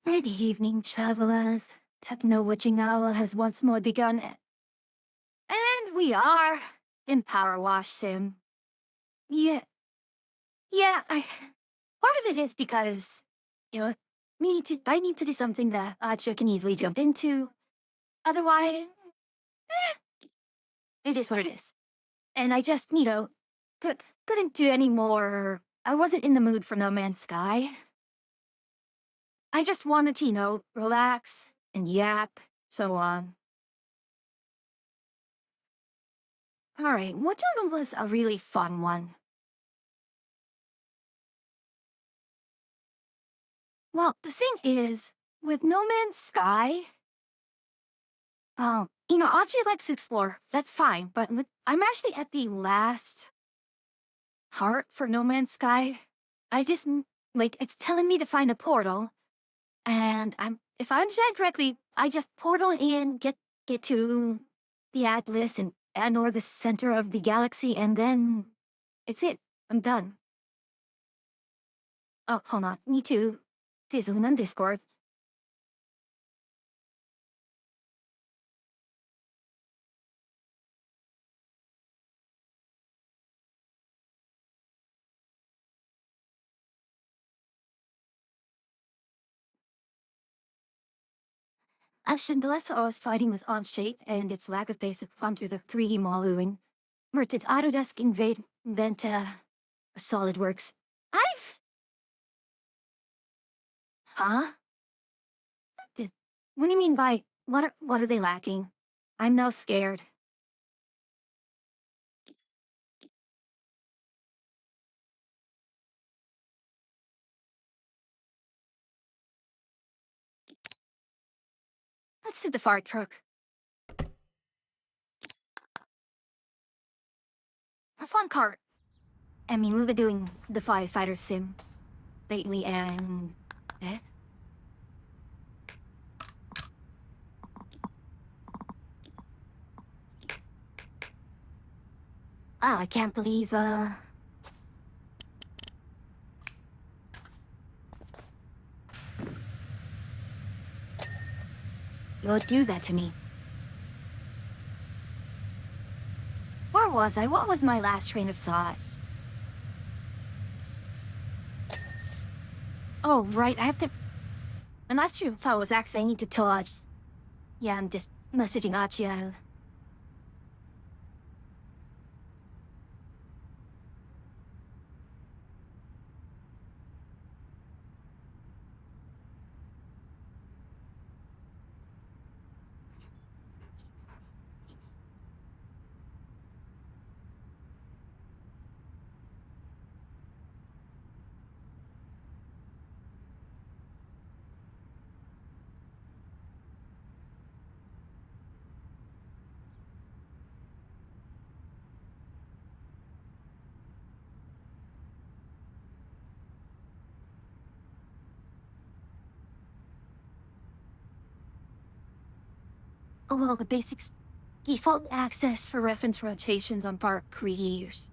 Good evening, travelers. Techno Witching Hour has once more begun. And we are in Power Wash Sim. Yeah. Part of it is because, I need to do something that Archer can easily jump into. Otherwise, it is what it is. And I just, couldn't do any more. I wasn't in the mood for No Man's Sky. I just wanted to, relax and yap, so on. Alright, what one was a really fun one? Well, the thing is, with No Man's Sky, Archie likes to explore, that's fine, but I'm actually at the last heart for No Man's Sky. I just, it's telling me to find a portal, and if I understand correctly, I just portal in, get to the Atlas and or the center of the galaxy, and then it's it. I'm done. Oh, hold on. Me too. Zoom on Discord. Actually, the less I was fighting was on shape and its lack of basic fun to the 3D modeling. Merchant Autodesk invade, invent, SolidWorks. Huh? What do you mean by, what are they lacking? I'm now scared. Let's hit the fire truck. A fun cart. I mean, we've been doing the firefighter sim lately, and... I can't believe, you'll do that to me. where was I? What was my last train of thought? Oh, right, I have to... And that's true. Thought was actually I need to tell Arch. Yeah, I'm just messaging Archie. Oh, well, the basics. Default access for reference rotations on Park Creators.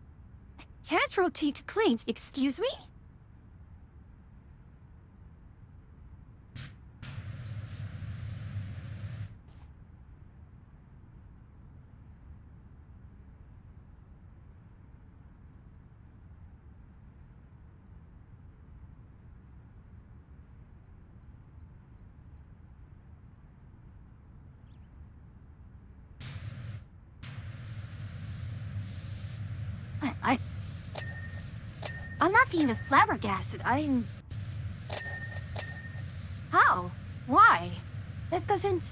Can't rotate claims, excuse me? I... I'm not being flabbergasted, I'm... How? Why? That doesn't...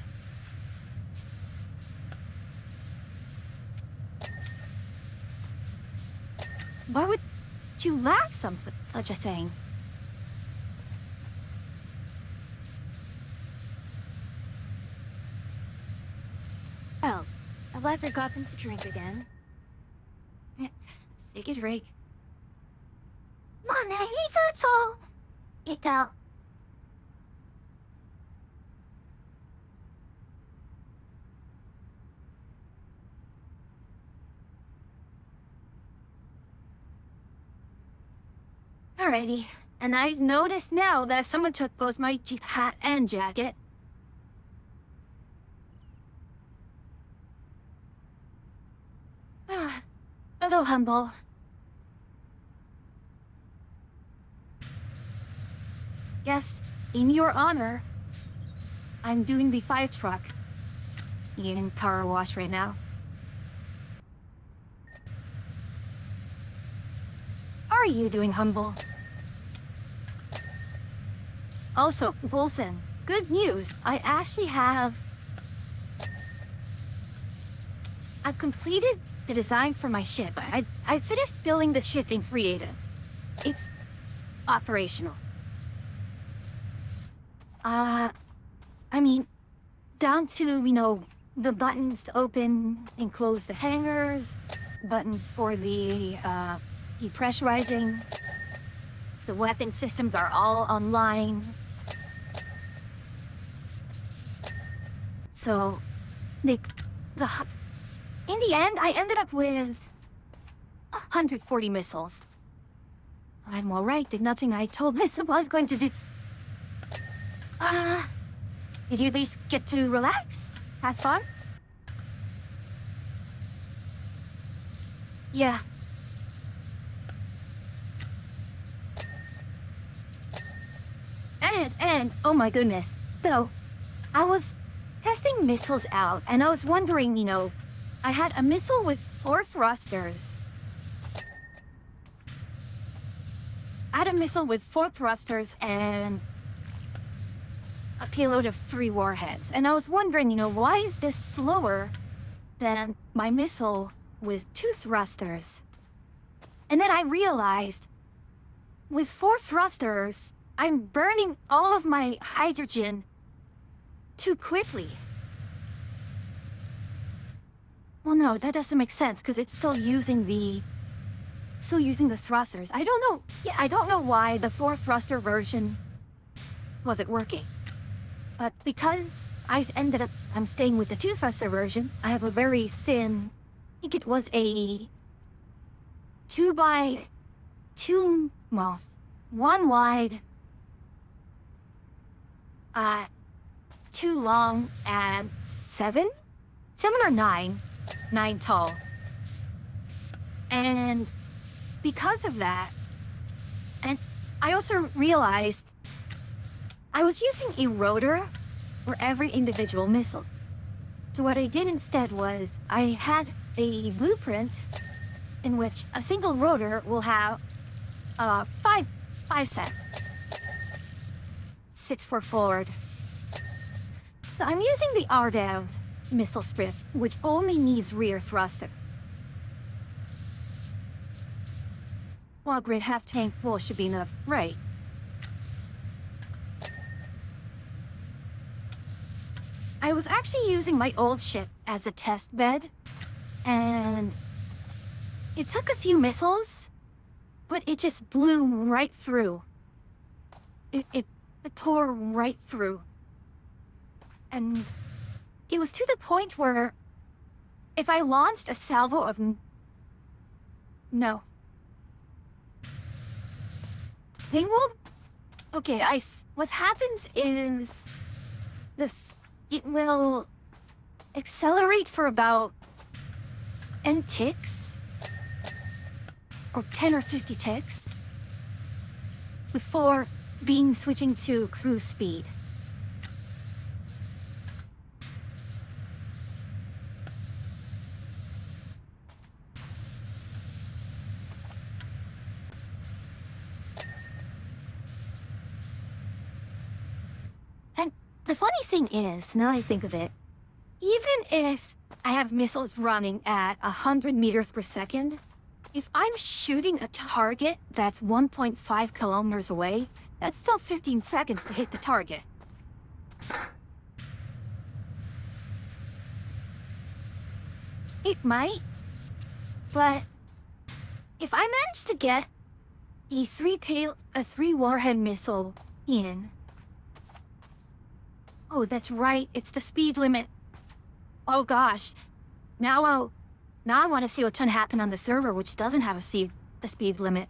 Why would you lack something, such a thing? Oh, have I forgotten to drink again? Take it, Rick. Money is all. Ikaw. Alrighty. And I noticed now that someone took both my hat and jacket. Hello, Humble. Yes, in your honor, I'm doing the fire truck. In power wash right now. How are you doing, Humble? Also, Volson, good news. I actually have... I've completed the design for my ship. I finished building the ship in Creative. It's operational. I mean, down to, the buttons to open and close the hangars, buttons for the, depressurizing. The weapon systems are all online. So, in the end, I ended up with 140 missiles. I'm alright, did nothing I told Miss was going to do. Did you at least get to relax? Have fun? Yeah. And, oh my goodness. So, I was testing missiles out, and I was wondering, I had a missile with 4 thrusters. I had a missile with 4 thrusters and a payload of 3 warheads. And I was wondering, why is this slower than my missile with 2 thrusters? And then I realized, with 4 thrusters, I'm burning all of my hydrogen too quickly. Well, no, that doesn't make sense, because it's still using the thrusters. I don't know. Yeah, I don't know why the 4 thruster version wasn't working. But because I'm staying with the 2 thruster version, I have a very thin, I think it was a 2x2, well, 1 wide, 2 long, and 7 or 9 tall. And because of that, and I also realized I was using a rotor for every individual missile. So what I did instead was I had a blueprint in which a single rotor will have five sets. 6 for forward. So I'm using the RDAV missile strip, which only needs rear thruster. While grid half tank full should be enough, right? I was actually using my old ship as a test bed, and it took a few missiles, but it just blew right through. It tore right through. And it was to the point where if I launched a salvo of... No. They will... Okay, what happens is... It will accelerate for about 10 ticks, or 10 or 50 ticks, before switching to cruise speed. And the funny thing is, now I think of it, even if I have missiles running at 100 meters per second, if I'm shooting a target that's 1.5 kilometers away, that's still 15 seconds to hit the target. It might, but if I manage to get a 3 warhead missile in... Oh, that's right, it's the speed limit. Oh gosh, now I want to see what's gonna happen on the server, which doesn't have a speed limit.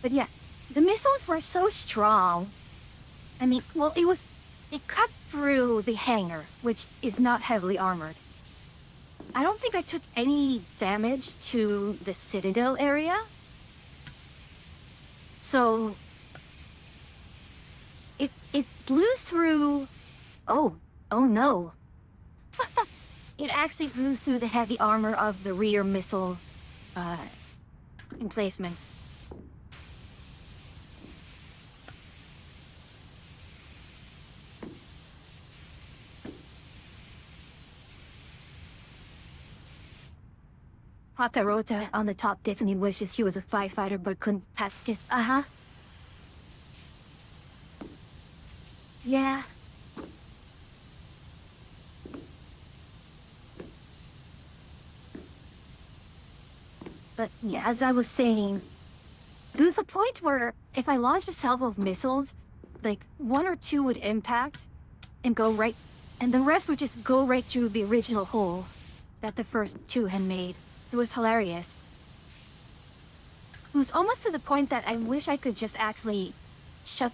But yeah, the missiles were so strong. I mean, well, it cut through the hangar, which is not heavily armored. I don't think I took any damage to the Citadel area. So... It blew through... Oh no. It actually blew through the heavy armor of the rear missile, emplacements. Hakarota on the top definitely wishes he was a firefighter but couldn't pass his... Yeah. But yeah, as I was saying, there's a point where if I launched a salvo of missiles, like 1 or 2 would impact and go right, and the rest would just go right through the original hole that the first 2 had made. It was hilarious. It was almost to the point that I wish I could just actually shut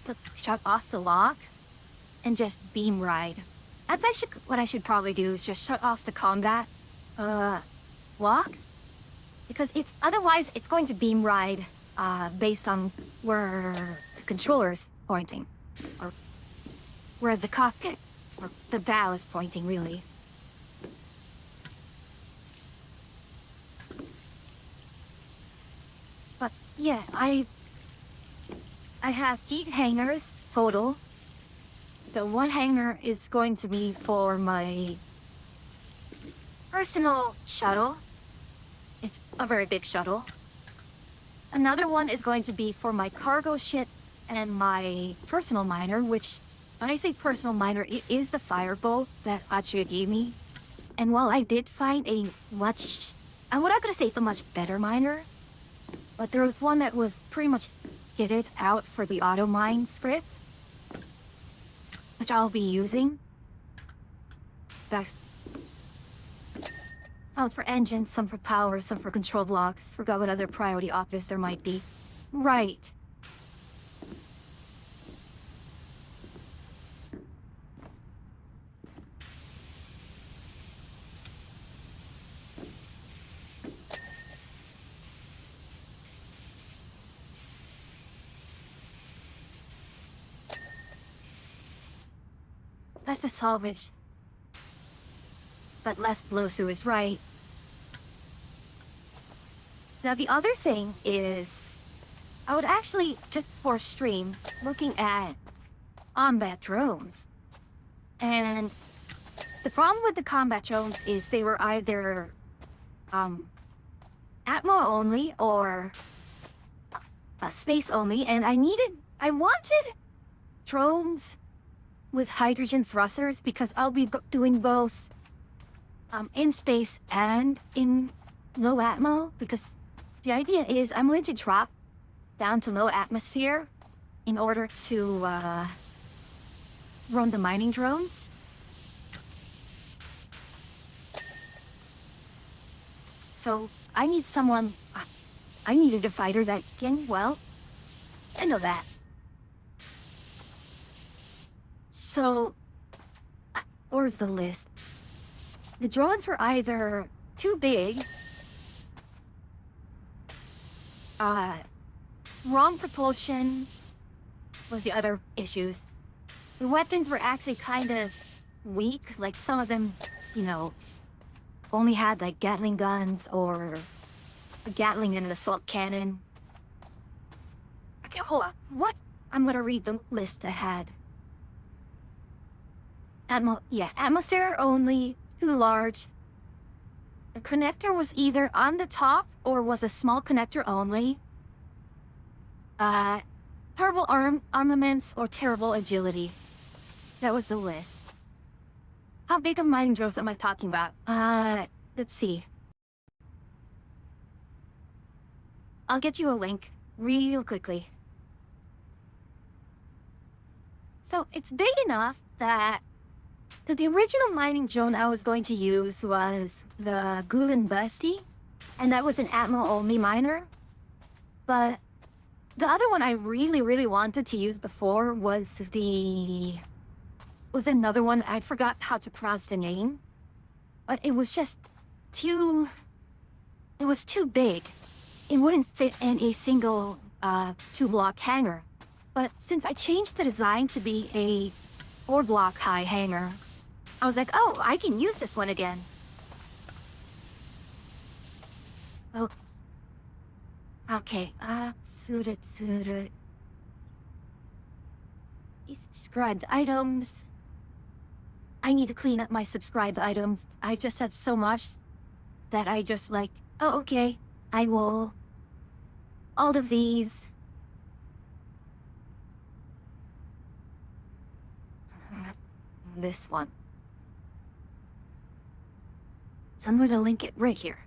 off the lock and just beam ride. That's what I should probably do, is just shut off the combat lock, because otherwise it's going to beam ride based on where the controller's pointing, or where the cockpit or the bow is pointing, really. But yeah, I have 8 hangars total. The 1 hangar is going to be for my personal shuttle. It's a very big shuttle. Another one is going to be for my cargo ship and my personal miner, which, when I say personal miner, it is the firebolt that Achuya gave me. And while I did find I'm not gonna say it's a much better miner, but there was one that was pretty much kitted out for the auto mine script, which I'll be using. For engines, some for power, some for control blocks. Forgot what other priority objects there might be. Right. That's the salvage. But Les Blosu is right. Now the other thing is, I would actually, just for stream, looking at combat drones. And the problem with the combat drones is they were either, Atmo only or space only, and I wanted drones with hydrogen thrusters because I'll be doing both in space and in low atmo, because the idea is I'm going to drop down to low atmosphere in order to run the mining drones. So I need someone, I needed a fighter that can, well, I know that. So, where's the list? The drones were either too big, wrong propulsion was the other issues. The weapons were actually kind of weak, like some of them, you know, only had like Gatling guns or a Gatling and an assault cannon. Okay, hold on. What? I'm gonna read the list ahead. Atmosphere only, too large. The connector was either on the top or was a small connector only. Terrible armaments or terrible agility. That was the list. How big of mining drones am I talking about? Let's see. I'll get you a link real quickly. So it's big enough that the original mining drone I was going to use was the Gulen Busty, and that was an Atmo-only miner. But the other one I really wanted to use before was another one. I forgot how to pronounce the name, but it was just too big. It wouldn't fit in a single 2-block hangar. But since I changed the design to be a 4-block high hangar, I was like, oh, I can use this one again. Oh. Okay, subscribed items. I need to clean up my subscribed items. I just have so much that I just like, oh, okay, I will. All of these. This one. So I'm gonna link it right here.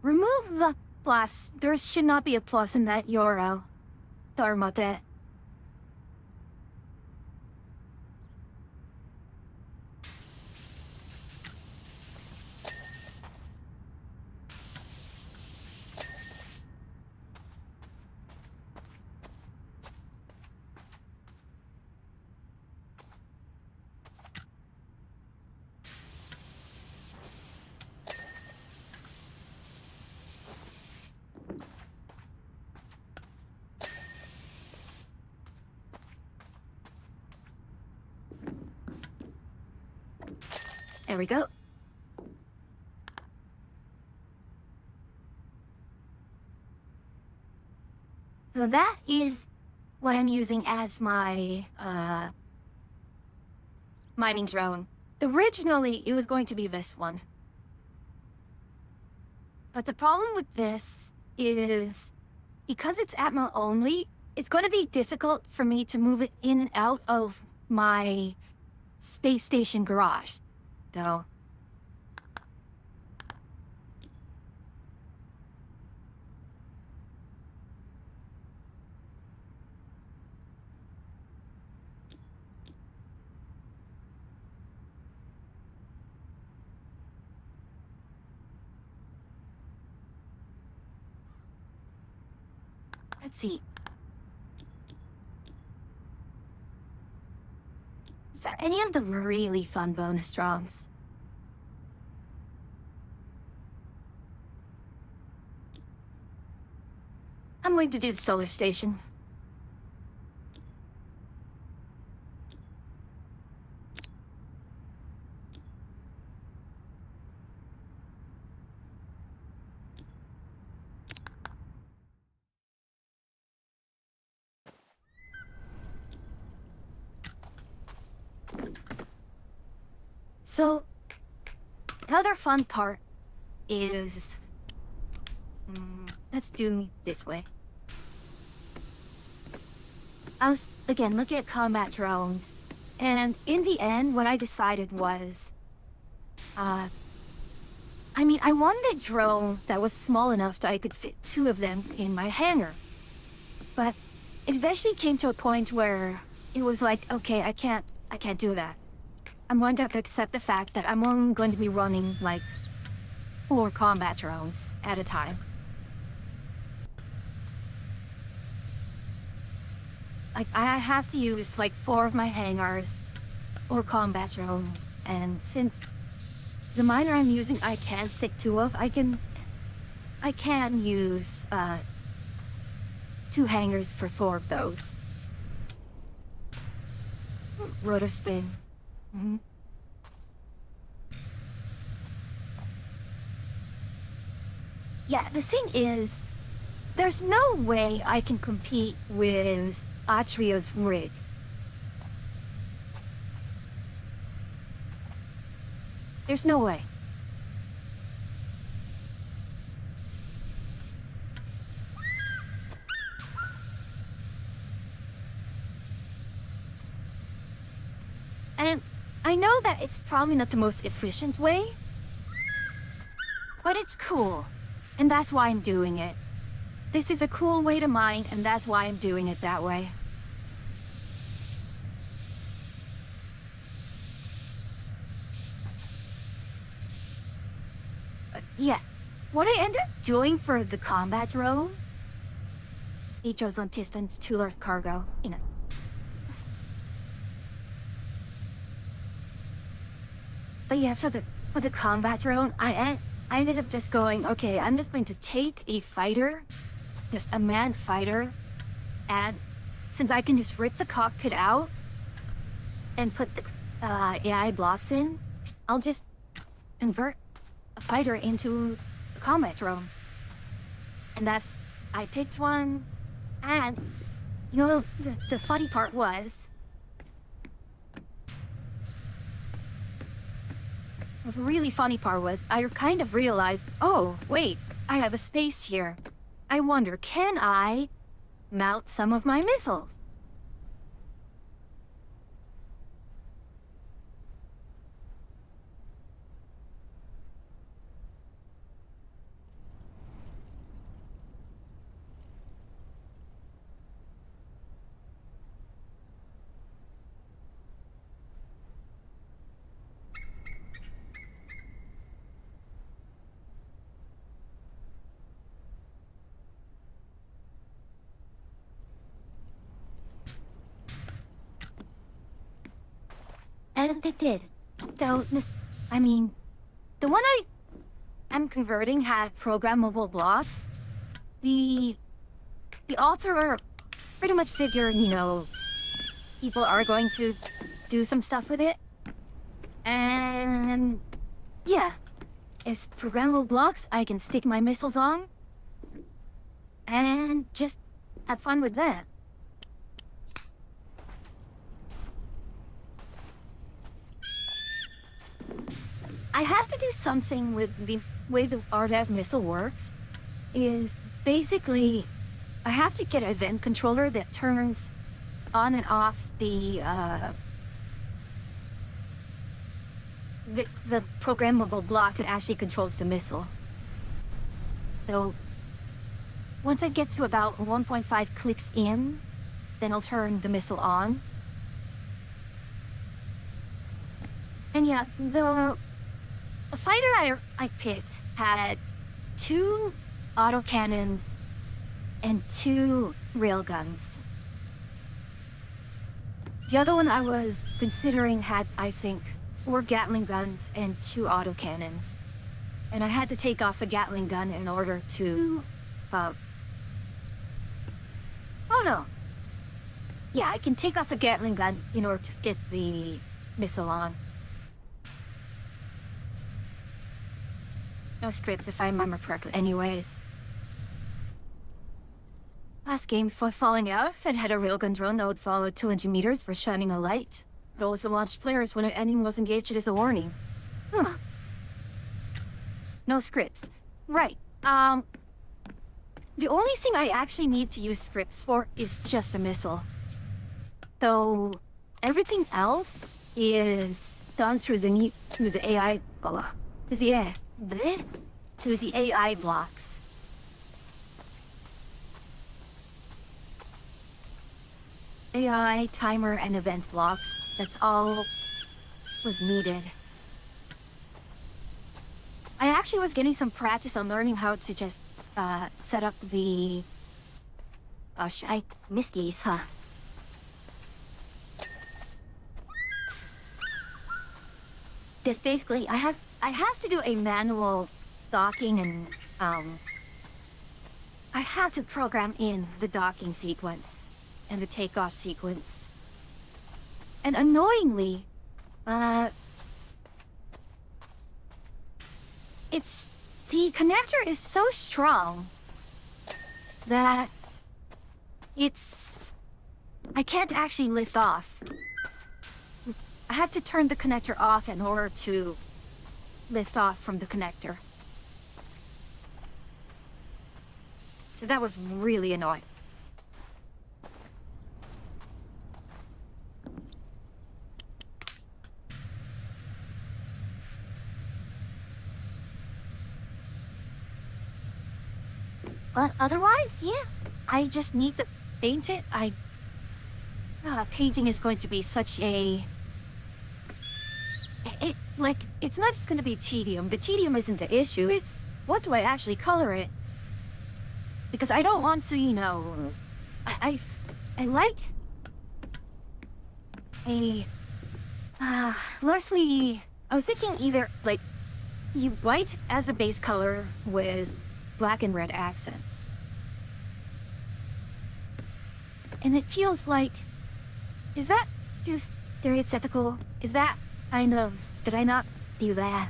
Remove the plus. There should not be a plus in that URL. Sorry about that. There we go. So that is what I'm using as my mining drone. Originally, it was going to be this one. But the problem with this is, because it's Atmo only, it's going to be difficult for me to move it in and out of my space station garage, though. Let's see. Is there any of the really fun bonus drums? I'm going to do the solar station. So, the other fun part is... let's do it this way. I was, again, looking at combat drones, and in the end, what I decided was... I wanted a drone that was small enough that I could fit 2 of them in my hangar. But it eventually came to a point where it was like, okay, I can't do that. I'm going to have to accept the fact that I'm only going to be running, like, 4 combat drones at a time. Like, I have to use, like, 4 of my hangars or combat drones, and since the miner I'm using I can stick 2 of, I can use, 2 hangars for 4 of those. Rotor spin. Yeah, the thing is, there's no way I can compete with Atria's rig. There's no way. And I know that it's probably not the most efficient way, but it's cool, and that's why I'm doing it. This is a cool way to mine, and that's why I'm doing it that way. Yeah, what I ended up doing for the combat drone, he chose on distance to large cargo, you know. But yeah, for the combat drone, I ended up just going, okay, I'm just going to take a fighter, just a manned fighter, and since I can just rip the cockpit out and put the AI blocks in, I'll just convert a fighter into a combat drone. And that's, I picked one, and, you know, the funny part was, the really funny part was, I kind of realized, oh, wait, I have a space here. I wonder, can I mount some of my missiles? And they did. Though, the one I'm converting had programmable blocks. The author pretty much figured, you know, people are going to do some stuff with it. And yeah, it's programmable blocks I can stick my missiles on and just have fun with that. I have to do something with the way the RDEV missile works. Is basically, I have to get a vent controller that turns on and off the programmable block that actually controls the missile. So once I get to about 1.5 clicks in, then I'll turn the missile on. And yeah, the fighter I picked had 2 autocannons and 2 railguns. The other one I was considering had, I think, 4 Gatling guns and 2 autocannons. And I had to take off a Gatling gun in order to, oh no. Yeah, I can take off a Gatling gun in order to get the missile on. No scripts if I remember correctly. Anyways. Last game before falling out, it had a railgun drone that would follow 200 meters for shining a light. It also launched flares when an enemy was engaged as a warning. Huh. No scripts. Right. The only thing I actually need to use scripts for is just a missile. So everything else is done through the AI. To the AI blocks. AI, timer, and events blocks. That's all was needed. I actually was getting some practice on learning how to just set up the... Gosh, I missed these, huh? This basically, I have to do a manual docking and I have to program in the docking sequence and the takeoff sequence. And annoyingly, the connector is so strong that I can't actually lift off. I have to turn the connector off in order to lift off from the connector. So that was really annoying. But otherwise, yeah, I just need to paint it. Painting is going to be such a... It's not just going to be tedium. The tedium isn't the issue. It's, what do I actually color it? Because I don't want to, you know... I like... Largely... I was thinking either, like, white as a base color with black and red accents. And it feels like... Is that too stereotypical? Is that kind of... Did I not do that?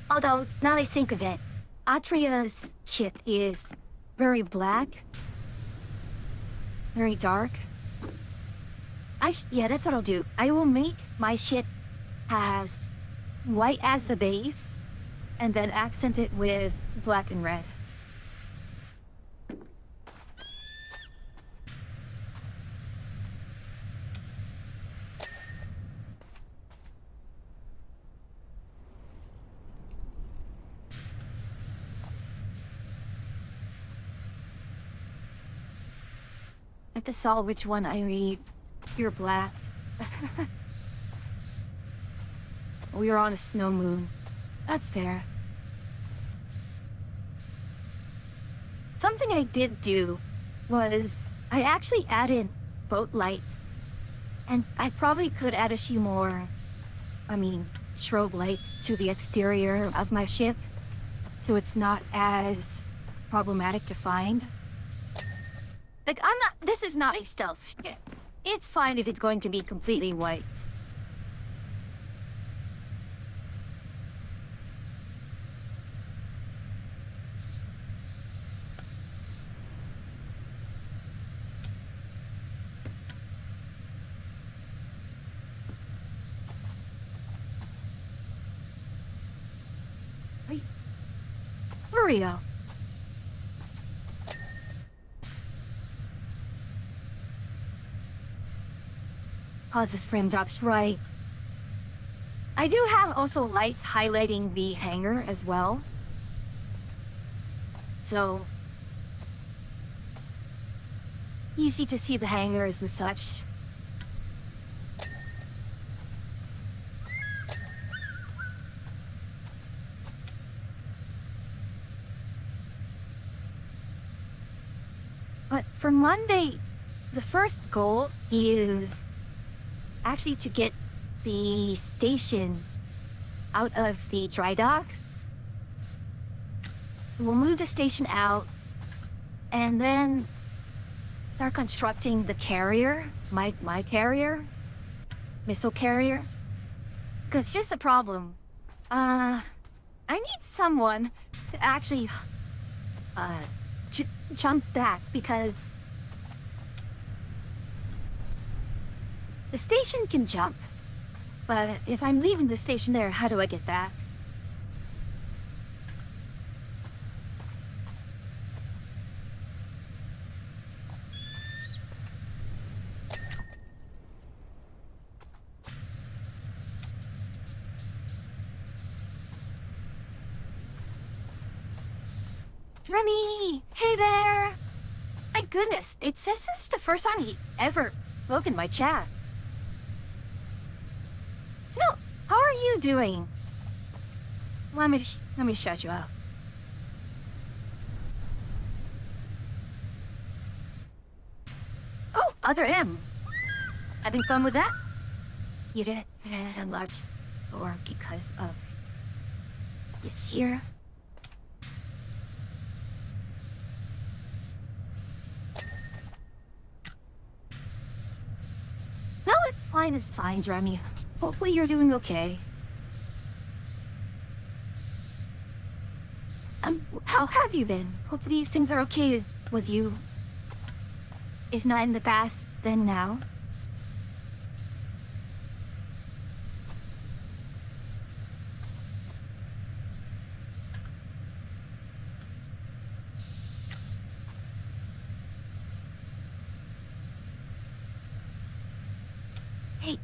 Although, now I think of it, Atria's ship is very black. Very dark. Yeah, that's what I'll do. I will make my ship as white as the base, and then accent it with black and red. Like to solve which one I read. Pure black. We are on a snow moon. That's fair. Something I did do was I actually added boat lights. And I probably could add a few more, strobe lights to the exterior of my ship, so it's not as problematic to find. Like, this is not a stealth ship. It's fine if it's going to be completely white. Wait. Mario. This frame drops right. I do have also lights highlighting the hangar as well. So easy to see the hangars and such. But for Monday, the first goal is actually to get the station out of the dry dock. So we'll move the station out and then start constructing the carrier, my carrier, missile carrier. Because here's the problem. I need someone to actually jump back because the station can jump, but if I'm leaving the station there, how do I get back? Remy! Hey there! My goodness, it says this is the first time he ever spoke in my chat. So, how are you doing? Let me shut you up. Oh, other M. Having fun with that? You did a large door because of this here. No, it's fine, Jeremy. Hopefully you're doing okay. How have you been? Hopefully these things are okay with you. If not in the past, then now. Hey,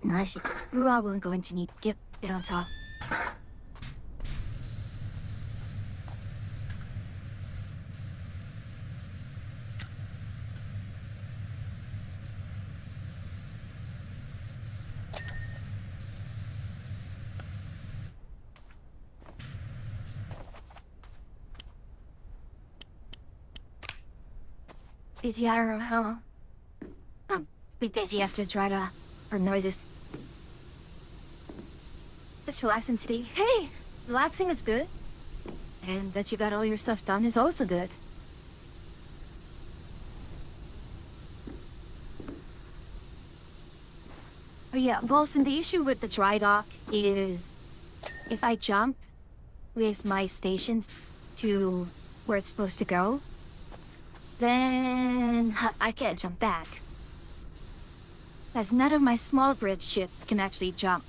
Nashi, we're all going to need to get on top. Busy, I don't know. Be busy after dry dock or noises. Just relaxing today. Hey, relaxing is good. And that you got all your stuff done is also good. Oh yeah, Wilson, the issue with the dry dock is if I jump with my stations to where it's supposed to go, then I can't jump back. As none of my small bridge ships can actually jump.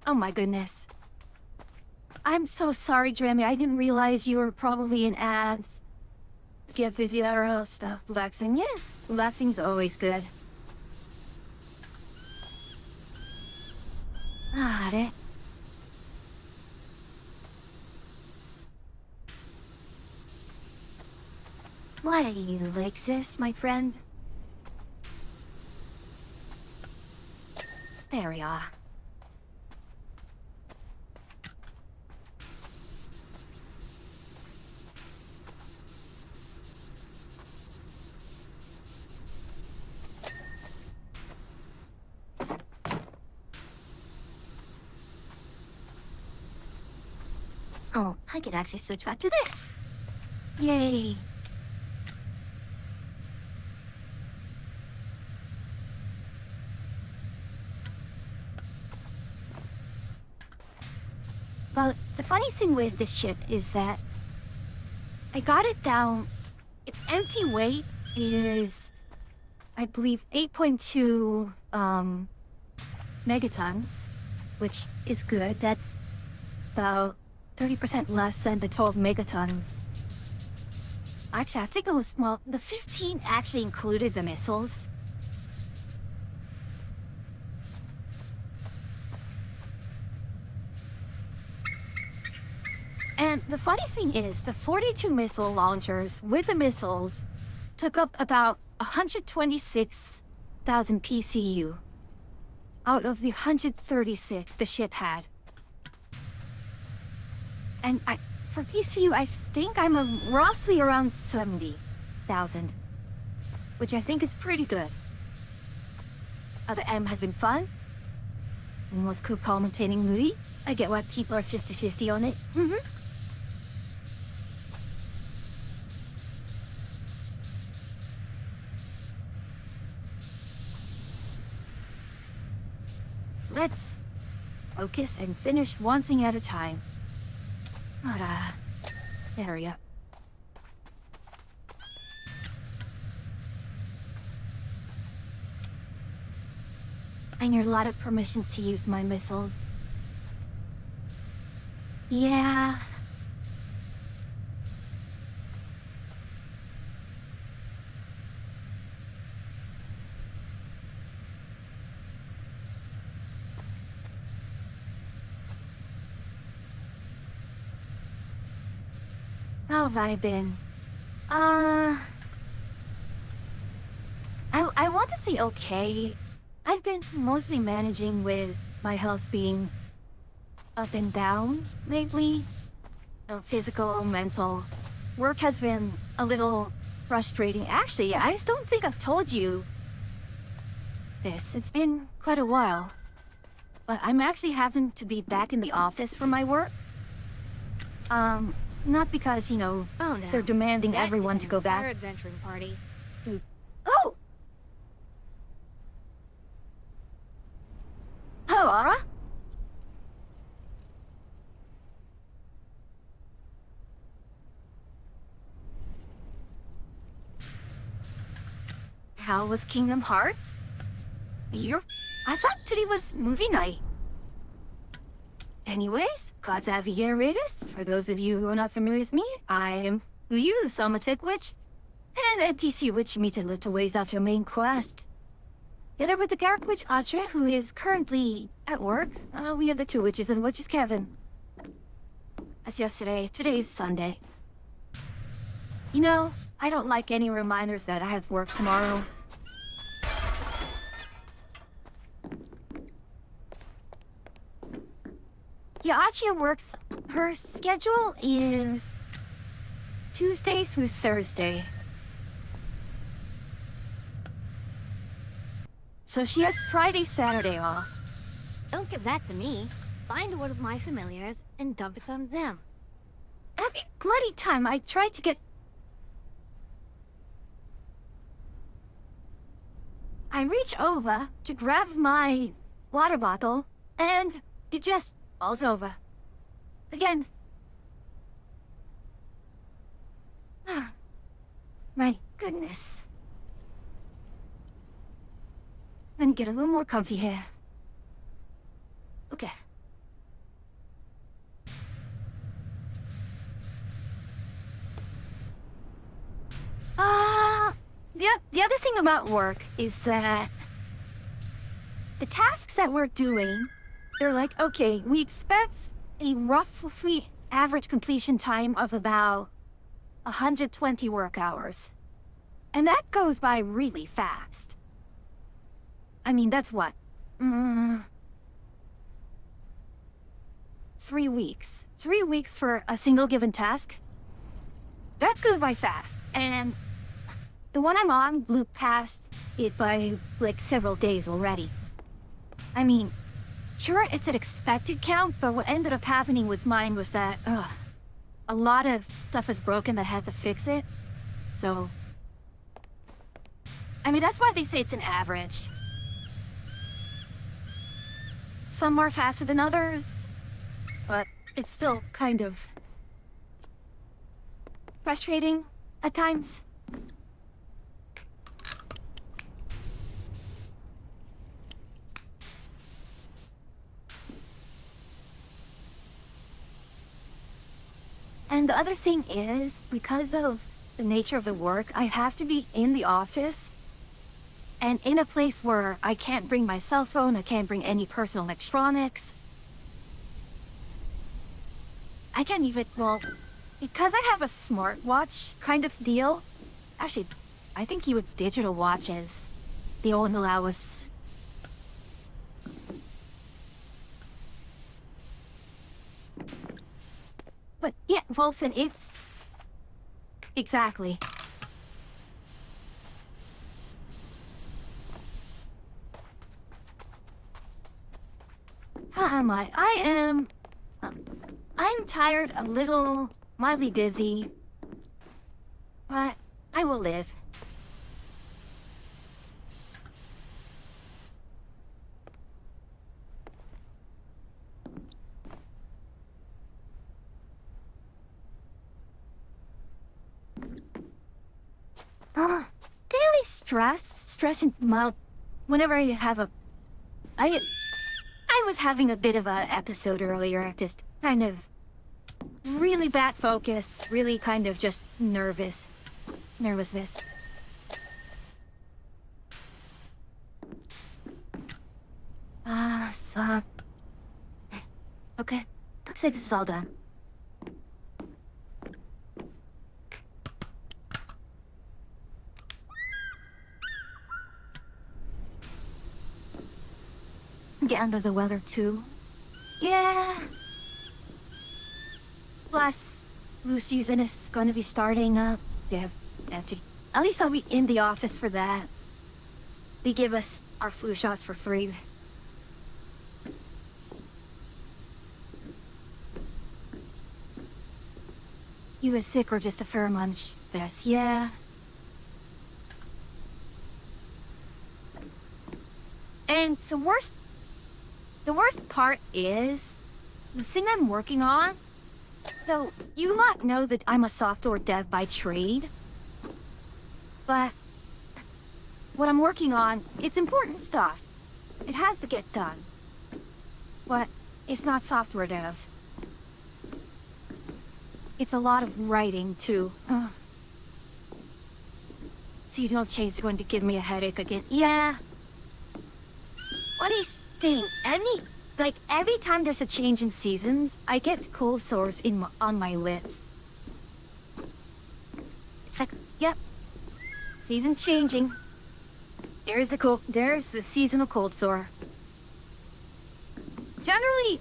Oh my goodness. I'm so sorry, Jeremy. I didn't realize you were probably in ads. Get busy IRL stuff. Relaxing, yeah. Relaxing's always good. Got it. What are you, Lexus, my friend? There we are. Oh, I could actually switch back to this. Yay. Well, the funny thing with this ship is that I got it down. Its empty weight is, I believe, 8.2 megatons, which is good. That's about 30% less than the 12 megatons. Actually, I think it was, well, the 15 actually included the missiles. And And the funny thing is, the 42 missile launchers with the missiles took up about 126,000 PCU out of the 136 the ship had. And for PCU, I think I'm roughly around 70,000, which I think is pretty good. The M has been fun. And was co-commentating movie. I get why people are 50-50 on it. Let's focus and finish one thing at a time. There we go. I need a lot of permissions to use my missiles. Yeah. How have I been? I want to say okay. I've been mostly managing with my health being up and down lately. Physical, mental. Work has been a little frustrating. Actually, I don't think I've told you this. It's been quite a while. But I'm actually having to be back in the office for my work. Not because, they're demanding everyone to go back. Our adventuring party. Oh! Hello, Aura? How was Kingdom Hearts? I thought today was movie night. Anyways, Godzavia Raiders, for those of you who are not familiar with me, I am Uyu, the Somatic Witch, and NPC witch meets a little ways off your main quest. Together with the Garrick Witch Atra, who is currently at work, we have the two witches and witches Kevin. As yesterday, today's Sunday. I don't like any reminders that I have work tomorrow. Yeah, Achia works. Her schedule is Tuesday through Thursday. So she has Friday, Saturday off. Don't give that to me. Find one of my familiars and dump it on them. Every bloody time I tried to get... I reach over to grab my water bottle, and it just falls over. Again. My goodness. Let me get a little more comfy here. Okay. The other thing about work is that the tasks that we're doing, they're like, okay, we expect a roughly average completion time of about 120 work hours. And that goes by really fast. I mean, that's what? 3 weeks. 3 weeks for a single given task? That goes by fast. And the one I'm on blew past it by, like, several days already. I mean, sure, it's an expected count, but what ended up happening with mine was that, a lot of stuff is broken that had to fix it. So... I mean, that's why they say it's an average. Some are faster than others, but it's still kind of frustrating at times. And the other thing is, because of the nature of the work, I have to be in the office and in a place where I can't bring my cell phone, I can't bring any personal electronics. I can't even, well, because I have a smartwatch kind of deal. Actually, I think you with digital watches, they won't allow us. But yeah, Wilson, it's exactly. How am I? I'm tired, a little mildly dizzy, but I will live. Daily stress and mild. Whenever I have a, I was having a bit of a episode earlier, just kind of really bad focus, really kind of just nervousness. So, okay, looks like this is all done. Get under the weather too. Yeah. Plus, flu season is gonna be starting up. Yeah, at least I'll be in the office for that. They give us our flu shots for free. You was sick or just a fair munch? Yes, yeah. And the worst part is, the thing I'm working on, so you might know that I'm a software dev by trade, but what I'm working on, it's important stuff. It has to get done. But it's not software dev. It's a lot of writing, too. Seasonal change is going to give me a headache again. Yeah. What is thing? Every time there's a change in seasons, I get cold sores on my lips. It's like, yep. Season's changing. There's the seasonal cold sore. Generally,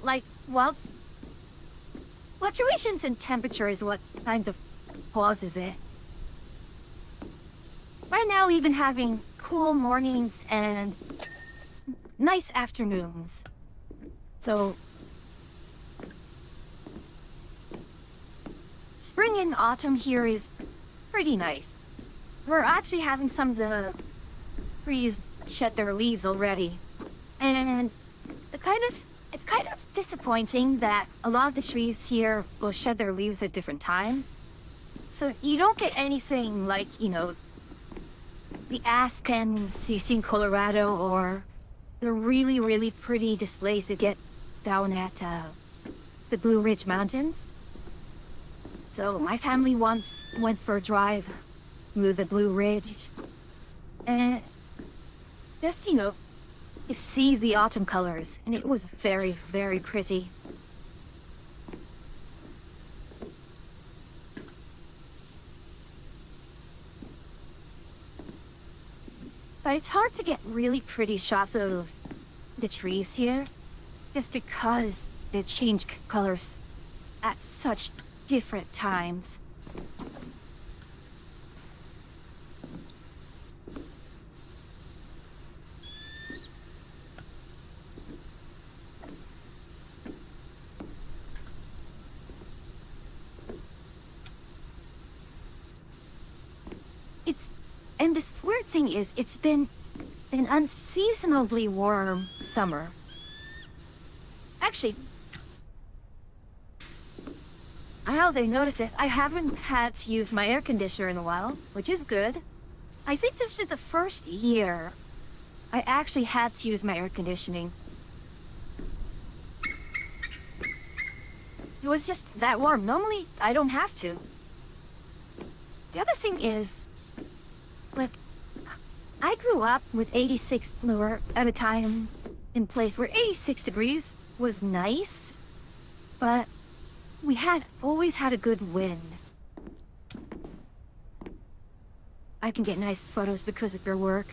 fluctuations in temperature is what kinds of causes it. Right now, we've been having cool mornings and nice afternoons. So, spring and autumn here is pretty nice. We're actually having some of the trees shed their leaves already. And it's kind of disappointing that a lot of the trees here will shed their leaves at different times. So you don't get anything like, the aspens you see in Colorado or the really, really pretty displays you get down at the Blue Ridge Mountains. So my family once went for a drive through the Blue Ridge. And just, you see the autumn colors. And it was very, very pretty. But it's hard to get really pretty shots of the trees here, just because they change colors at such different times. And this weird thing is, it's been an unseasonably warm summer. Actually, now they notice it, I haven't had to use my air conditioner in a while, which is good. I think this is the first year I actually had to use my air conditioning. It was just that warm. Normally, I don't have to. The other thing is, I grew up with 86 at a time in place where 86 degrees was nice, but We had always had a good wind. I can get nice photos because of your work.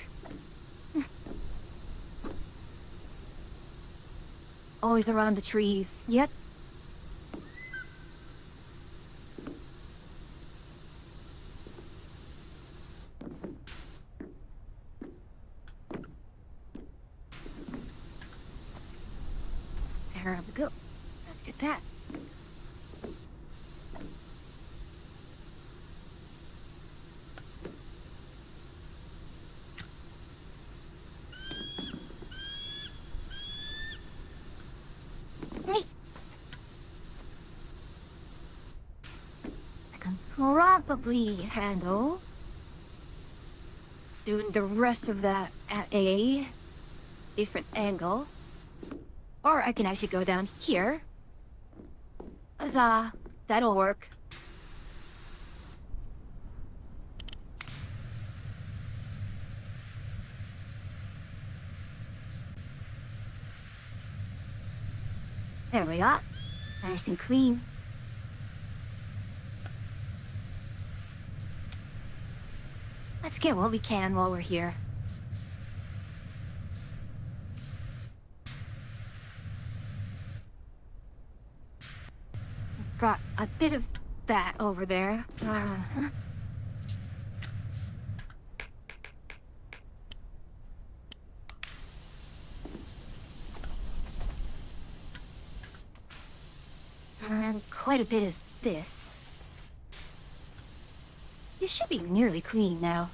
Always around the trees. Yet. There we go. Look at that. Hey. I can probably handle doing the rest of that at a different angle. Or I can actually go down here. Huzzah! That'll work. There we are. Nice and clean. Let's get what we can while we're here. Got a bit of that over there. And quite a bit is this. This should be nearly clean now.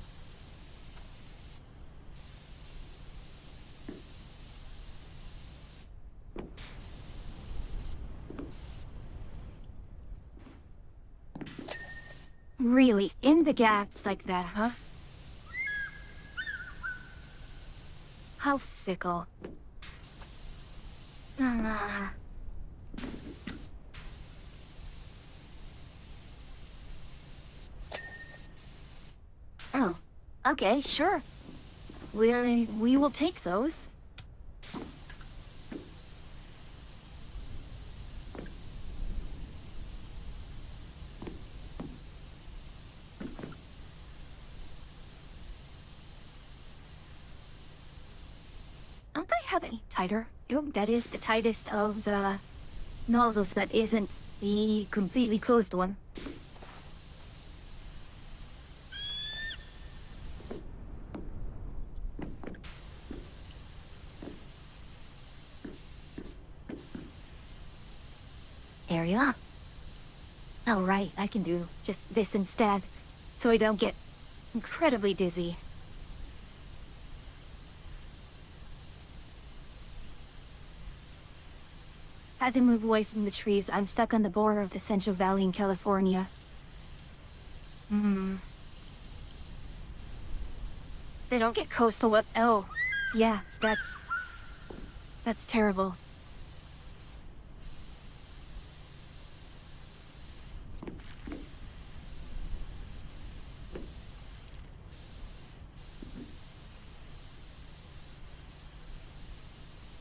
Really, in the gaps like that, huh? How fickle. Ah. Oh, okay, sure. We will take those. Don't they have any tighter? That is the tightest of the nozzles that isn't the completely closed one. Area? Oh, right, I can do just this instead, so I don't get incredibly dizzy. Had to move away from the trees. I'm stuck on the border of the Central Valley in California. They don't get coastal up. Oh, yeah, that's terrible.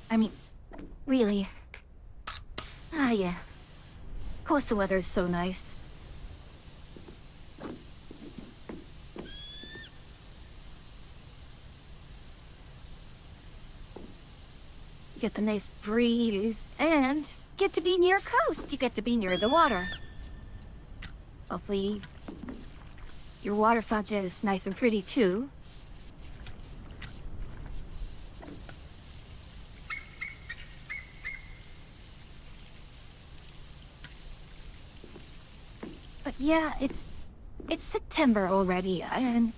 I mean, really. Ah, yeah. Coastal weather is so nice. You get the nice breeze, and get to be near coast. You get to be near the water. Hopefully, your water fountain is nice and pretty, too. But yeah, it's September already, and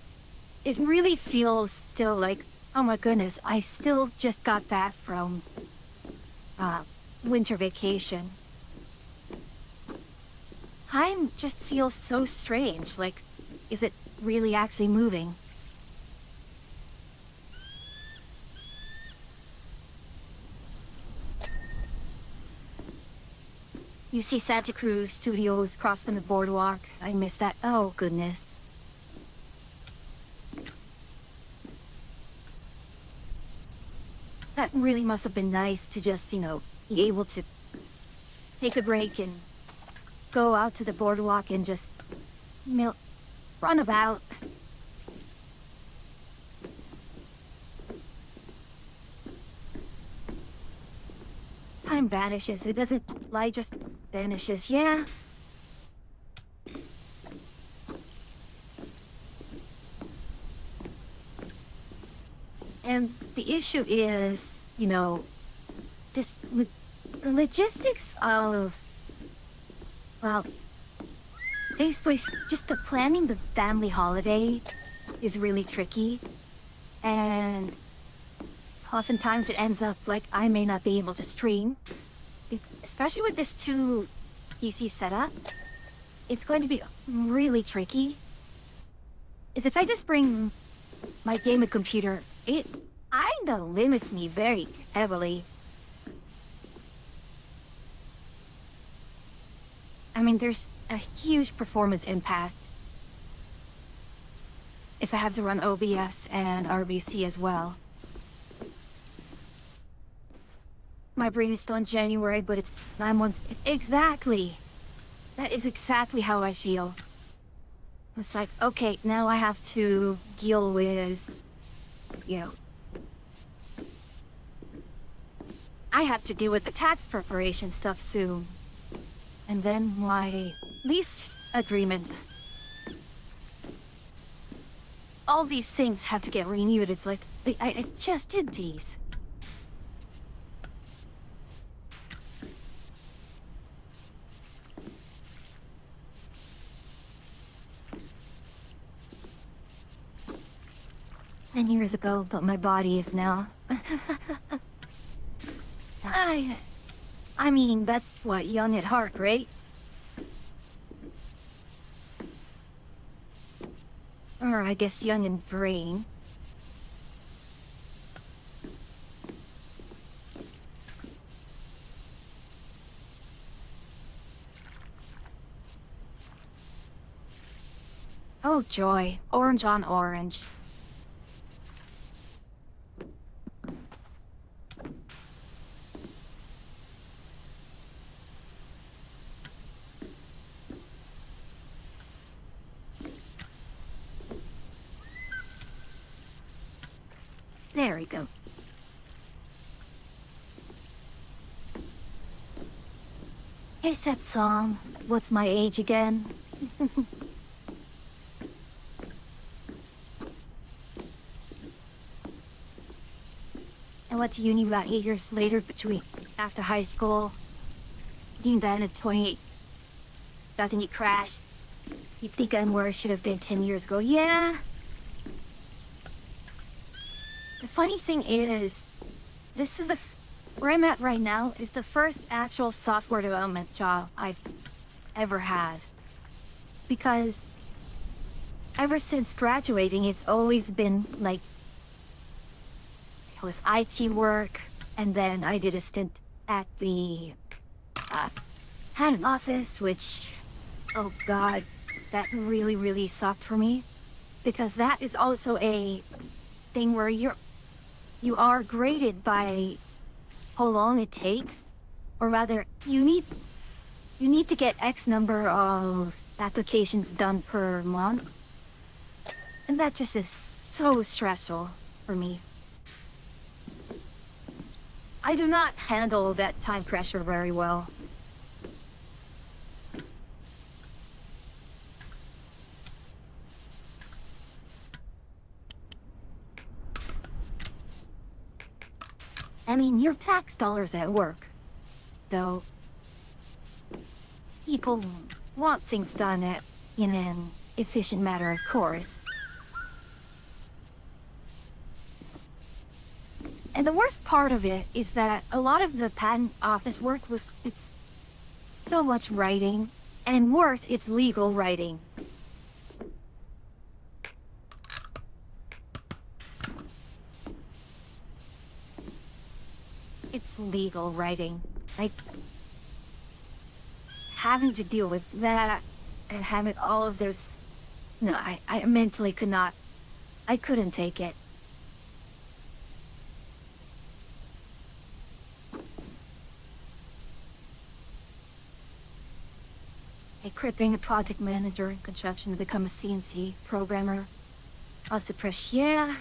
it really feels still like, oh my goodness, I still just got back from winter vacation. Time just feels so strange, like, is it really actually moving? You see Santa Cruz Studios across from the boardwalk. I miss that. Oh, goodness. That really must have been nice to just, be able to take a break and go out to the boardwalk and just run about. Time vanishes. It doesn't lie, just vanishes, yeah? And the issue is, you know, just the logistics of, well, basically just the planning the family holiday is really tricky. And oftentimes it ends up like I may not be able to stream. Especially with this 2 PC setup, it's going to be really tricky. Is if I just bring my gaming computer, it kinda limits me very heavily. I mean, there's a huge performance impact if I have to run OBS and RBC as well. My brain is still in January, but it's 9 months. Exactly. That is exactly how I feel. It's like, okay, now I have to deal with, you know, I have to deal with the tax preparation stuff soon. And then my lease agreement. All these things have to get renewed. It's like, I just did these. Ten years ago, but my body is now. I mean, that's what, young at heart, right? Or I guess young in brain. Oh joy, orange on orange. There we go. It's that song, What's My Age Again? I went to uni about 8 years later after high school. Then at 28, doesn't he crash? You'd think I'm where I should have been 10 years ago. Yeah. The funny thing is, this is where I'm at right now is the first actual software development job I've ever had. Because ever since graduating, it's always been like, it was IT work, and then I did a stint at the, had an office, which, oh god, that really, really sucked for me. Because that is also a thing where you are graded by how long it takes, or rather, you need to get X number of applications done per month, and that just is so stressful for me. I do not handle that time pressure very well. I mean, your tax dollars at work, though. People want things done in an efficient manner, of course. And the worst part of it is that a lot of the patent office work it's so much writing, and worse, it's legal writing. It's legal writing. Like, having to deal with that and having all of those... No, I mentally could not. I couldn't take it. I quit being a project manager in construction to become a CNC programmer. Also pressure, yeah.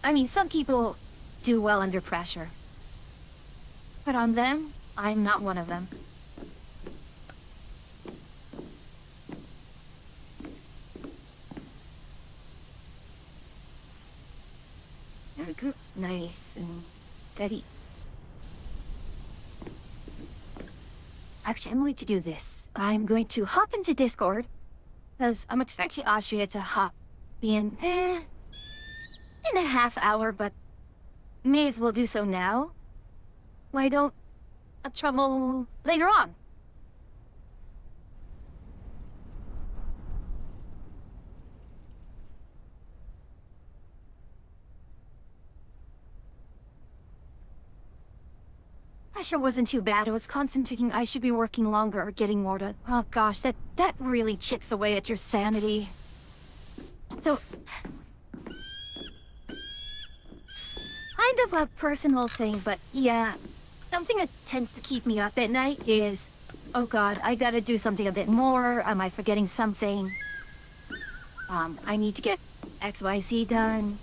I mean, some people do well under pressure. But on them, I'm not one of them. Nice and steady. Actually, I'm going to do this. I'm going to hop into Discord, because I'm expecting Austria to hop in a half hour, but may as well do so now. Why don't trouble later on? That sure wasn't too bad. I was concentrating I should be working longer or getting more done. Oh gosh, that really chips away at your sanity. So, kind of a personal thing, but yeah, something that tends to keep me up at night is, oh god, I gotta do something a bit more. Am I forgetting something? I need to get XYZ done.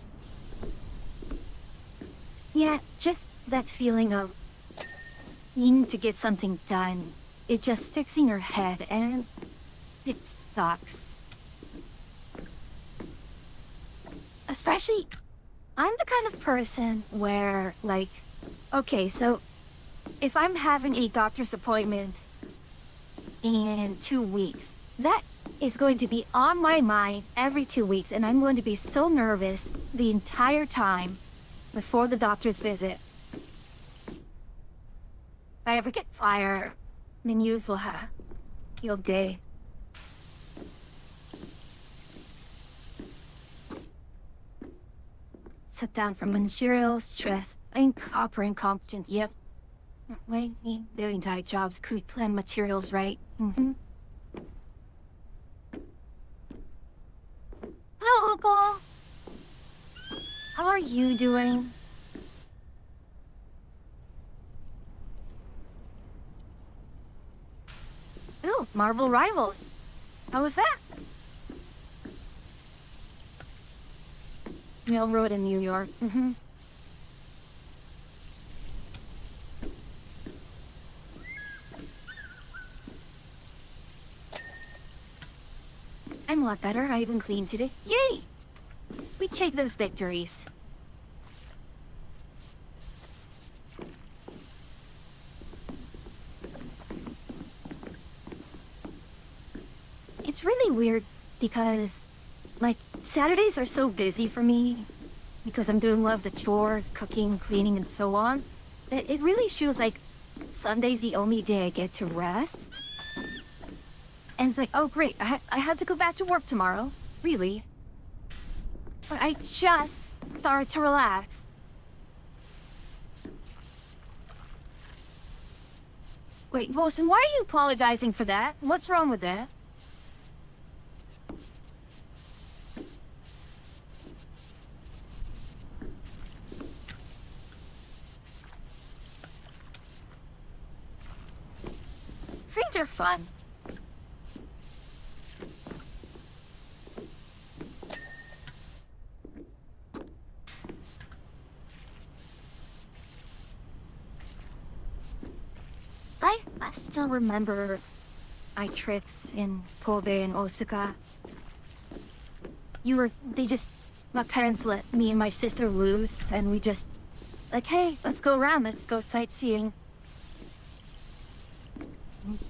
Yeah, just that feeling of needing to get something done. It just sticks in your head and it sucks. Especially, I'm the kind of person where, like, okay, so if I'm having a doctor's appointment in 2 weeks, that is going to be on my mind every 2 weeks, and I'm going to be so nervous the entire time before the doctor's visit. If I ever get fired, the news will have field day. Set down from managerial stress, incompetent, yep. Wait, billion dollar jobs, could plan materials right. Hello, Uncle. How are you doing? Ooh, Marvel Rivals. How was that? Mill Road in New York. I'm a lot better. I even cleaned today. Yay! We take those victories. It's really weird because, like, Saturdays are so busy for me because I'm doing a lot of the chores, cooking, cleaning, and so on. That it really feels like Sunday's the only day I get to rest. And it's like, oh great, I had to go back to work tomorrow. Really? But I just started to relax. Wait, Wilson, why are you apologizing for that? What's wrong with that? Trains are fun. I still remember my trips in Kobe and Osaka. My parents let me and my sister loose, and we just, like, hey, let's go around, let's go sightseeing.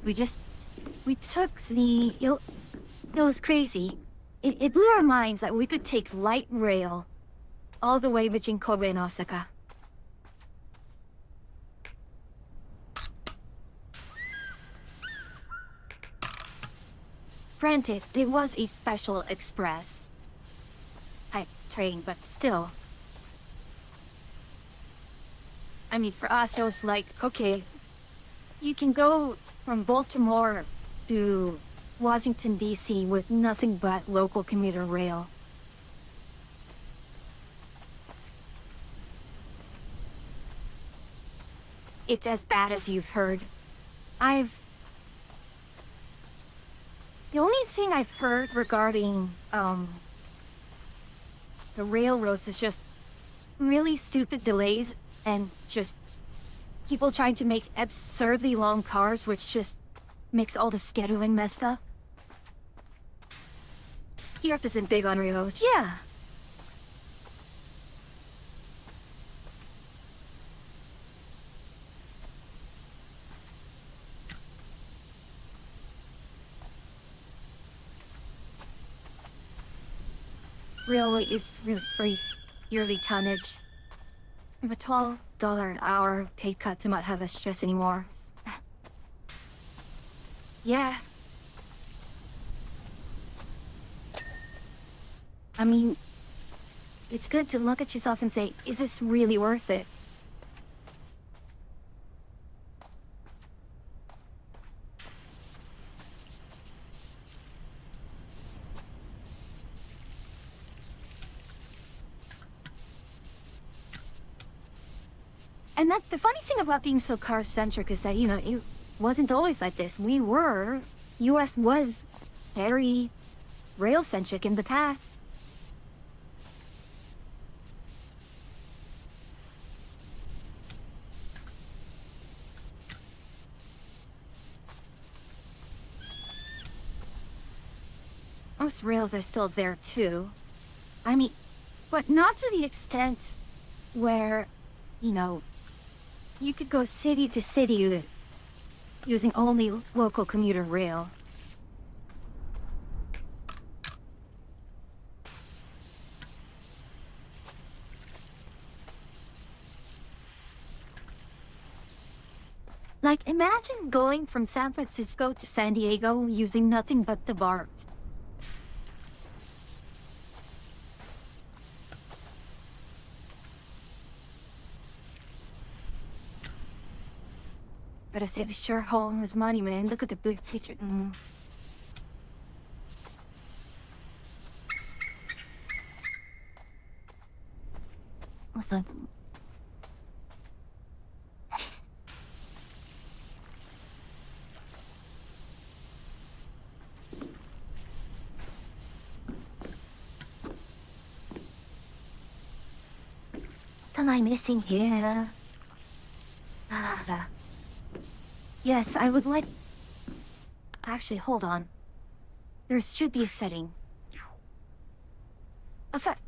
We took it was crazy. It blew our minds that we could take light rail all the way between Kobe and Osaka. Granted, it was a special express type train, but still. I mean, for us, it was like, okay, you can go from Baltimore to Washington, D.C. with nothing but local commuter rail. It's as bad as you've heard. I've thing I've heard regarding, the railroads is just really stupid delays and just people trying to make absurdly long cars, which just makes all the scheduling messed up. Europe isn't big on railroads, yeah. Railway is really free yearly tonnage. With a $12 an hour pay cut to not have us stress anymore. Yeah. I mean, it's good to look at yourself and say, is this really worth it? And that's the funny thing about being so car-centric is that, it wasn't always like this. US was very rail-centric in the past. Most rails are still there too. I mean, but not to the extent where, you could go city to city using only local commuter rail. Like, imagine going from San Francisco to San Diego using nothing but the BART. But I save sure home is money, man. Look at the big picture. What's up? What am I missing here? Yes, I would like... Actually, hold on. There should be a setting. Effect.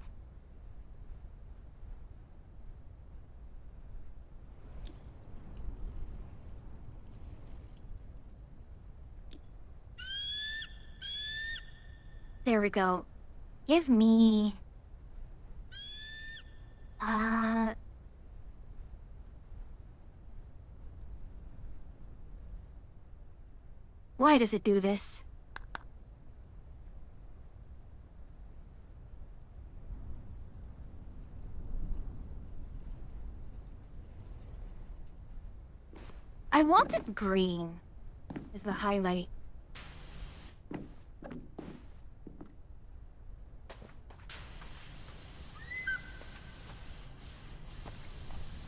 There we go. Give me... Why does it do this? I wanted green as the highlight.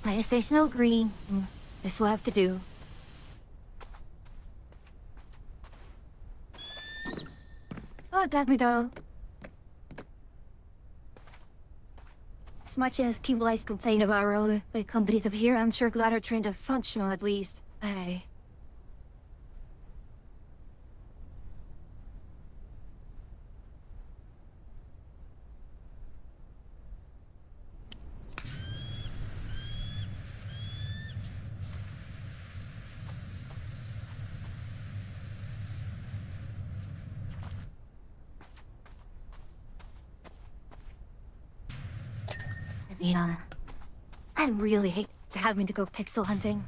I say no green. This will have to do. Oh, damn it though. As much as people always complain about railway companies up here, I'm sure glad are trained to functional at least. Hey. Yeah. I really hate having to go pixel hunting.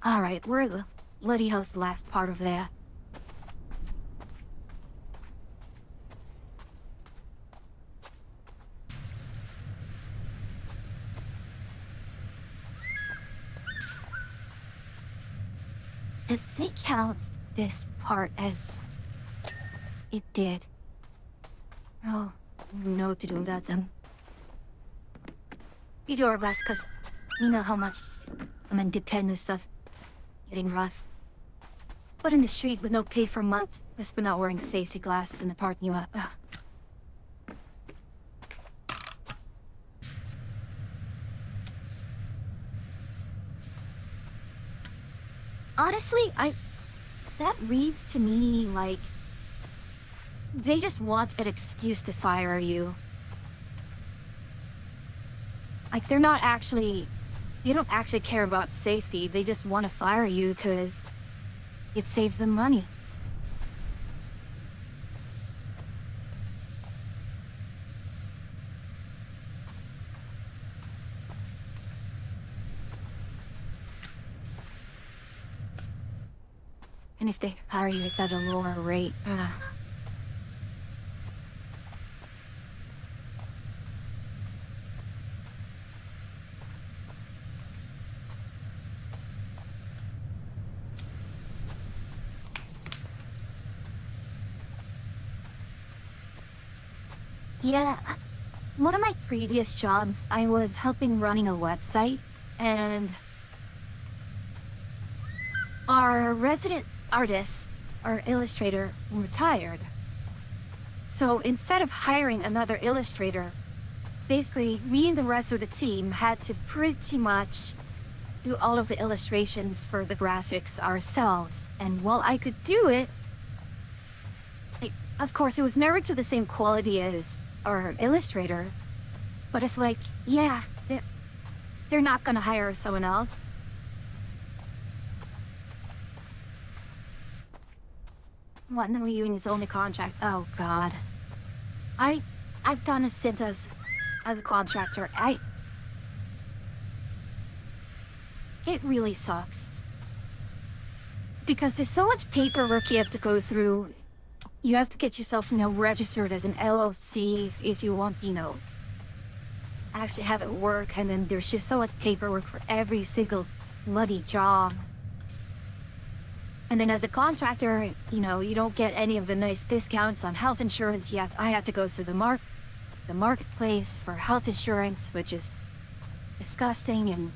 Alright, we're the bloody hell's the last part of that. if they count this part as it did, oh, no to do that then. You do our best, cause we know how much I'm independent stuff getting rough. But in the street with no pay for months, just for not wearing safety glasses in the parking lot. Honestly, that reads to me like they just want an excuse to fire you. Like they don't actually care about safety. They just want to fire you because it saves them money. And if they hire you, it's at a lower rate. Yeah, one of my previous jobs, I was helping running a website, and our resident artist, our illustrator, retired. So instead of hiring another illustrator, basically me and the rest of the team had to pretty much do all of the illustrations for the graphics ourselves. And while I could do it, of course, it was never to the same quality as our illustrator, but it's like, yeah, they're not gonna hire someone else. What, no, you his only contract? Oh God. I've done a stint as a contractor. It really sucks. Because there's so much paperwork you have to go through. You have to get yourself, registered as an LLC if you want, actually have it work, and then there's just so much paperwork for every single bloody job. And then as a contractor, you don't get any of the nice discounts on health insurance yet. I have to go to the marketplace for health insurance, which is disgusting. And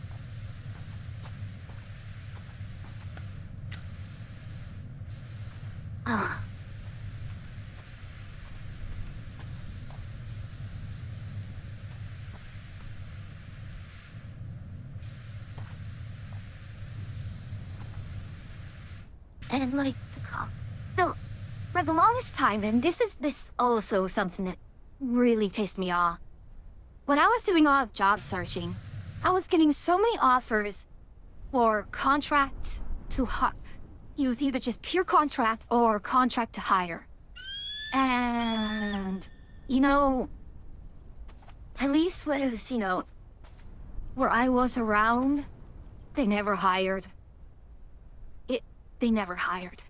and so for the longest time, and this also something that really pissed me off. When I was doing all job searching, I was getting so many offers for contract to it was either just pure contract or contract to hire. And, at least with, where I was around, they never hired. They never hired.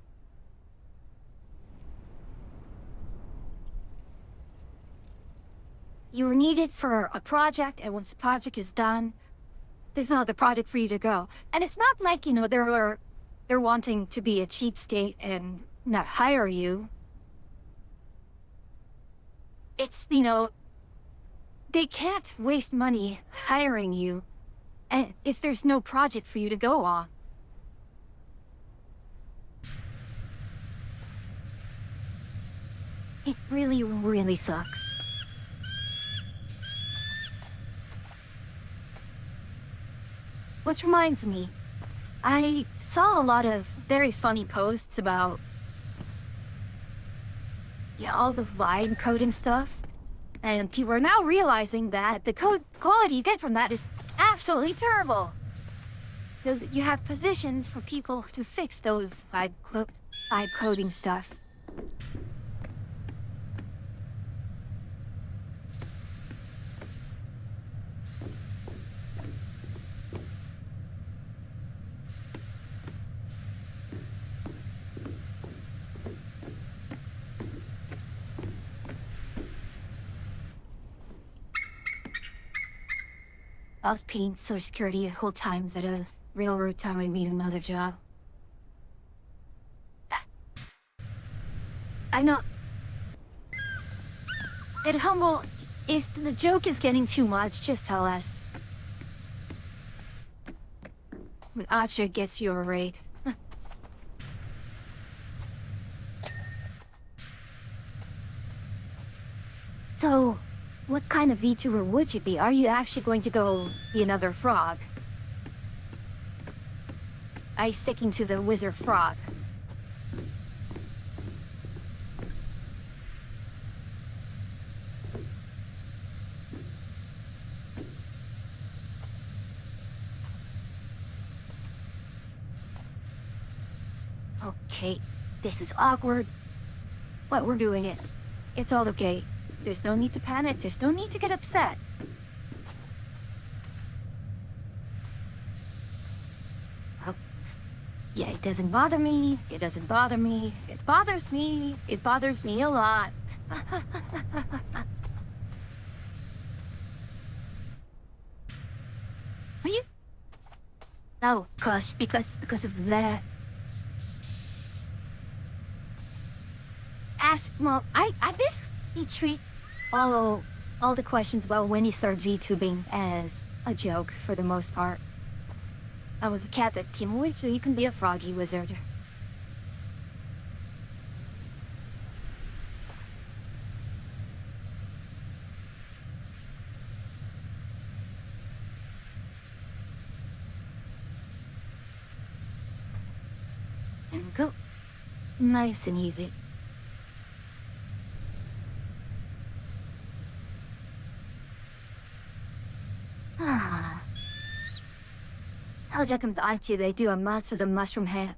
You were needed for a project, and once the project is done, there's no other project for you to go. And it's not like, they're wanting to be a cheapskate and not hire you. It's, they can't waste money hiring you and if there's no project for you to go on. It really, really sucks. Which reminds me, I saw a lot of very funny posts about all the vibe coding stuff, and people are now realizing that the code quality you get from that is absolutely terrible. You have positions for people to fix those vibe coding stuff. I was paying Social Security the whole time at a railroad time I made another job. I know. At Humble, if the joke is getting too much, just tell us. When Acha gets you a raid. So, what kind of VTuber would you be? Are you actually going to go be another frog? Are you sticking to the wizard frog? Okay, this is awkward, but we're doing it. It's all okay. There's no need to panic, there's no need to get upset. Oh. Yeah, it doesn't bother me, it doesn't bother me, it bothers me a lot. Are you? Oh gosh, because of that. Well, I basically treat all the questions about when he started VTubing as a joke for the most part. I was a cat that came away, so you can be a froggy wizard. And go. Nice and easy. How comes Archie they do a mask with a mushroom head?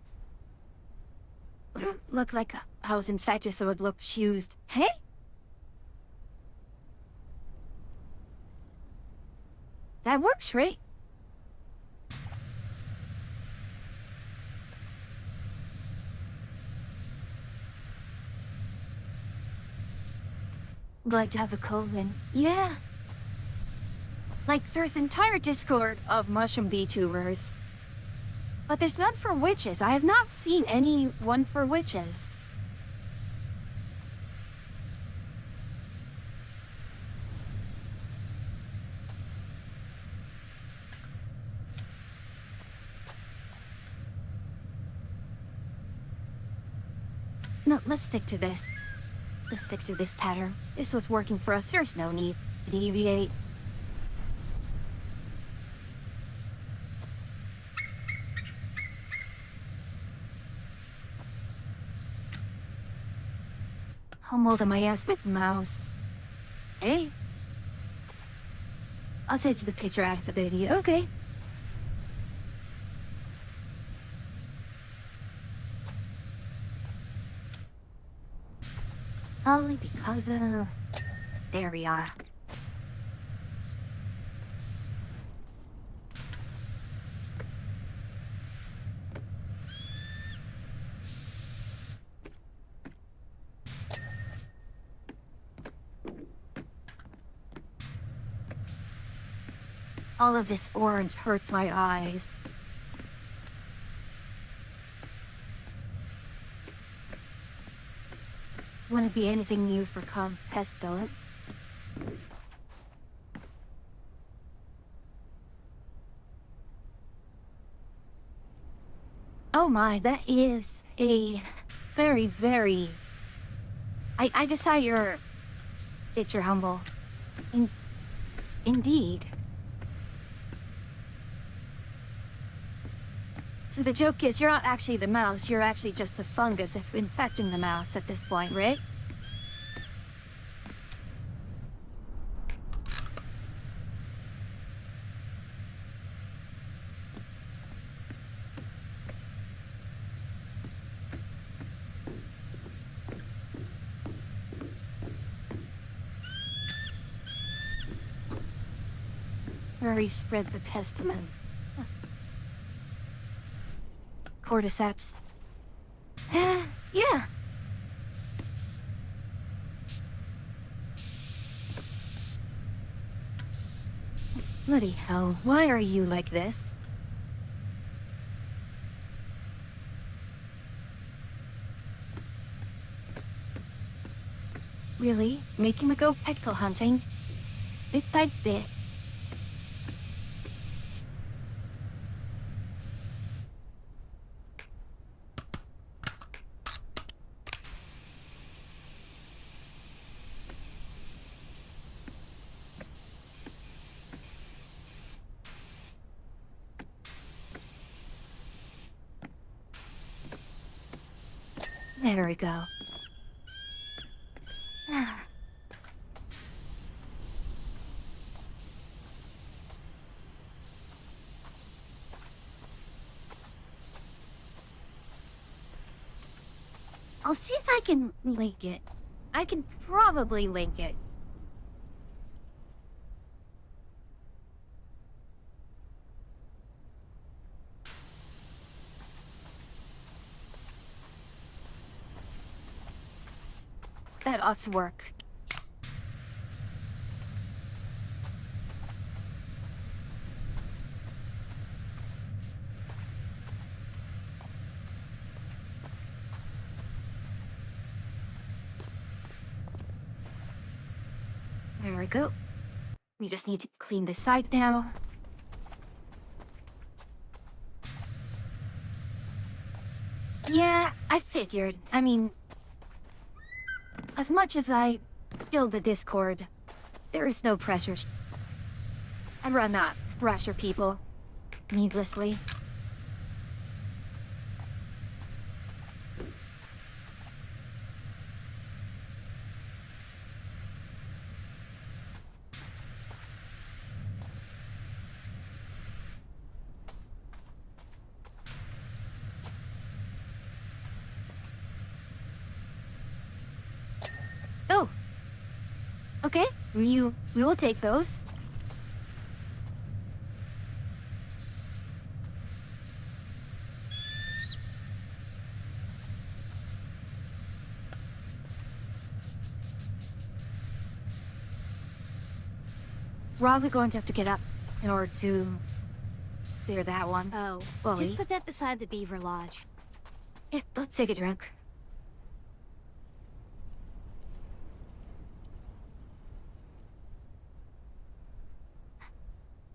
Would it look like I was infected so it looked used? Hey? That works, right? Glad to have a Coven. Yeah. Like, there's an entire Discord of mushroom VTubers. But there's none for witches. I have not seen any one for witches. No, let's stick to this. Let's stick to this pattern. This was working for us. There's no need to deviate. Humbled my ass with mouse. Hey? I'll send you the picture after the video, okay? Only because of... There we are. All of this orange hurts my eyes. Wouldn't be anything new for pestilence. Oh my, that is a very, very... I desire that you're humble. Indeed. So the joke is, you're not actually the mouse, you're actually just the fungus infecting the mouse at this point, right? Hurry, spread the pestilence. Cordyceps. Yeah. Bloody hell, why are you like this? really making me go pixel hunting. Bit by bit. There we go. I'll see if I can link it. I can probably link it. That ought to work. There we go. We just need to clean this side now. Yeah, I figured. I mean, as much as I feel the Discord, there is no pressure. I'd rather not pressure people needlessly. Oh. Okay, we will take those. Probably going to have to get up in order to clear that one. Oh, Bully. just put that beside the Beaver Lodge. Yeah, let's take a drink.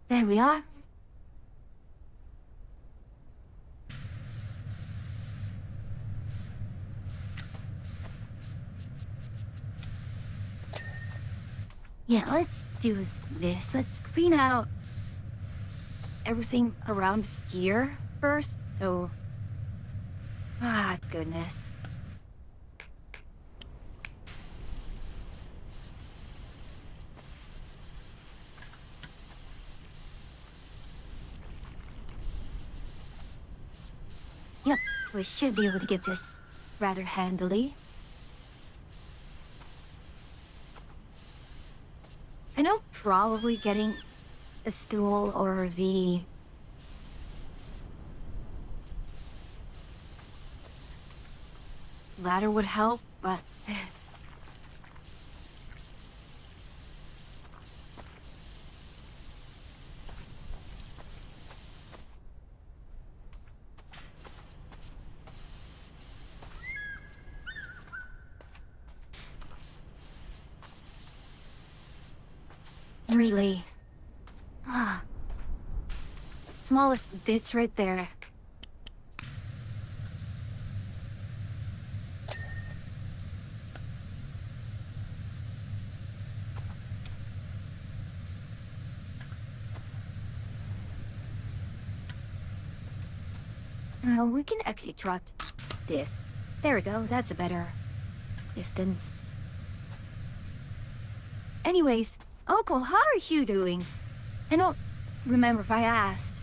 There we are. Yeah, let's do this. Let's clean out everything around here first. So, goodness. Yep, we should be able to get this rather handily. I know probably getting a stool or the ladder would help, but really, smallest bits right there. We can actually trot this. There we go, that's a better distance. Anyways, Uncle, how are you doing? I don't remember if I asked.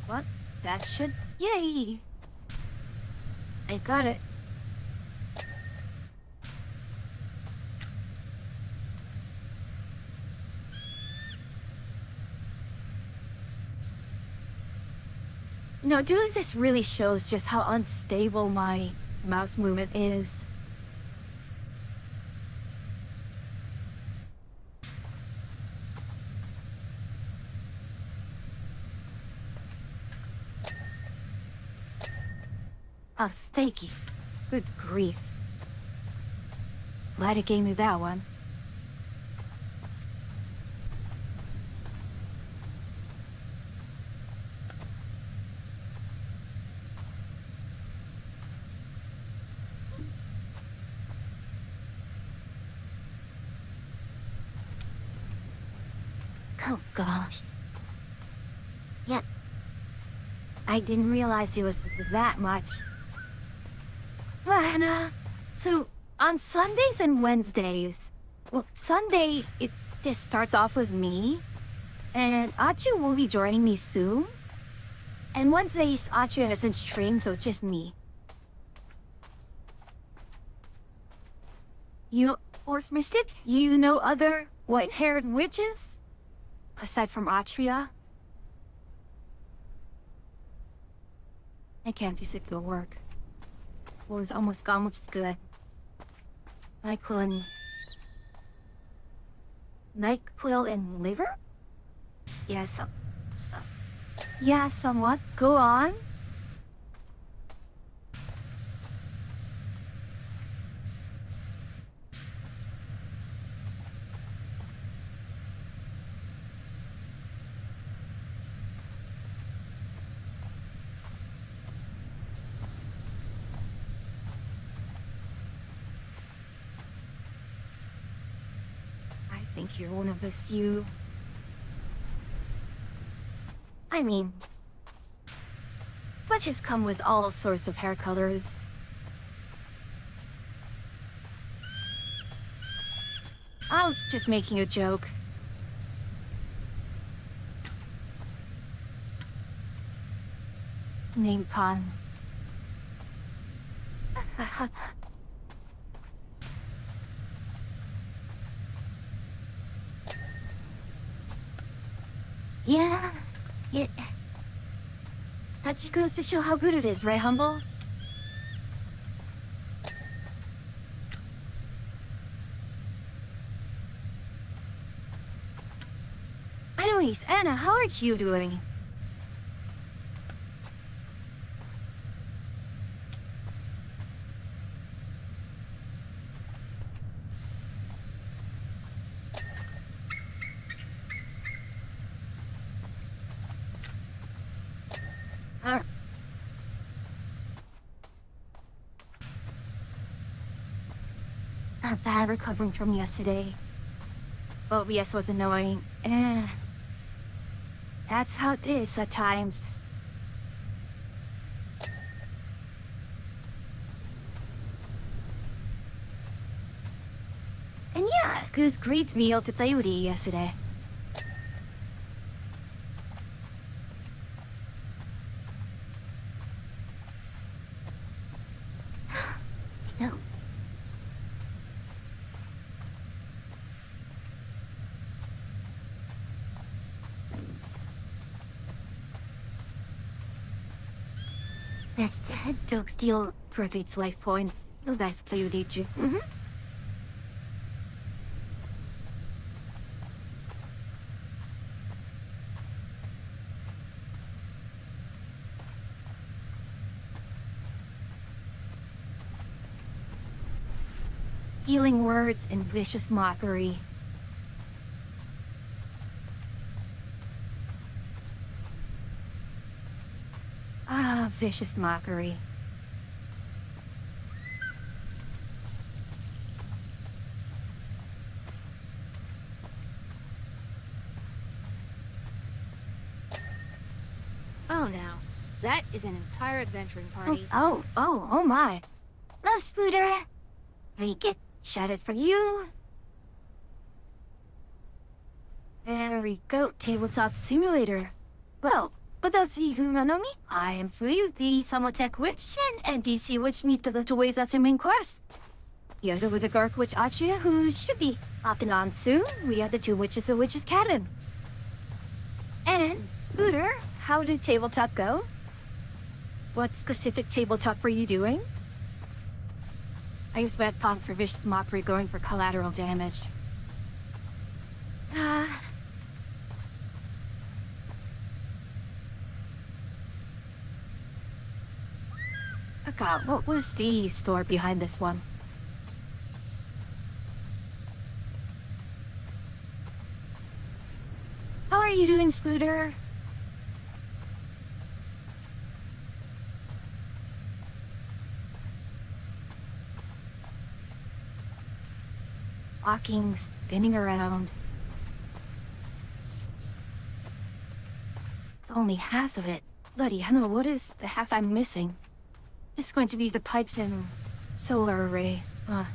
What? That should... Yay! I got it. No, doing this really shows just how unstable my mouse movement is. Oh, thank you. Good grief. Glad it gave me that once. Oh gosh. Yeah. I didn't realize it was that much. Lana. So, on Sundays and Wednesdays, well, Sunday, this starts off with me, and Achu will be joining me soon. And Wednesdays, Achu isn't stream, so just me. You, Horse Mystic, you know other white-haired witches? Aside from Atria? I can't be sick to work. Was almost gone, which is good. I couldn't. NyQuil and liver? Yes. Yeah, somewhat. Go on. I think you're one of the few. I mean, witches come with all sorts of hair colors. I was just making a joke. Name Con. Yeah. That just goes to show how good it is, right, Humble? Anyways, Anna, how are you doing? Not bad recovering from yesterday. OBS was annoying. That's how it is at times. And yeah, Goose greets me out to play with you yesterday. No. That's the dog steal Private's life points. No nice play with you. Healing words and vicious mockery. Ah, vicious mockery. Oh, now. That is an entire adventuring party. Oh my. Love Scooter. We get shouted for you. There we go, Tabletop Simulator. Well, for those of you who don't know me, I am Fuyu, the Samotech Witch and NPC witch meet the little ways after main quest. Together with the Gark Witch Achia, who should be hopping on soon, we are the two witches of Witch's Cabin. And, Scooter, how did Tabletop go? What specific tabletop were you doing? I used Wet Pond for vicious mockery going for collateral damage. out. What was the store behind this one? How are you doing, Scooter? Walking, spinning around. It's only half of it. Bloody hell, what is the half I'm missing? It's going to be the pipes and solar array. Oh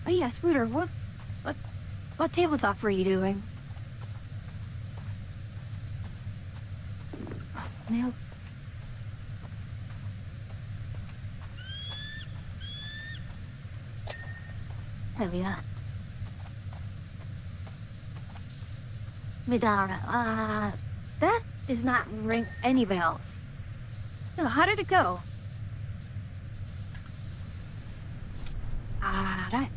yeah, Scooter, what tabletop were you doing? Oh, nail. There we are. Midara, that does not ring any bells. So how did it go? Right.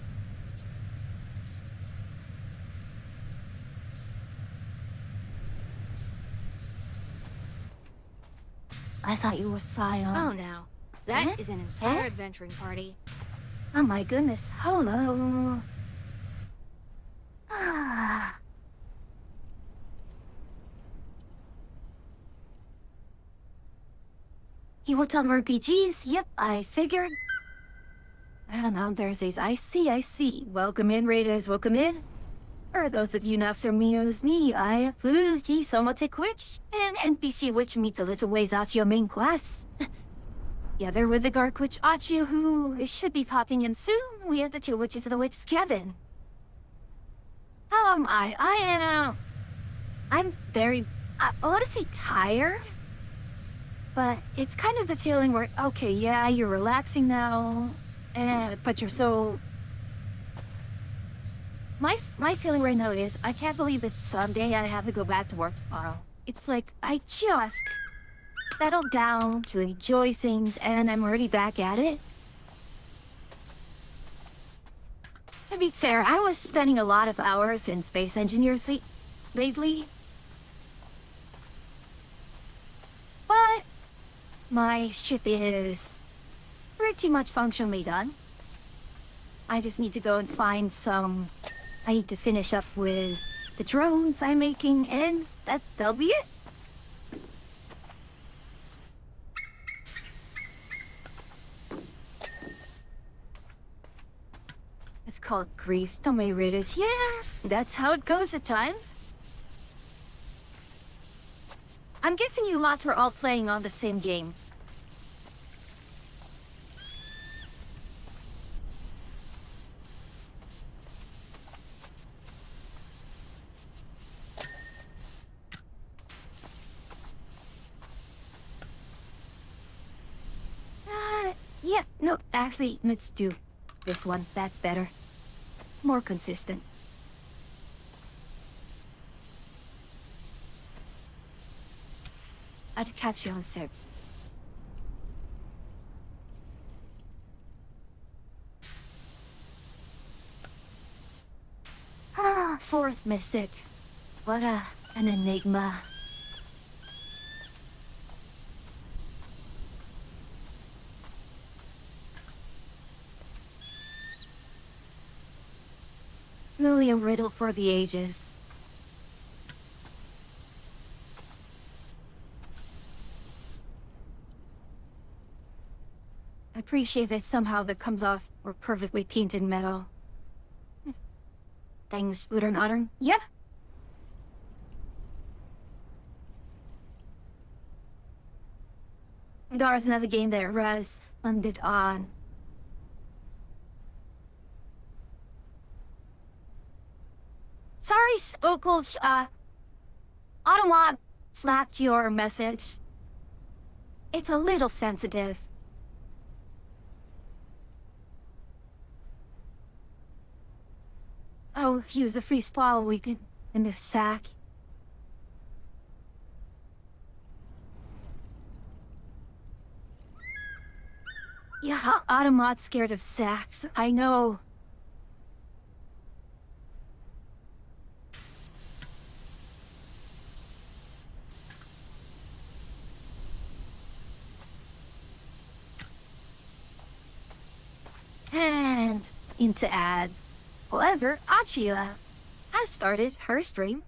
I thought you were Scion. Oh no. That Huh? is an entire Huh? adventuring party. Oh my goodness. Hello. Ah. You will tell RPGs? Yep, I figured. And now there's these. I see. Welcome in, Raiders, welcome in. For those of you not familiar with me, I who's he somatic witch, an NPC witch meets a little ways off your main quest. Together with the Gark Witch Achio, who should be popping in soon, we are the two witches of the witch's cabin. How am I? I'm very, I want to say tired, but it's kind of the feeling where, okay, yeah, you're relaxing now, but you're so... My feeling right now is, I can't believe it's Sunday and I have to go back to work tomorrow. It's like, I just settled down to enjoy things and I'm already back at it. To be fair, I was spending a lot of hours in Space Engineers lately. But my ship is pretty much functionally done. I just need to go and find some... I need to finish up with the drones I'm making, and that'll be it. It's called grief, don't me readers. Yeah, that's how it goes at times. I'm guessing you lots are all playing on the same game. Yeah, no, actually, let's do this one. That's better. More consistent. I'd catch you on sec. Ah, Forest Mystic. What an enigma. Really a riddle for the ages. I appreciate that somehow that comes off or perfectly painted metal. Things good or modern? Yeah. There's another game that Raz funded on. Sorry, Spokal, Automat slapped your message. It's a little sensitive. Oh, use a free spawn we can in the sack. Yeah, Automat's scared of sacks. I know. into ads. However, Achia has started her stream.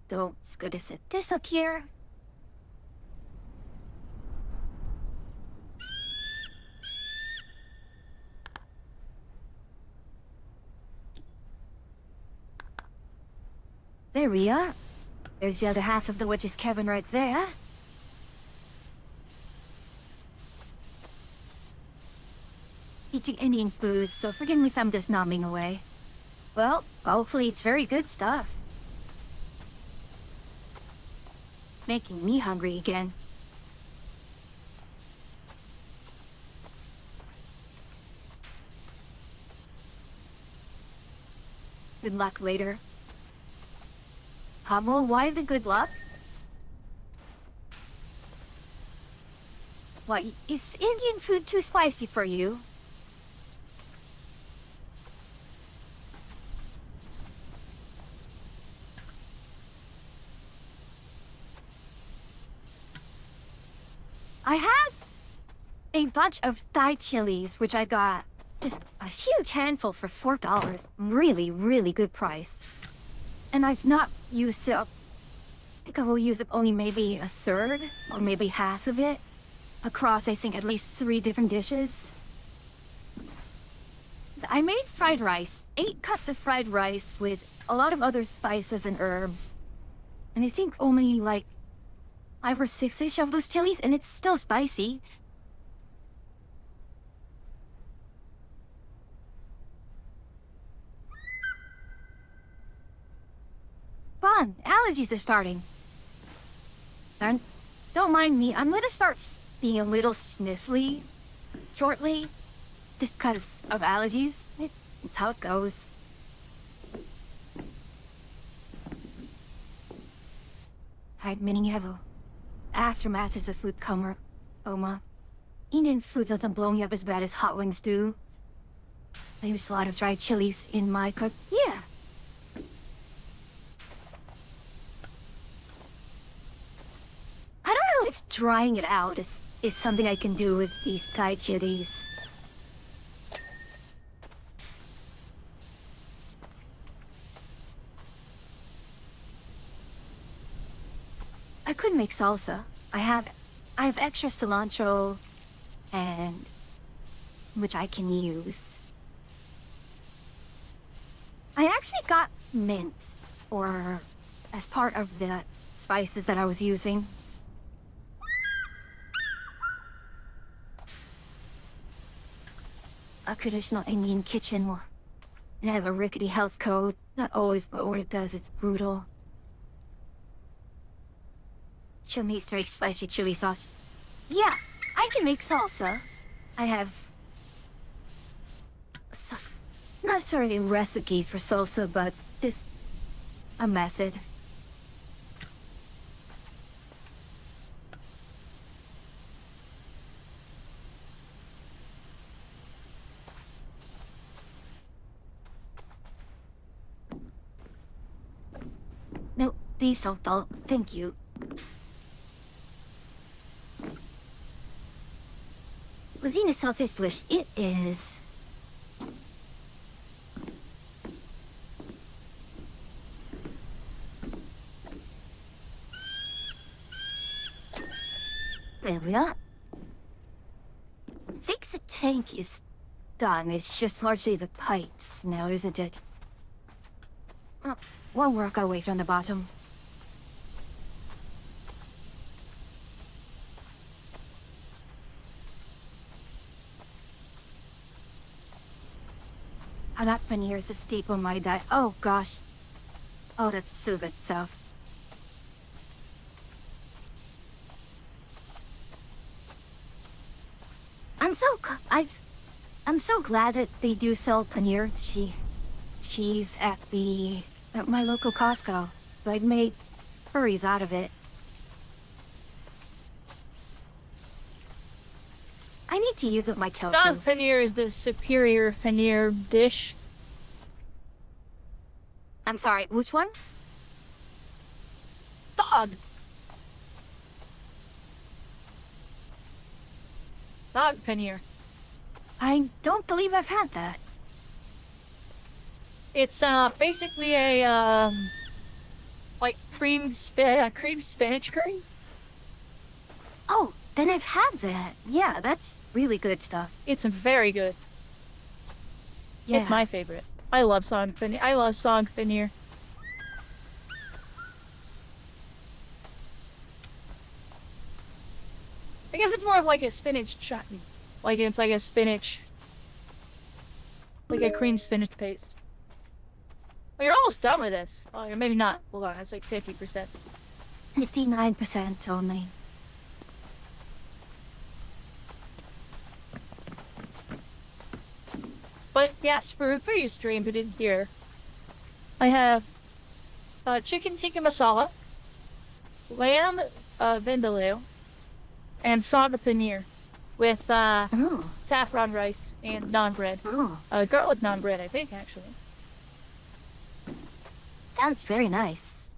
Don't it disappear. There we are. There's the other half of the witch's cabin right there. Eating Indian food, so forgive me if I'm just nomming away. Well, hopefully it's very good stuff. Making me hungry again. Good luck later. Hummel, why the good luck? What, is Indian food too spicy for you? I have a bunch of Thai chilies, which I got just a huge handful for $4. Really, really good price. And I've not used it. I think I will use it only maybe a third or maybe half of it across, I think, at least 3 different dishes. I made fried rice, 8 cups of fried rice with a lot of other spices and herbs. And I think only like 5 or 6-ish of those chilies, and it's still spicy. Fun! Allergies are starting. Darn. Don't mind me, I'm gonna start being a little sniffly shortly. Just because of allergies. It's how it goes. I'd meaning you have a aftermath as a food comer, Oma. Indian food doesn't blow me up as bad as hot wings do. I use a lot of dried chilies in my cook. Yeah. I don't know if drying it out is something I can do with these Thai chilies. I could make salsa. I have extra cilantro and which I can use. I actually got mint or as part of the spices that I was using. A traditional Indian kitchen will and I have a rickety health code. Not always, but when it does, it's brutal. She'll make straight spicy chili sauce. Yeah, I can make salsa. I have... not necessarily a recipe for salsa, but just a method. No, please don't, though. Thank you. Cuisine itself is delicious. It is. There we are. I think the tank is done. It's just largely the pipes now, isn't it? Well, we'll work our way from the bottom. That paneer is a staple on my diet. Oh gosh. Oh, that's so good stuff. I'm so glad that they do sell paneer cheese at my local Costco. I've made curries out of it. I need to use up my tofu. Dog paneer is the superior paneer dish. I'm sorry, which one? Dog. Not paneer. I don't believe I've had that. It's basically a like cream spinach curry. Oh, then I've had that. Yeah, that's really good stuff. It's very good. Yeah. It's my favorite. I love song paneer. I love song paneer. I guess it's more of like a spinach chutney. Like it's like a spinach, like a cream spinach paste. Well, you're almost done with this. Oh, you're maybe not. Hold on, it's like 50%. 59% only. But yes, for your stream, but in here, I have chicken tikka masala, lamb vindaloo, and saga paneer with Oh, saffron rice and naan bread. oh, Garlic naan bread, I think, actually. sounds very nice.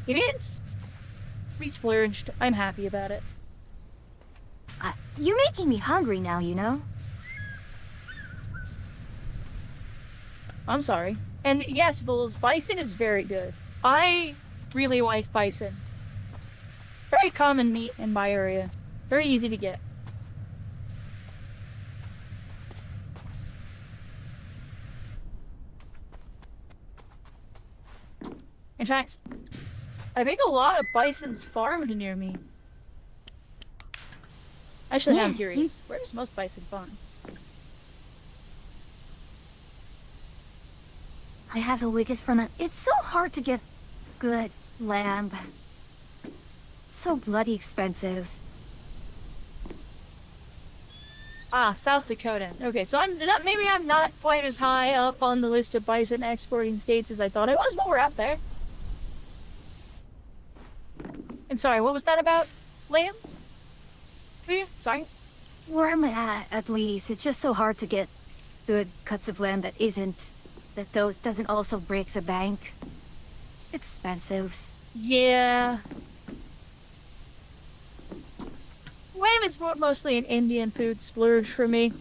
It is. We splurged. I'm happy about it. You're making me hungry now, you know? I'm sorry. And yes, Bulls, bison is very good. I really like bison. Very common meat in my area. Very easy to get. In fact, I think a lot of bison's farmed near me. Actually, I'm Yes, curious. Where's most bison farmed? I have a weakness for that. It's so hard to get good lamb. So bloody expensive. Ah, South Dakota. Okay, so maybe I'm not quite as high up on the list of bison exporting states as I thought I was, but we're out there. And sorry, what was that about? Lamb? Sorry? Where am I at least? It's just so hard to get good cuts of land that doesn't also break the bank. Expensive. Yeah. Lamb is mostly an Indian food splurge for me.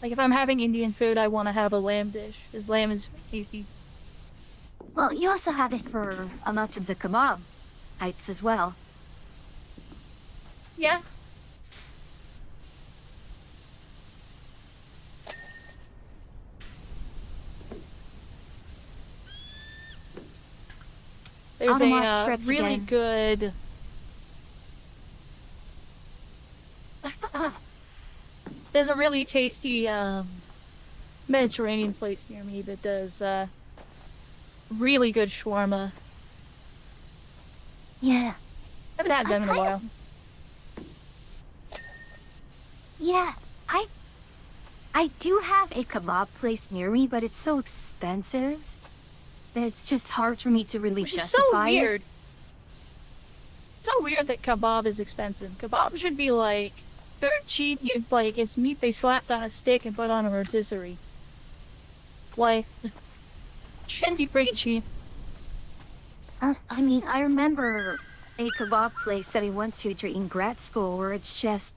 Like, if I'm having Indian food, I want to have a lamb dish, because lamb is tasty. Well, you also have it for a lot of the kebab types as well. Yeah. There's Automat a strips really again. good... There's a really tasty Mediterranean place near me that does really good shawarma. Yeah. Haven't had them in a kind while. Yeah. I do have a kebab place near me, but it's so expensive that it's just hard for me to really Which is justify so it. weird. It's so weird that kebab is expensive. Kebab should be like dirt cheap. Like it's meat they slapped on a stick and put on a rotisserie. Like, shouldn't be pretty cheap. I mean, I remember a kebab place that I went to during grad school where it's just,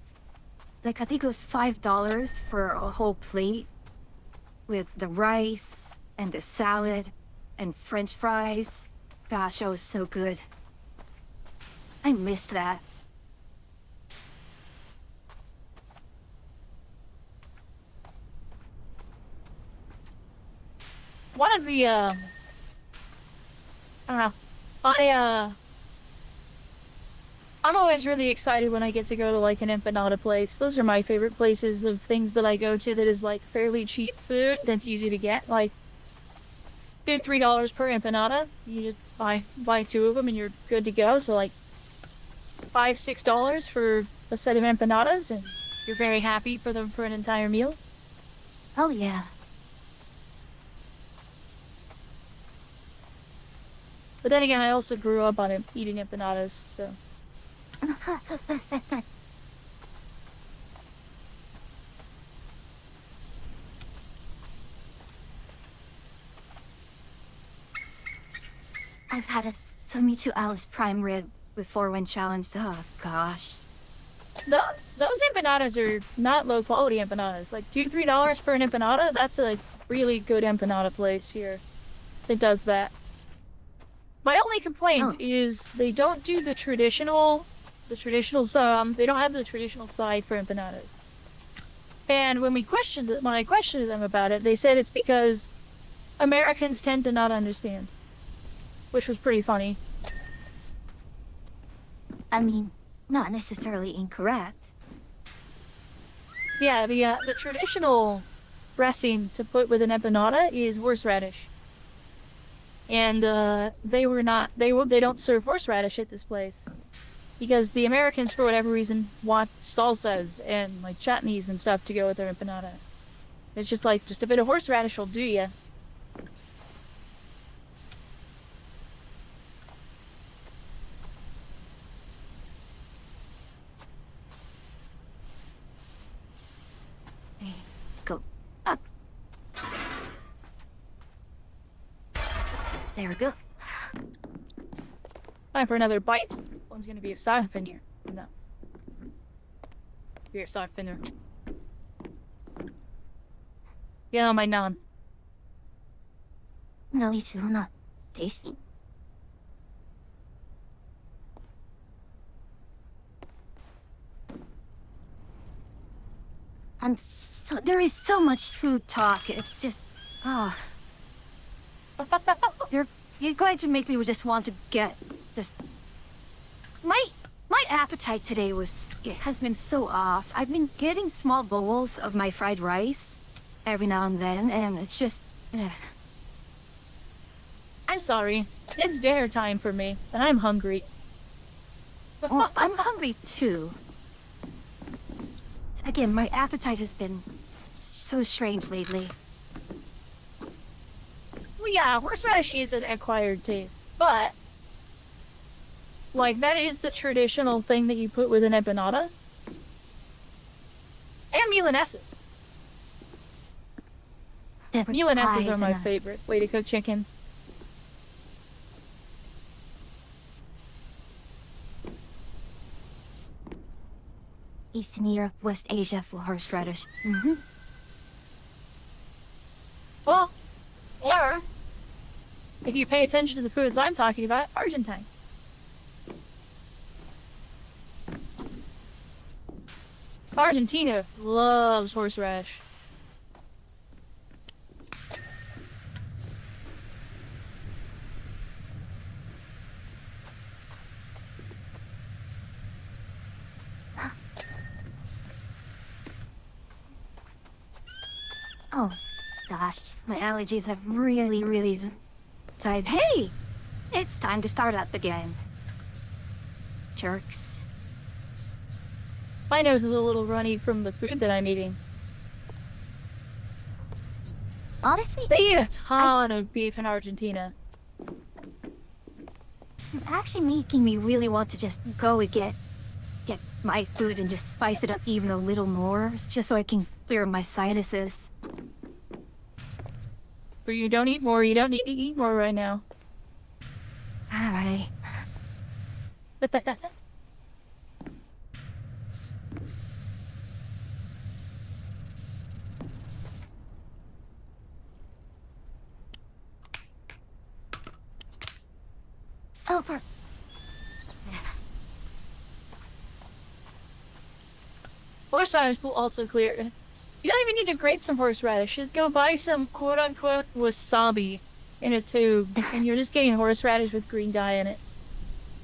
like, I think it was $5 for a whole plate with the rice and the salad and French fries. Gosh, that was so good. I missed that. One of the I don't know. I'm always really excited when I get to go to like an empanada place. Those are my favorite places of things that I go to that is like fairly cheap food that's easy to get. Like $3 per empanada. You just buy two of them and you're good to go. So like $5-6 for a set of empanadas and you're very happy for them for an entire meal. Oh, yeah. But then again, I also grew up on eating empanadas, so. I've had a 72 ounce prime rib before when challenged. Oh, gosh. Those empanadas are not low quality empanadas. Like $2-3 for an empanada, that's a really good empanada place here that does that. My only complaint is they don't do the traditional, they don't have the traditional side for empanadas. And when I questioned them about it, they said it's because Americans tend to not understand, which was pretty funny. I mean, not necessarily incorrect. Yeah, the traditional dressing to put with an empanada is horseradish. And they don't serve horseradish at this place. Because the Americans, for whatever reason, want salsas and like chutneys and stuff to go with their empanada. It's just like, just a bit of horseradish will do ya. Go up. There we go. Time for another bite. One's gonna be a side finger. No. Be a side finger. Yeah, my nan. No, it's not tasty. There is so much food talk. It's just, oh. You're going to make me just want to get this. My appetite today has been so off. I've been getting small bowls of my fried rice every now and then, and it's just. I'm sorry. It's dinner time for me, and I'm hungry. Well, I'm hungry too. Again, my appetite has been so strange lately. Well, yeah, horseradish is an acquired taste, but like that is the traditional thing that you put with an empanada. And Milanesas. Milanesas are my favorite way to cook chicken. Eastern Europe, West Asia for horseradish. Well, or if you pay attention to the foods I'm talking about, Argentine. Argentina loves horseradish. Oh, gosh, my allergies have really died. Hey, it's time to start up again. Jerks. My nose is a little runny from the food that I'm eating. Honestly, They eat a ton of beef in Argentina. it's actually making me really want to just go and get my food and just spice it up even a little more, just so I can clear my sinuses. But you don't eat more. You don't need to eat more right now. Alright. Over. Horseradish will also clear. You don't even need to grate some horseradish. Just go buy some quote-unquote wasabi in a tube, and you're just getting horseradish with green dye in it.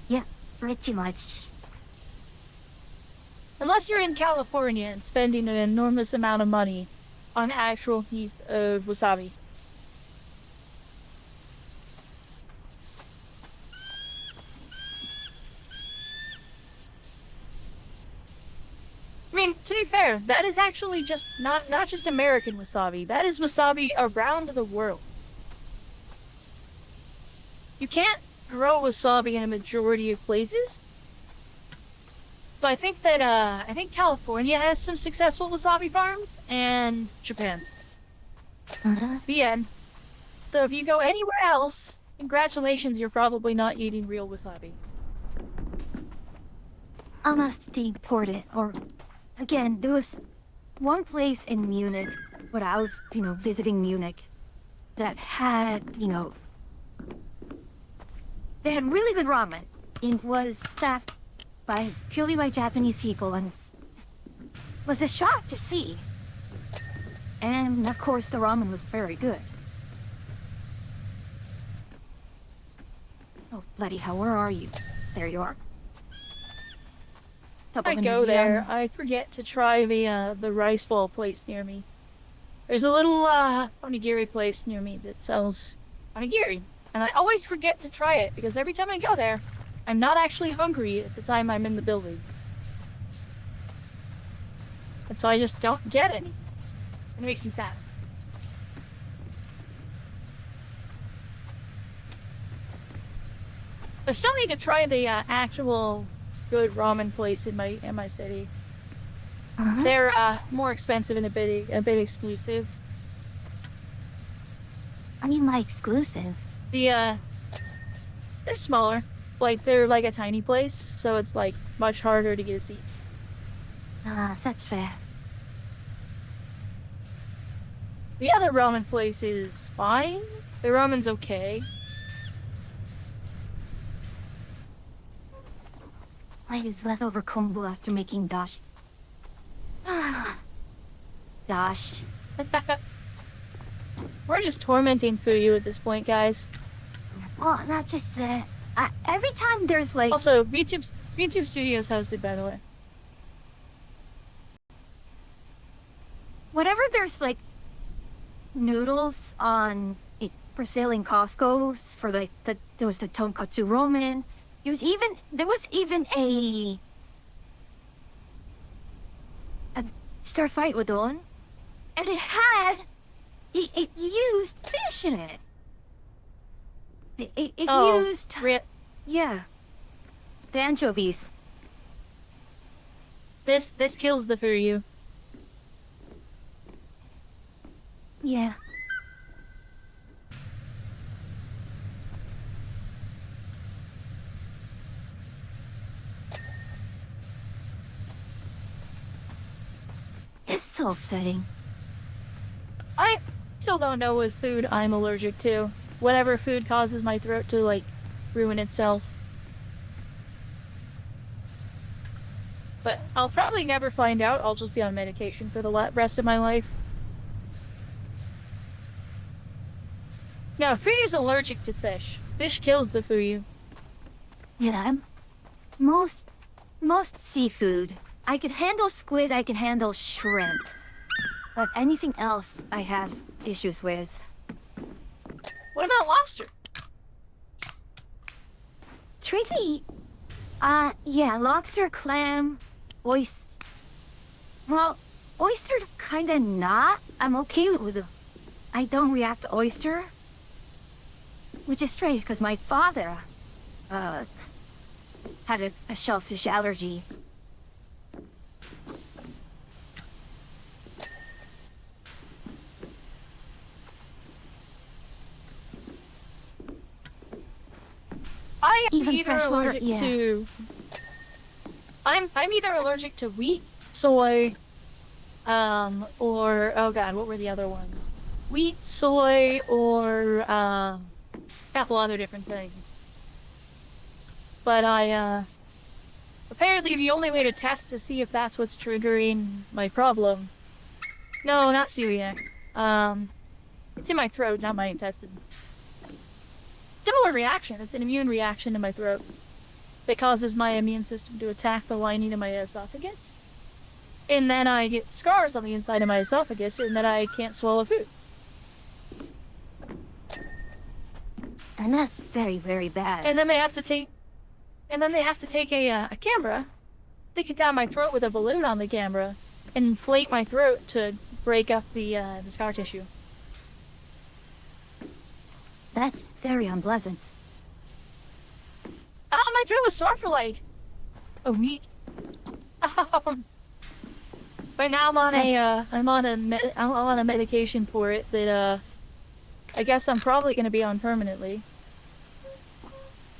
Yeah, pretty much. Unless you're in California and spending an enormous amount of money on an actual piece of wasabi. I mean, to be fair, that is actually just not just American wasabi. That is wasabi around the world. You can't grow wasabi in a majority of places. So I think California has some successful wasabi farms, and Japan. The end. So if you go anywhere else, congratulations, you're probably not eating real wasabi. must deport it. Or, again, there was one place in Munich when I was, visiting Munich that had, they had really good ramen. It was staffed purely by Japanese people, and was a shock to see. And of course, the ramen was very good. Oh, bloody hell, where are you? There you are. I go there, I forget to try the rice ball place near me. There's a little onigiri place near me that sells onigiri, and I always forget to try it because every time I go there, I'm not actually hungry at the time I'm in the building. And so I just don't get any. It makes me sad. I still need to try the actual good ramen place in my city. They're more expensive and a bit exclusive. I mean, like exclusive. They're smaller. Like they're like a tiny place, so it's like much harder to get a seat. That's fair. The other ramen place is fine. The ramen's okay. I use leftover kombu after making dashi. Gosh. We're just tormenting Fuyu at this point, guys. Oh, not just that. Every time there's like... Also, VTube Studios hosted, by the way. Whenever there's like noodles on for sale in Costco's for like there was the tonkatsu ramen. There was even a stir fried udon, and it used fish in it. It used yeah, the anchovies. This kills the Fuyu. Yeah. It's so upsetting. I still don't know what food I'm allergic to. Whatever food causes my throat to, like, ruin itself. But I'll probably never find out. I'll just be on medication for the rest of my life. No, Fuyu's allergic to fish. Fish kills the Fuyu. Yeah, most seafood. I could handle squid, I could handle shrimp. But anything else I have issues with. What about lobster? Tricky. Yeah, lobster, clam, oyster. Well, oyster kinda not. I'm okay with it. I don't react to oyster. Which is strange, because my father, had a shellfish allergy. I am Even either freshwater, allergic yeah. to... I'm either allergic to wheat, soy, or... Oh god, what were the other ones? Wheat, soy, or, a couple other different things. But apparently the only way to test to see if that's what's triggering my problem... No, not celiac. It's in my throat, not my intestines. Similar reaction. It's an immune reaction in my throat that causes my immune system to attack the lining of my esophagus. And then I get scars on the inside of my esophagus, and then I can't swallow food. And that's very, very bad. And then they have to take a camera, stick it down my throat with a balloon on the camera, and inflate my throat to break up the scar tissue. That's very unpleasant. Oh, my throat was sore for like a week. But now I'm on a medication for it that I guess I'm probably gonna be on permanently.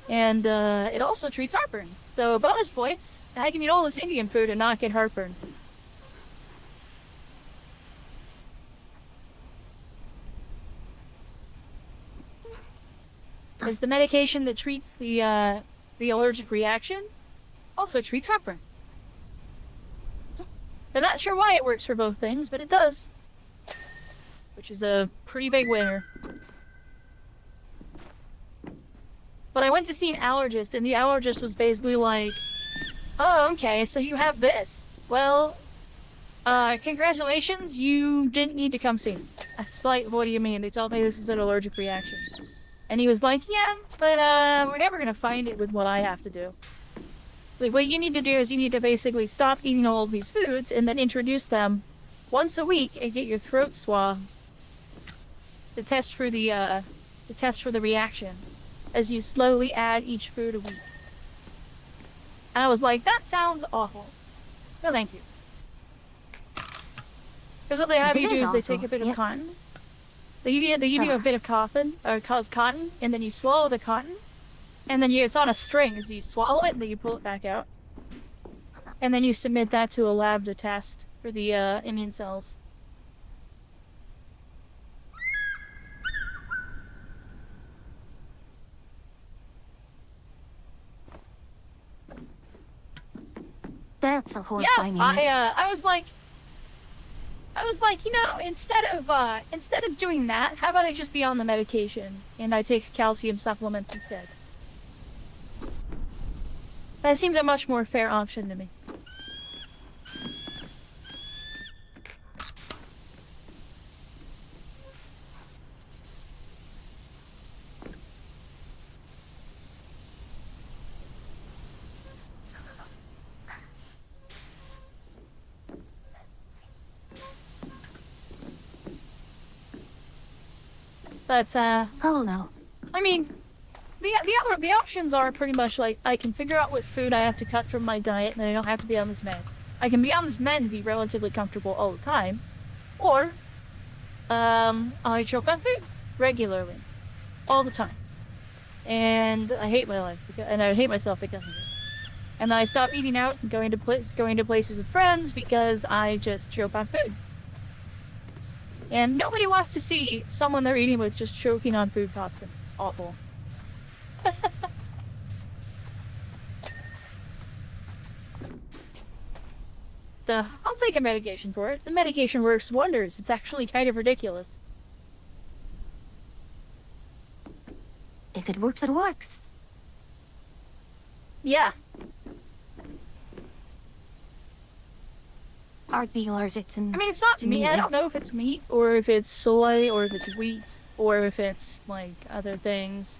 And it also treats heartburn. So bonus points, I can eat all this Indian food and not get heartburn. Because the medication that treats the allergic reaction also treats heartburn. I'm not sure why it works for both things, but it does. Which is a pretty big winner. But I went to see an allergist, and the allergist was basically like, oh, okay, so you have this. Well, congratulations, you didn't need to come see me. I was like, what do you mean? They told me this is an allergic reaction. And he was like, yeah, but we're never gonna find it with what I have to do. Like, what you need to do is you need to basically stop eating all of these foods and then introduce them once a week and get your throat swabbed to test for the reaction as you slowly add each food a week. And I was like, that sounds awful. No, thank you. Because what they have you do is they take a bit of cotton. They give you a bit of cotton, and then you swallow the cotton, and then it's on a string, so you swallow it, and then you pull it back out. And then you submit that to a lab to test for the immune cells. That's a horrifying image. I was like, you know, instead of doing that, how about I just be on the medication and I take calcium supplements instead? That seems a much more fair option to me. But, oh no. I mean, the options are pretty much like, I can figure out what food I have to cut from my diet and I don't have to be on this med. I can be on this med and be relatively comfortable all the time. Or, I choke on food regularly. All the time. And I hate my life, and I hate myself because of it. And I stop eating out and going to places with friends because I just choke on food. And nobody wants to see someone they're eating with just choking on food constantly. Awful. I'll take a medication for it. The medication works wonders. It's actually kind of ridiculous. If it works, it works. Yeah. I'd be allergic to... I mean, it's not meat. I don't know if it's meat, or if it's soy, or if it's wheat, or if it's, like, other things.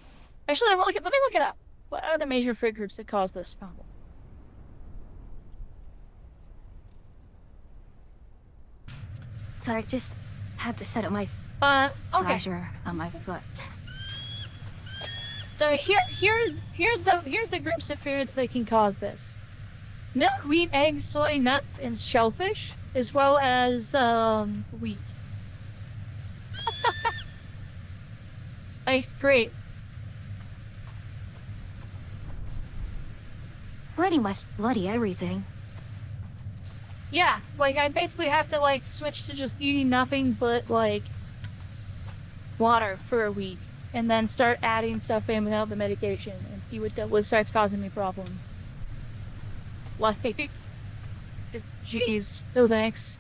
Actually, let me look it up. What are the major food groups that cause this problem? Sorry, just had to set up my Okay. slasher on my foot. So here's the groups of foods that can cause this. Milk, wheat, eggs, soy, nuts, and shellfish, as well as wheat. Great. Pretty much bloody everything. Yeah, like I basically have to like switch to just eating nothing but like water for a week, and then start adding stuff in without the medication and see what starts causing me problems. Like, just jeez, no thanks.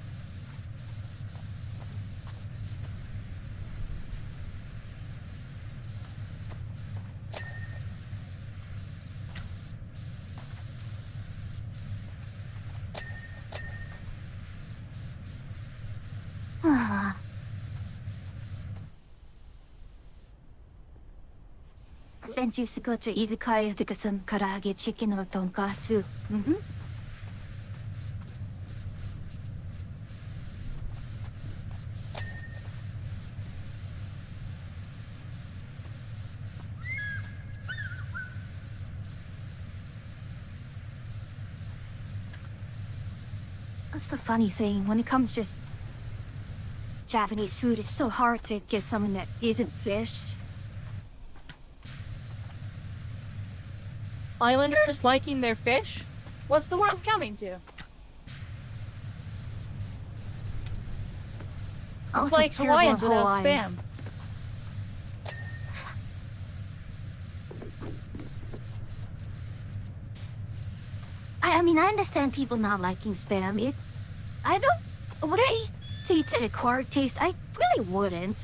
Spence used to go to izakaya to get some karaage chicken or tonkatsu. That's the funny thing, when it comes to Japanese food, it's so hard to get something that isn't fish. islanders liking their fish? What's the world coming to? It's Also like terrible Hawaiians in without Hawaii. spam. I mean, I understand people not liking spam. I don't. Would I say it's an acquired taste? I really wouldn't.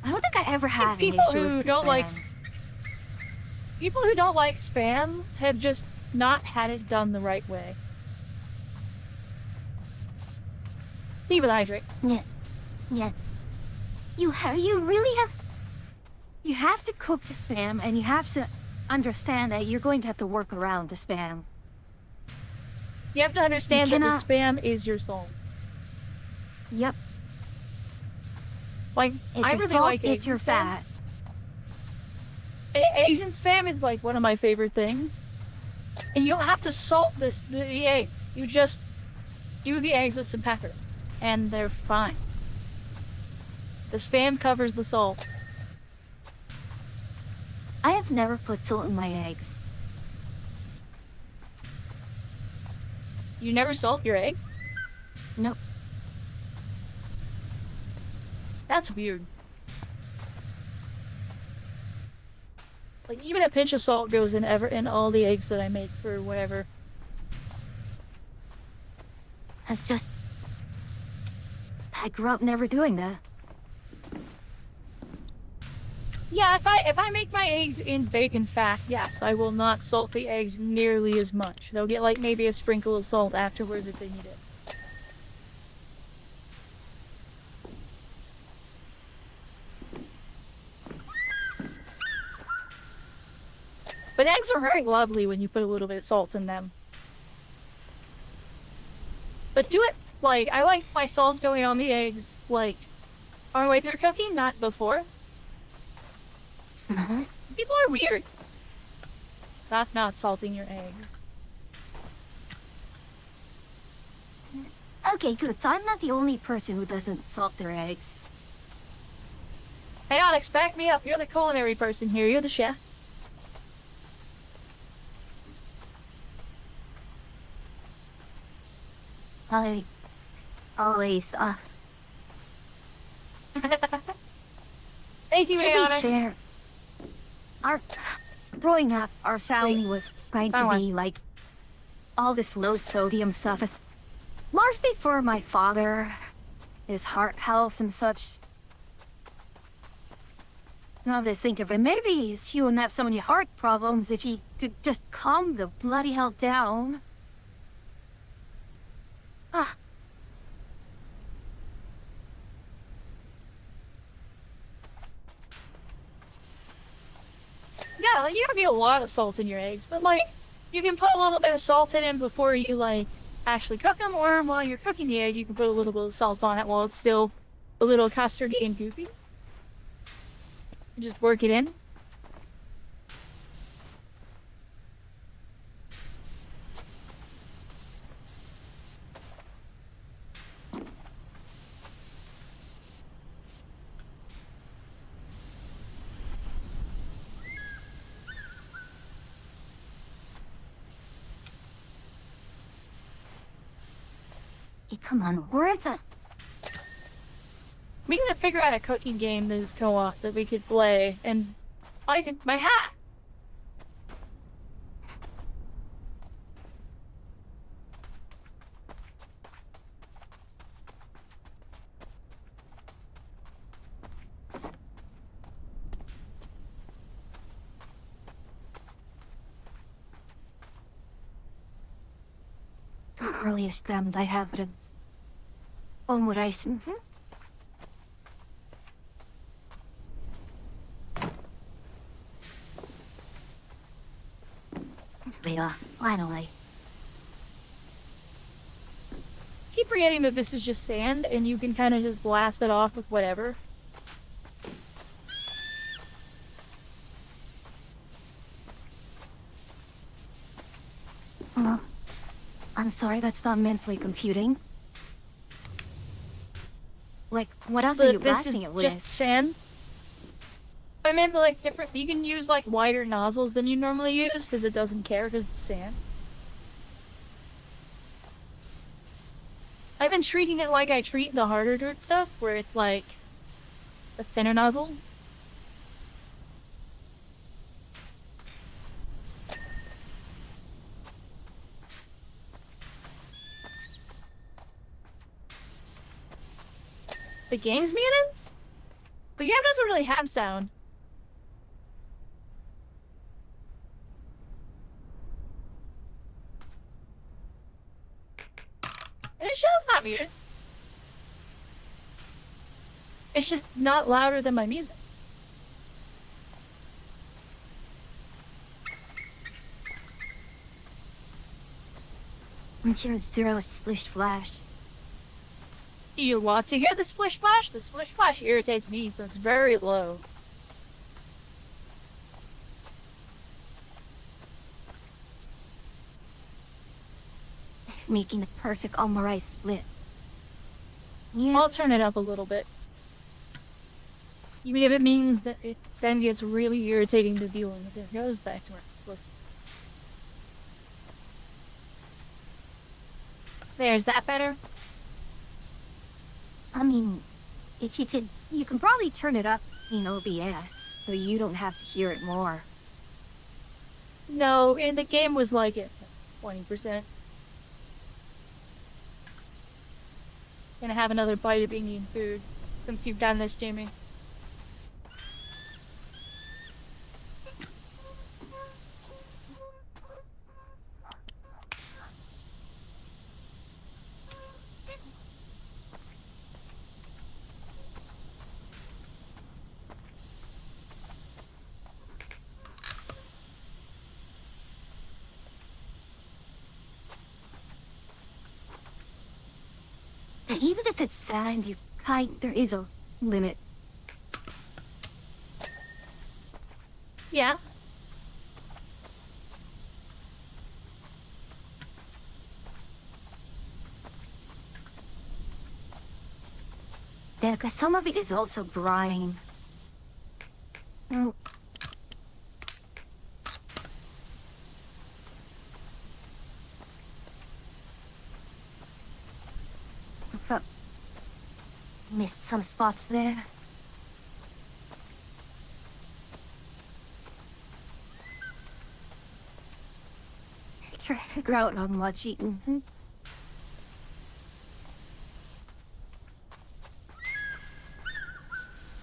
I don't think I ever had an People issue who with don't like spam. people who don't like spam have just not had it done the right way. Leave it hydrate. Yeah. You really have. You have to cook the spam, and you have to understand that you're going to have to work around the spam. You have to understand that the cannot- spam is your salt. Yep. Like, It's I your really salt, like eggs it's your and spam. fat. Eggs and spam is like one of my favorite things. And you don't have to salt the eggs. You just do the eggs with some pepper. And they're fine. The spam covers the salt. I have never put salt in my eggs. You never salt your eggs? Nope. That's weird. Like, even a pinch of salt goes in in all the eggs that I make for whatever. I grew up never doing that. Yeah, if I make my eggs in bacon fat, yes, I will not salt the eggs nearly as much. They'll get like maybe a sprinkle of salt afterwards if they need it. But eggs are very lovely when you put a little bit of salt in them. But do it, like, I like my salt going on the eggs, like, on the way through cooking, not before. People are weird. Not salting your eggs. Okay, good. So I'm not the only person who doesn't salt their eggs. Hey Alex, back me up. You're the culinary person here. You're the chef. I always, Thank you, to be Alex. fair, growing up, our family was going to be like all this low sodium stuff is largely for my father, his heart health and such. Now that I think of it, maybe he wouldn't have so many heart problems if he could just calm the bloody hell down. Ah. Yeah, like, you don't need a lot of salt in your eggs, but like, you can put a little bit of salt in them before you like actually cook them, or while you're cooking the egg, you can put a little bit of salt on it while it's still a little custardy and goopy. Just work it in. Hey, come on, where's the... We gotta figure out a cooking game that is co-op that we could play, and I think my hat! The earliest damned I have it. Omurice. Yeah, finally. Keep forgetting that this is just sand, and you can kind of just blast it off with whatever. I'm sorry, that's not mentally computing. Like, what else are you This blasting is it with? just sand. I meant like different. You can use like wider nozzles than you normally use because it doesn't care because it's sand. I've been treating it like I treat the harder dirt stuff, where it's like a thinner nozzle. The game's muted? The game doesn't really have sound. And it's just not muted. It's just not louder than my music. I'm sure zero splish flash. Do you want to hear the splish splash? The splish splash irritates me, so it's very low. Making the perfect almost split. Yeah. I'll turn it up a little bit. Even if it means that it then gets really irritating to deal with. It goes back to where it's supposed to. There's that better? I mean, if you did, you can probably turn it up in OBS, so you don't have to hear it more. No, and the game was like it. 20%. Gonna have another bite of Indian food since you've done this to me. Even if it's sand, there is a limit. Yeah. Yeah, because some of it is also brine. Oh. But missed some spots there. Grout on much eaten.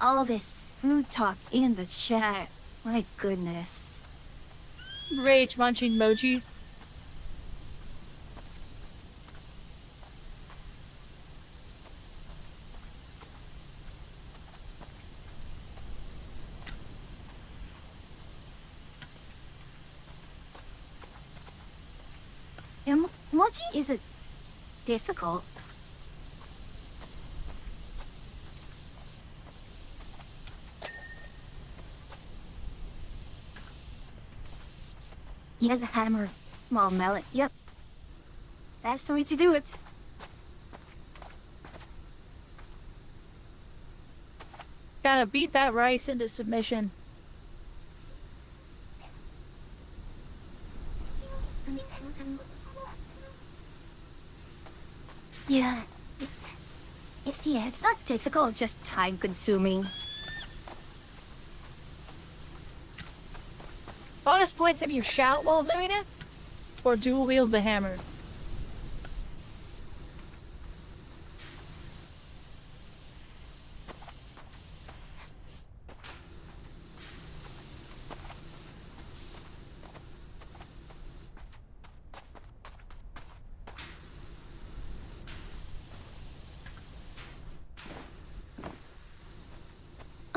All this food talk in the chat. My goodness. Rage munching emoji. Emoji isn't difficult. He has a hammer, small mallet. Yep. That's the way to do it. Gotta beat that rice into submission. Yeah. It's not difficult, just time consuming. Bonus points if you shout while doing it, or dual wield the hammer.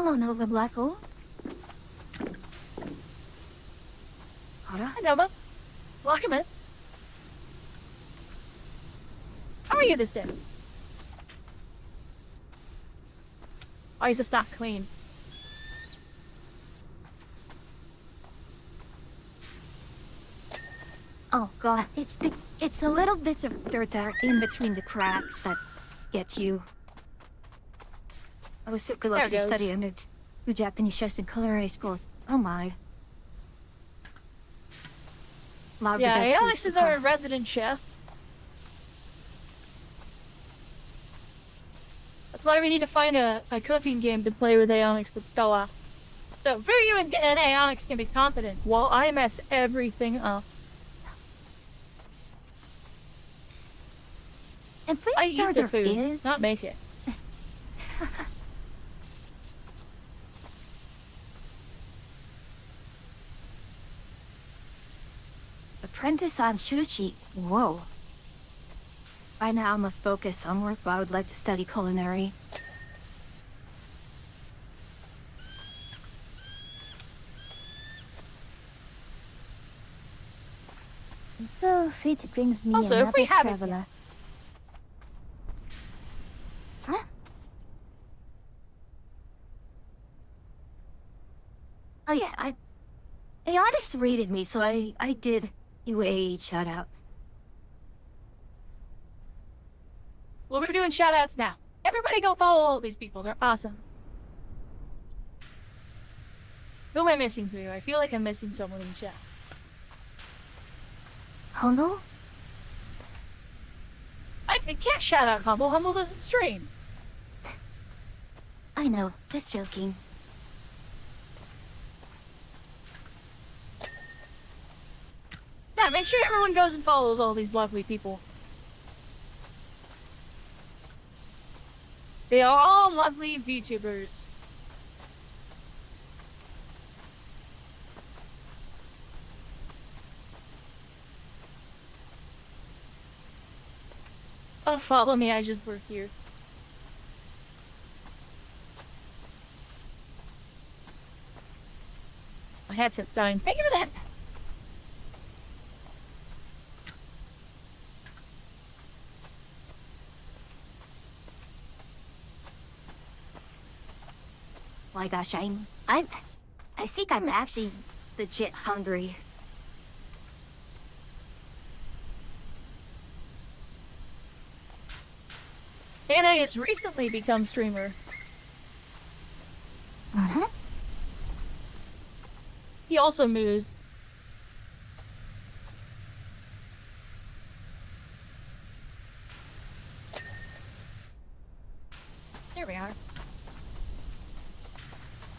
Oh, Nova Black Hole. Hi, Nova. Welcome in. How are you this day? Why is this not clean? Oh god, it's the little bits of dirt that are in between the cracks that get you. I was super There it lucky to goes. study under The Japanese chefs in culinary schools. Oh my. Love the Yeah, best Alex food is to our cook. resident chef. That's why we need to find a cooking game to play with Alex that's Bella. So for you and Alex can be confident while I mess everything up. I'm pretty I sure eat the there food, is. not make it. Apprentice on sushi. Whoa. By now I must focus on work, but I would like to study culinary. And so fate brings me Also, if another we haven't traveler. Huh? Oh yeah, Alex rated me, so I did you a shout out. Well, we're doing shoutouts now. Everybody go follow all these people. They're awesome. Who am I missing for you? I feel like I'm missing someone in chat. Humble? I can't shout out Humble. Humble doesn't stream. I know, just joking. Yeah, make sure everyone goes and follows all these lovely people. They are all lovely VTubers. Oh, follow me, I just work here. My headset's dying. Thank you for that! My gosh, I think I'm actually legit hungry. Anna has recently become streamer. Uh-huh. He also moves. There we are.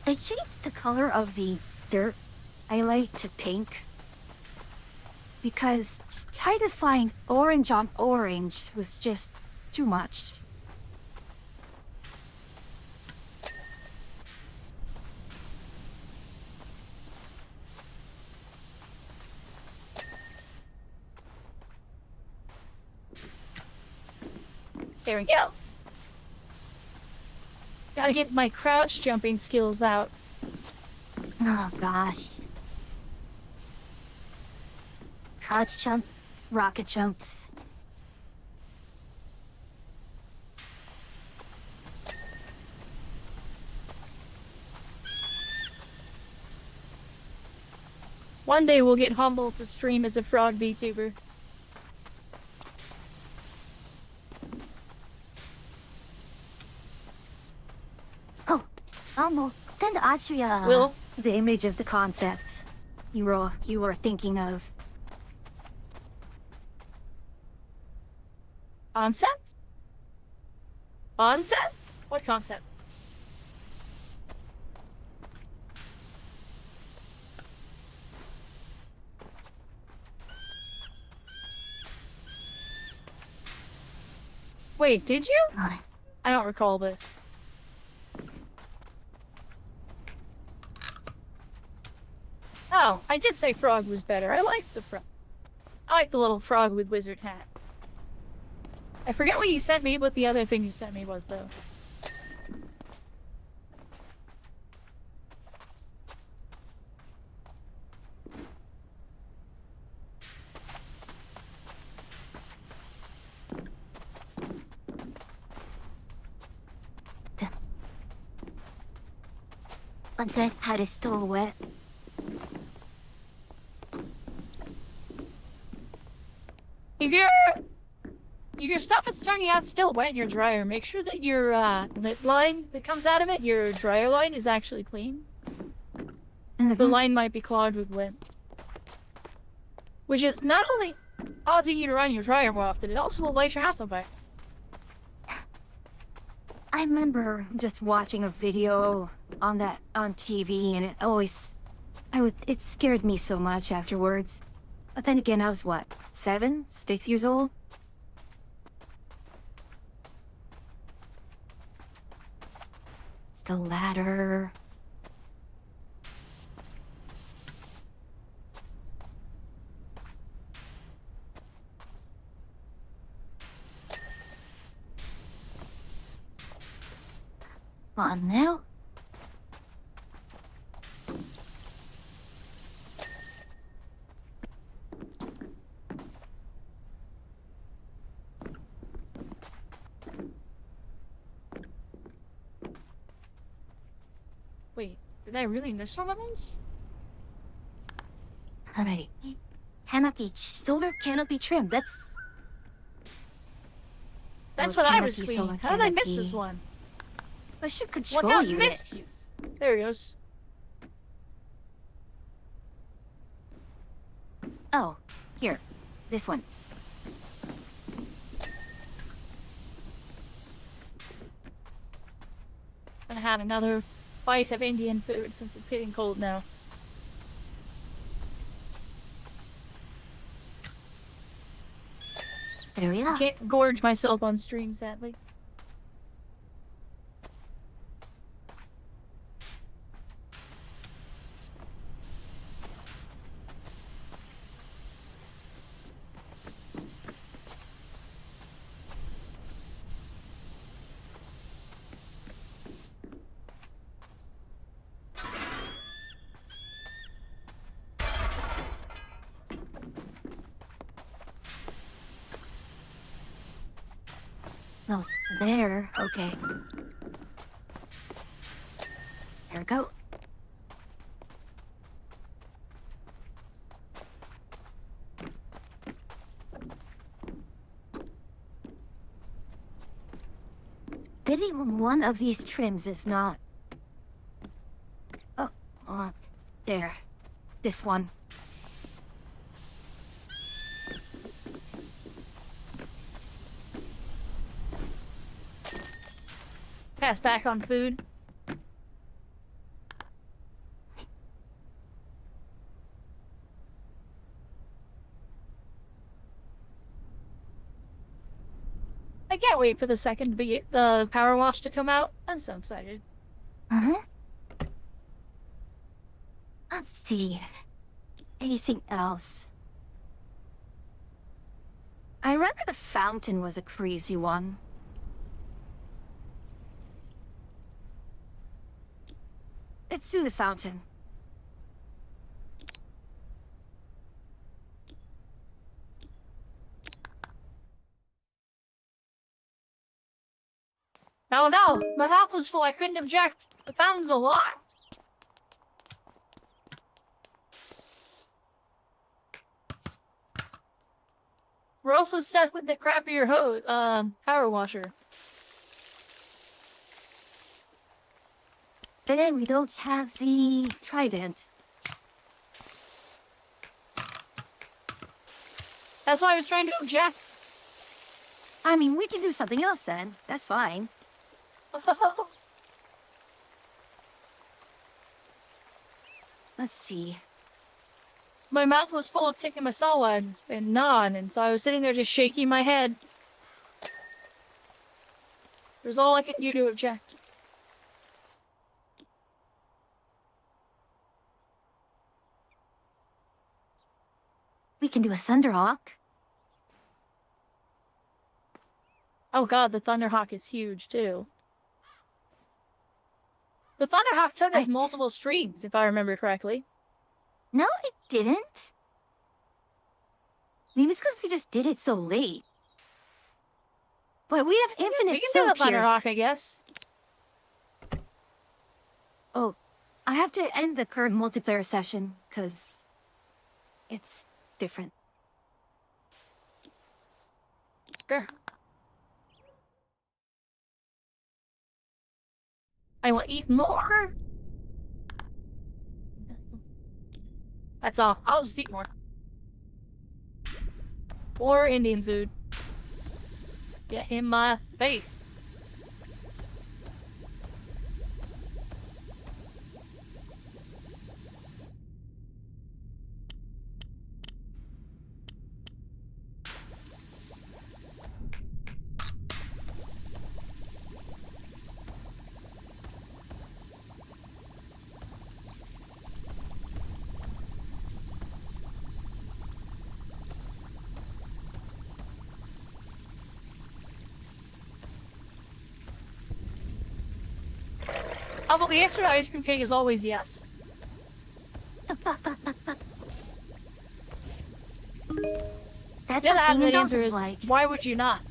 I changed the color of the dirt I like to pink. Because trying to find orange on orange was just too much. There we go. Gotta get my crouch jumping skills out. Oh gosh. Couch jump, rocket jumps. One day we'll get Humble to stream as a frog VTuber. Oh, then actually, Will? the image of the concept you were thinking of. Concept? Concept? What concept? Wait, did you? I don't recall this. Oh, I did say frog was better. I like the frog. I like the little frog with wizard hat. I forget what you sent me, what the other thing you sent me was, though. But that hat is still wet. If you're... your stuff is starting out still wet in your dryer, make sure that your lip line that comes out of it, your dryer line, is actually clean. The line might be clogged with wet. Which is not only causing you to run your dryer more often, it also will light your house on fire. I remember just watching a video on TV, and it scared me so much afterwards. But then again, I was what, 7, 6 years old? It's the ladder. On now. Wait, did I really miss one of those? Alright. Solar canopy trim. That's That's Oh, what I was canopy, cleaning. solar How did I miss canopy. this one? I should What control got you. missed you? There he goes. Oh, here. This one. Gonna have another bite of Indian food since it's getting cold now. There we are. Can't gorge myself on stream, sadly. Oh, there. Okay. There we go. Pity one of these trims is not. Oh, there. This one. Pass back on food. I can't wait for the the power wash to come out. I'm so excited. Uh-huh. Let's see. Anything else? I remember the fountain was a crazy one. Let's do the fountain. No, no! My mouth was full, I couldn't object. The fountain's a lot. We're also stuck with the crappier power washer. Then we don't have the trident. That's why I was trying to object. I mean, we can do something else then. That's fine. Let's see. My mouth was full of tikka masala and naan, and so I was sitting there just shaking my head. It was all I could do to object. We can do a Thunderhawk. Oh god, the Thunderhawk is huge, too. The Thunderhawk took us multiple streams, if I remember correctly. No, it didn't. Maybe it's because we just did it so late. But we have infinite We can soap do the Thunderhawk, here. I guess. Oh, I have to end the current multiplayer session, because it's different. Sure. I will eat more. That's all. I'll just eat more. More Indian food. Get in my face. Oh, well, the answer to ice cream cake is always yes. That's Yeah, what being the adult answer is is like. why would you not?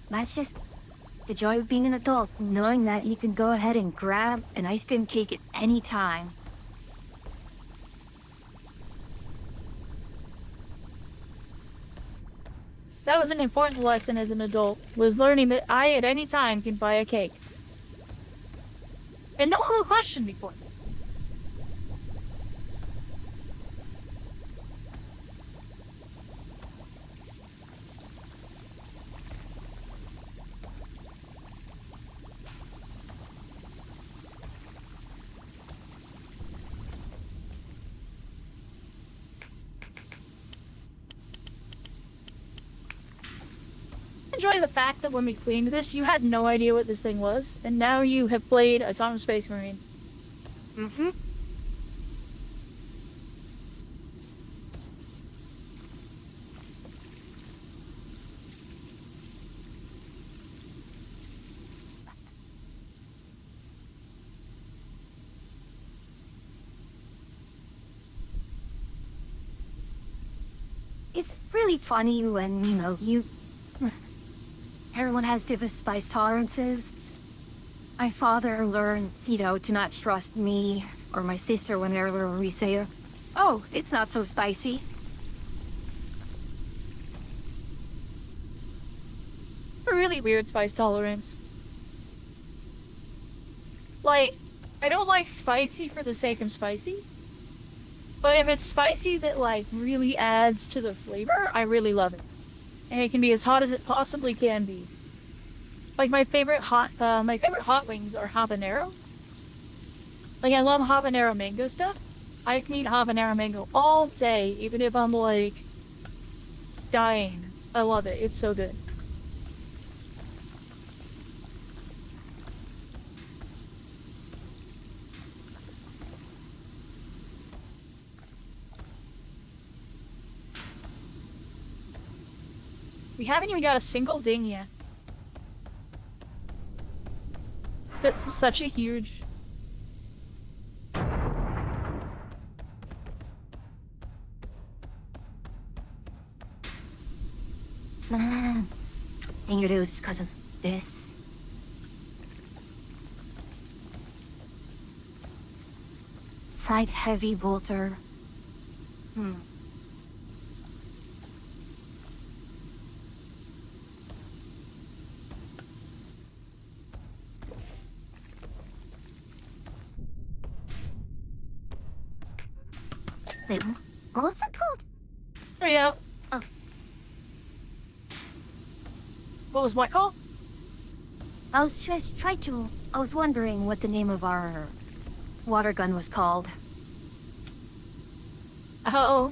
That's just the joy of being an adult, knowing that you can go ahead and grab an ice cream cake at any time. That was an important lesson as an adult, was learning that I at any time can buy a cake. And no one will question me for it. Enjoy the fact that when we cleaned this, you had no idea what this thing was, and now you have played Atomic Space Marine. Mm-hmm. It's really funny when, everyone has different spice tolerances. My father learned, to not trust me or my sister whenever we say, oh, it's not so spicy. A really weird spice tolerance. Like, I don't like spicy for the sake of spicy. But if it's spicy that, like, really adds to the flavor, I really love it. And it can be as hot as it possibly can be. Like, my favorite hot wings are habanero. Like, I love habanero mango stuff. I can eat habanero mango all day, even if I'm, like, dying. I love it. It's so good. We haven't even got a single ding yet. That's such a huge... And you lose because of this. Side heavy bolter. Wait, what was that called? Oh, yeah. Oh. What was what called? I was wondering what the name of our water gun was called. Oh.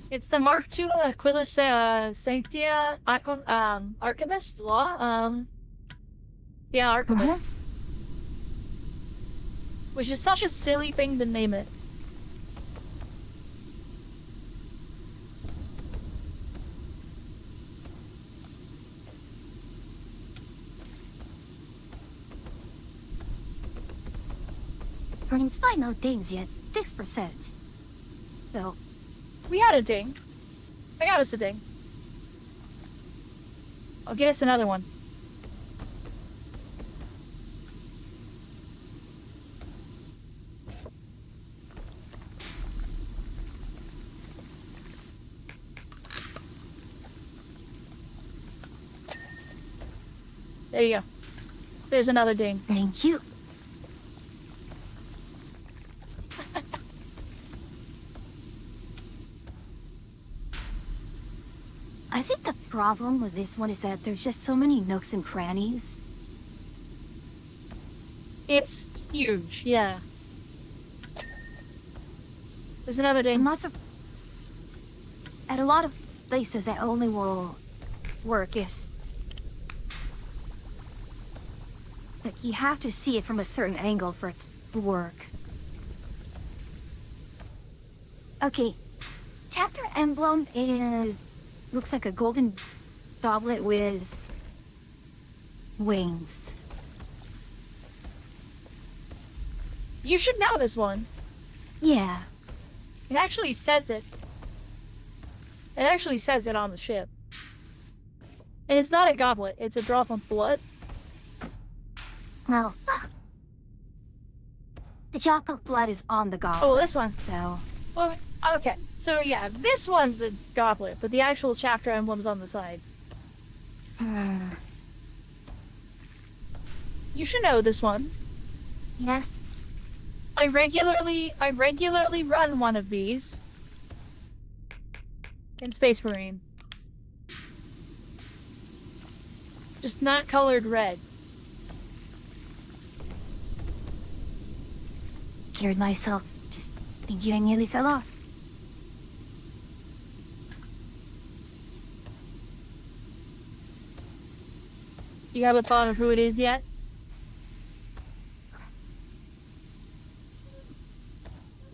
It's the Mark II Aquilas Sanctia Archivist Law. Yeah, Archivist. Which is such a silly thing to name it. I mean, it's not no dings yet. 6%. So, We had a ding. I got us a ding. I'll get us another one. There you go. There's another ding. Thank you. I think the problem with this one is that there's just so many nooks and crannies. It's huge, yeah. There's another And ding. lots of... At a lot of places that only will work if... Like, you have to see it from a certain angle for it to work. Okay. Chapter emblem is... Looks like a golden goblet with... wings. You should know this one. Yeah. It actually says it. It actually says it on the ship. And it's not a goblet, it's a drop of blood. Well... The drop of blood is on the goblet. Oh, this one. So... Well, okay. So yeah, this one's a goblet, but the actual chapter emblem's on the sides. You should know this one. Yes. I regularly run one of these. In Space Marine. Just not colored red. Scared myself. Just thinking I nearly fell off. You haven't thought of who it is yet?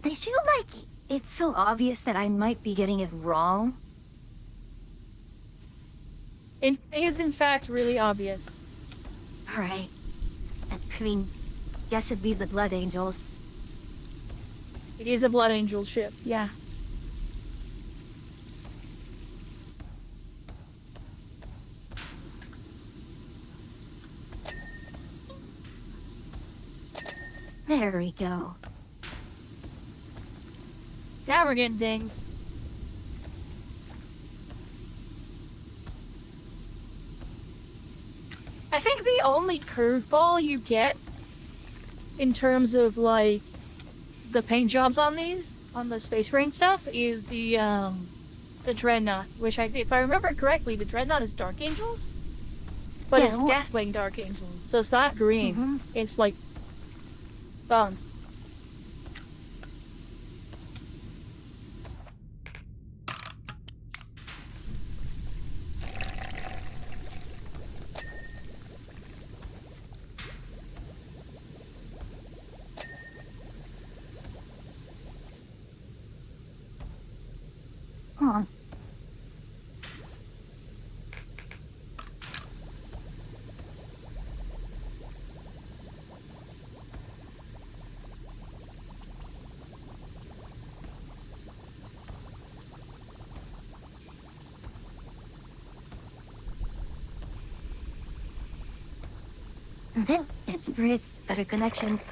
I feel like it's so obvious that I might be getting it wrong. It is in fact really obvious. Right. I mean, guess it'd be the Blood Angels. It is a Blood Angel ship, yeah. There we go. Now we're getting dings. I think the only curveball you get in terms of like the paint jobs on these, on the Space Marine stuff, is the Dreadnought, which if I remember correctly, the Dreadnought is Dark Angels, but Yeah, it's well- Deathwing Dark Angels, so it's not green. Mhm. It's like bone. Huh. Then it's Brits, better connections.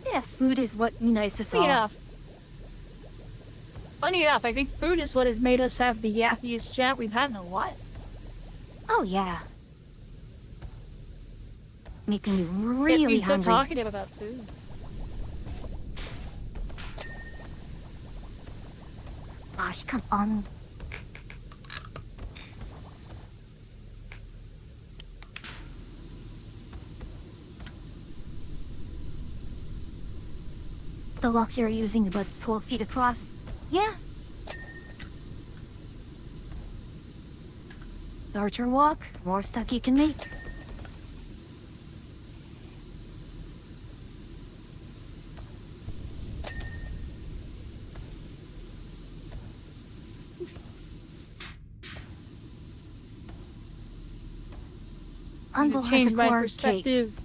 Yeah, food is what unites us all. Funny enough, I think food is what has made us have the yappiest chat we've had in a while. Oh yeah. Making me Gets really me so hungry. talkative about food. Gosh, come on. The locks you're using about 12 feet across. Yeah. Larger walk, more stuff you can make. I'm Uncle gonna has change a my core cake. perspective.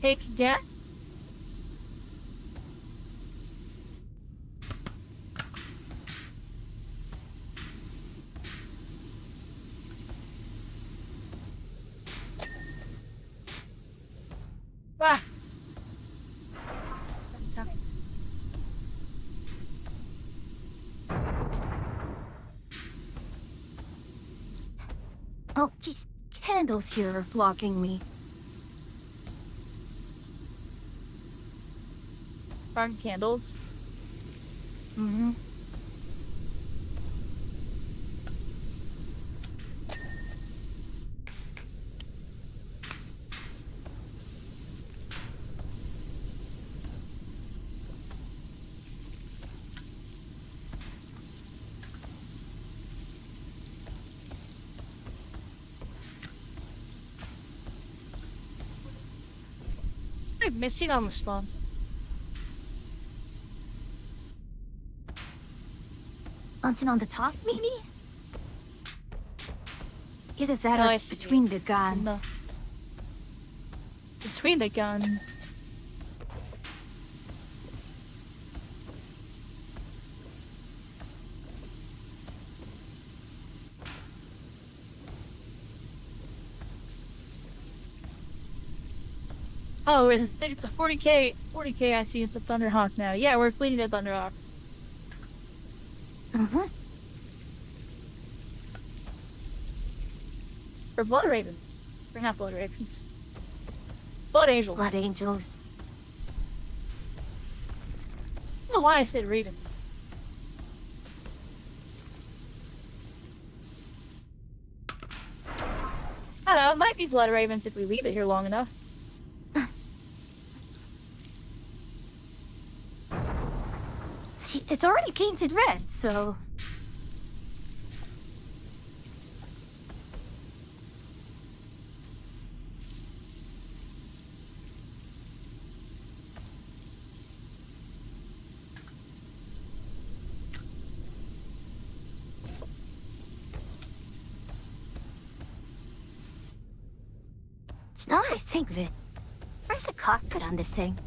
Cake, yeah. Ah. Oh, just candles here are blocking me. Burn candles. Mm-hmm. I'm missing on response. Something on the top, maybe? Either that Oh, or I it's see. between the guns. No. Between the guns. Oh, it's a 40k. 40k, I see. It's a Thunderhawk now. Yeah, we're fleeting a Thunderhawk. Mm-hmm. Or Blood Ravens. We're not Blood Ravens. Blood Angels. Blood angels. I don't know why I said Ravens. I don't know, it might be Blood Ravens if we leave it here long enough. See, it's already painted red, so... Now that I think of it, where's the cockpit on this thing?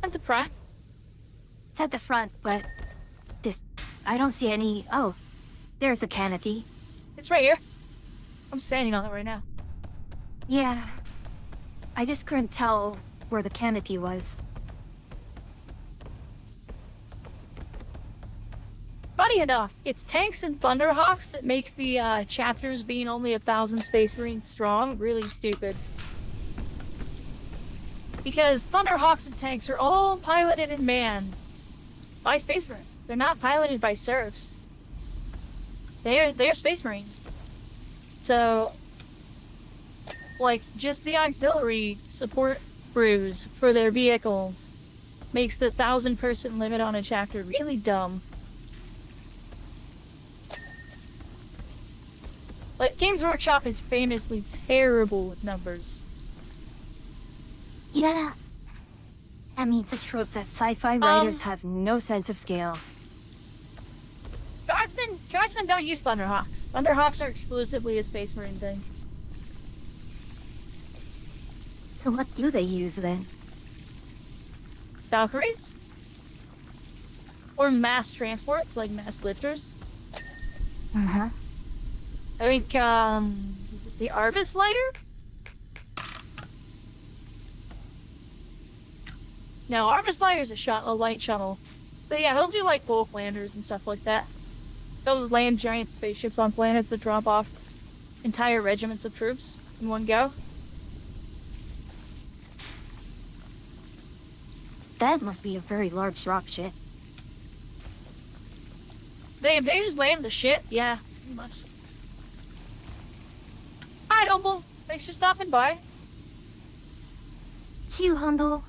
At the front. It's at the front, but... I don't see any... Oh, there's the canopy. It's right here. I'm standing on it right now. Yeah. I just couldn't tell where the canopy was. Funny enough, it's tanks and Thunderhawks that make the chapters being only 1,000 Space Marines strong really stupid. Because Thunderhawks and tanks are all piloted and manned by Space Marines. They're not piloted by serfs. They're Space Marines. So, like, just the auxiliary support crews for their vehicles makes the 1,000-person limit on a chapter really dumb. Like, Games Workshop is famously terrible with numbers. Yeah. That means it shows that sci-fi writers have no sense of scale. Guardsmen don't use Thunderhawks. Thunderhawks are exclusively a Space Marine thing. So what do they use then? Valkyries? Or mass transports, like mass lifters. Uh-huh. I think, is it the Arvis Lighter? No, Arvis Lighter is a light shuttle. But yeah, they'll do like bulk landers and stuff like that. They'll land giant spaceships on planets that drop off entire regiments of troops in one go. That must be a very large rock ship. They just land the shit? Yeah, pretty much. Hi, Noble. Thanks for stopping by. Chew, Hondo.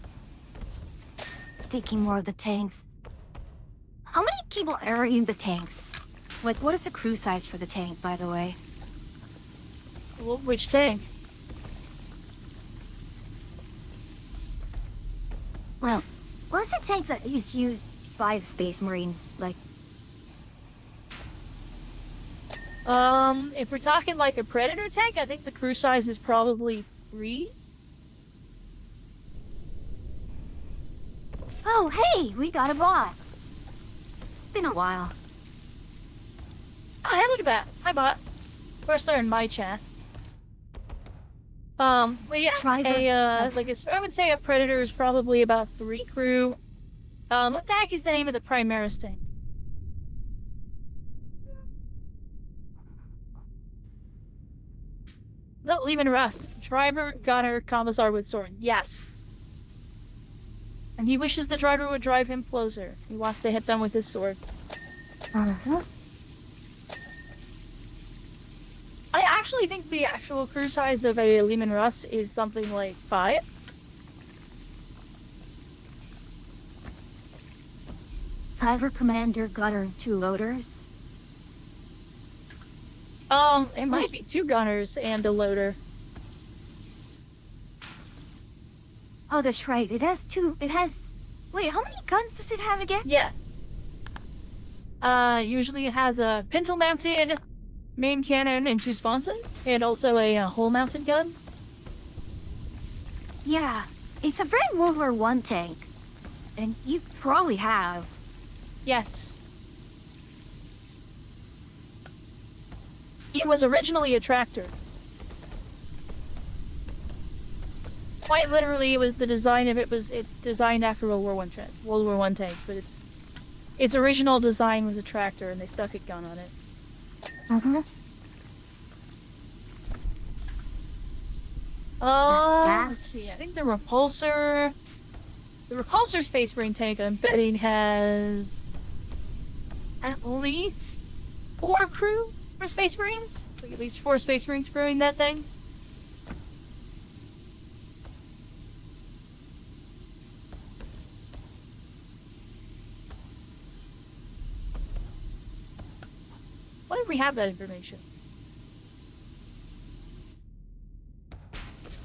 Taking more of the tanks. How many people are in the tanks? Like, what is the crew size for the tank, by the way? Well, which tank? Well, what's the tanks that is used by the Space Marines? Like, If we're talking like a Predator tank, I think the crew size is probably 3. oh, hey, we got a bot. Been a while. Oh, hey, look at that. Hi, bot. First, they're in my chat. But yes, I would say a Predator is probably about 3 crew. What the heck is the name of the Primaris tank? the Lehman Russ. Driver, gunner, commissar with sword. Yes. And he wishes the driver would drive him closer. He wants to hit them with his sword. Uh-huh. I actually think the actual crew size of a Lehman Russ is something like 5. Cyber Commander, gunner, and 2 loaders. It might be 2 gunners and a loader. Oh, that's right. It has 2. It has. Wait, how many guns does it have again? Yeah. Usually it has a pintle-mounted main cannon and 2 sponson, and also a hull-mounted gun. Yeah, it's a very World War I tank. And you probably have. Yes. It was originally a tractor. Quite literally, it was the design of it's designed after World War I tanks, but its original design was a tractor, and they stuck a gun on it. Uh-huh. Let's see. I think the Repulsor Space Marine tank, I'm betting, has at least 4 crew for Space Marines. Like at least 4 Space Marines crewing that thing. What if we have that information?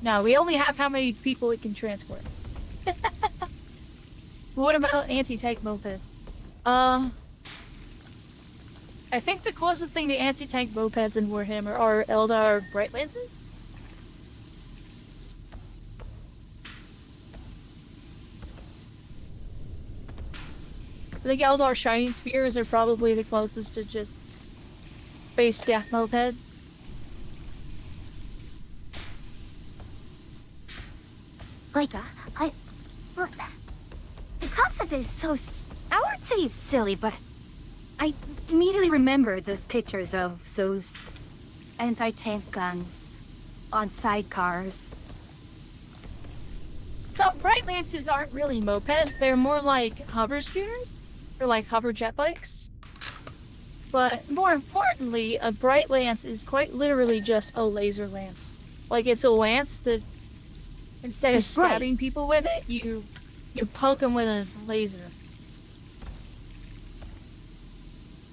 No, we only have how many people it can transport. What about anti-tank mopeds? I think the closest thing to anti-tank mopeds in Warhammer are Eldar Bright Lances. I think Eldar Shining Spears are probably the closest to just base death mopeds. Like, look, the concept is so, I wouldn't say it's silly, but I immediately remembered those pictures of those anti-tank guns on sidecars. So, Bright Lances aren't really mopeds, they're more like hover scooters, or like hover jet bikes. But more importantly, a Bright Lance is quite literally just a laser lance. Like, it's a lance that, instead of stabbing people with it, you poke them with a laser.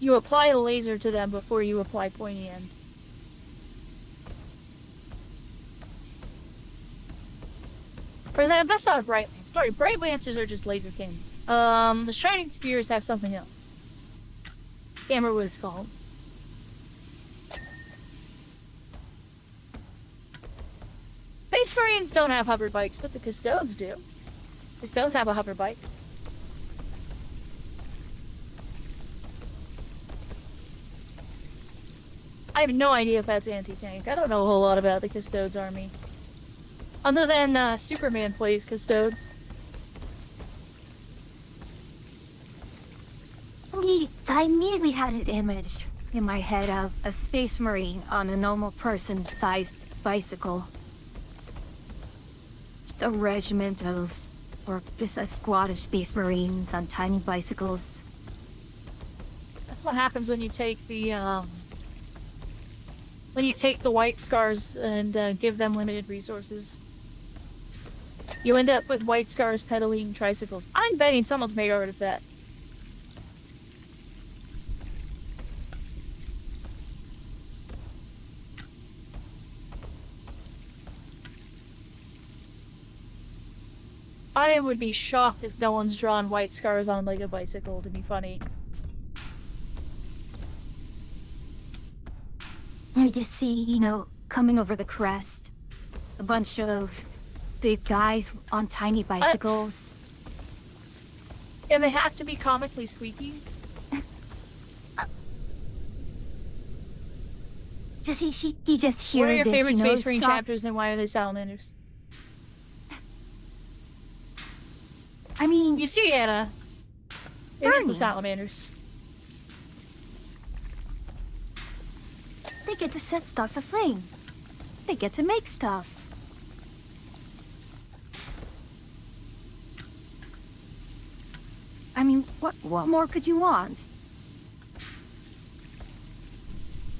You apply a laser to them before you apply pointy end. Or that's not a Bright Lance. Sorry, Bright Lances are just laser cannons. The Shining Spears have something else. Can't remember what it's called. Space Marines don't have hover bikes, but the Custodes do. Custodes have a hover bike. I have no idea if that's anti-tank. I don't know a whole lot about the Custodes army. Other than Superman plays Custodes. I immediately had an image in my head of a space marine on a normal person-sized bicycle. Just a regiment of, or just a squad of space marines on tiny bicycles. That's what happens when you take the White Scars and give them limited resources. You end up with White Scars pedaling tricycles. I'm betting someone's made art of that. I would be shocked if no one's drawn White Scars on like a bicycle to be funny. I just see, coming over the crest, a bunch of big guys on tiny bicycles. And they have to be comically squeaky. You just hear What are your this, favorite Space Marine soft- chapters and why are they salamanders? I mean, You see, Anna. It is the Bernie. salamanders. they get to set stuff aflame. They get to make stuff. I mean, what more could you want?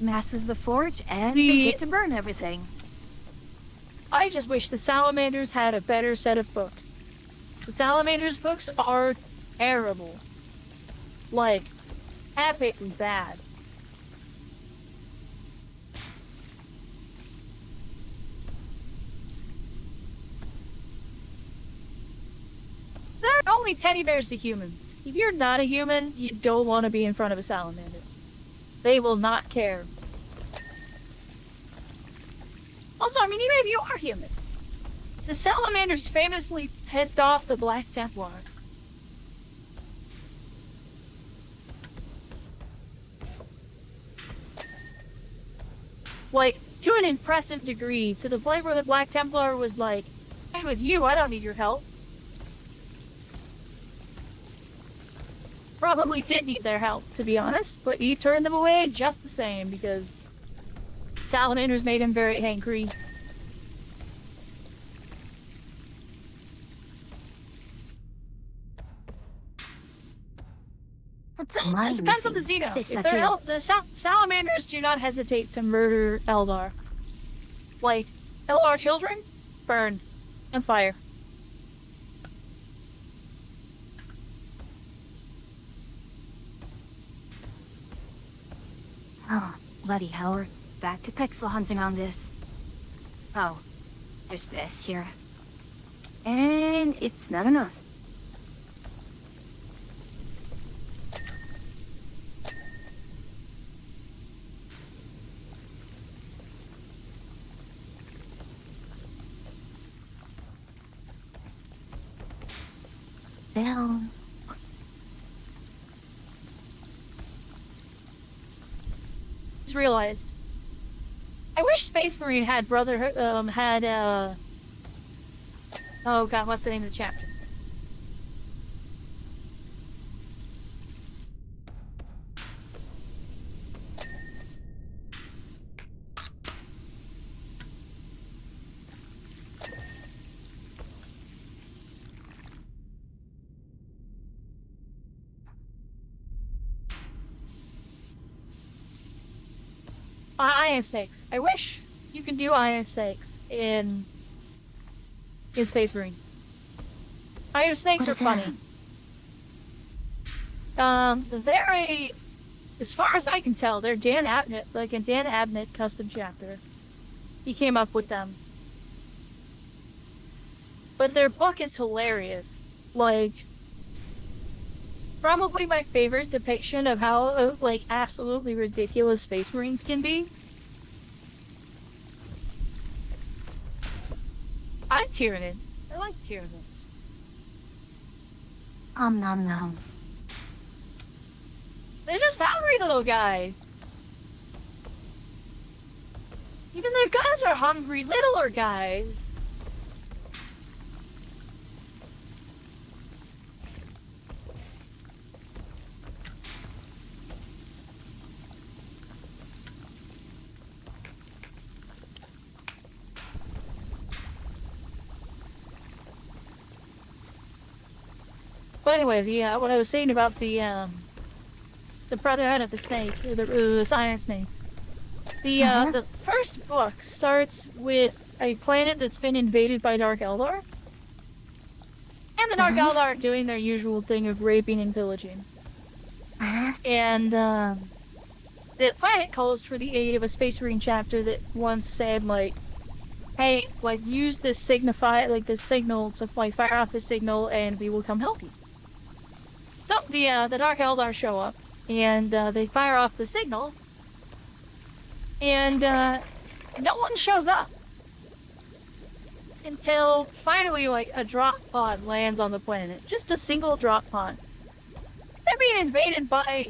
Masses the forge, and they get to burn everything. I just wish the Salamanders had a better set of books. The Salamanders' books are terrible. Like, epically bad. They're only teddy bears to humans. If you're not a human, you don't want to be in front of a salamander. They will not care. Also, I mean, even if you are human, the salamanders famously pissed off the Black Templar. Like, to an impressive degree, to the point where the Black Templar was like, "I'm with you, I don't need your help." Probably did need their help, to be honest, but he turned them away just the same because salamanders made him very angry. It depends on the Xeno. If they're salamanders do not hesitate to murder Eldar. Like, Eldar children? Burn. And fire. Oh, bloody hell. Back to pixel hunting on this. Oh, there's this here. And it's not enough. Down. Just realized. I wish Space Marine had oh god, what's the name of the chapter? Iron Snakes. I wish you could do Iron Snakes in Space Marine. Iron Snakes are funny. They're as far as I can tell, they're Dan Abnett, like a Dan Abnett custom chapter. He came up with them. But their book is hilarious. Like, probably my favorite depiction of how, like, absolutely ridiculous Space Marines can be. I like Tyranids. I like Tyranids. Nom nom. They're just hungry little guys. Even their guns are hungry littler guys. But anyway, what I was saying about the Brotherhood of the Snake, the Iron Snakes. The first book starts with a planet that's been invaded by Dark Eldar. And the Dark Eldar are doing their usual thing of raping and pillaging. And the planet calls for the aid of a Space Marine chapter that once said, like, hey, like, use this signal to, like, fire off the signal and we will come help you. So the Dark Eldar show up, and they fire off the signal, and no one shows up until finally, like, a drop pod lands on the planet. Just a single drop pod. They're being invaded by,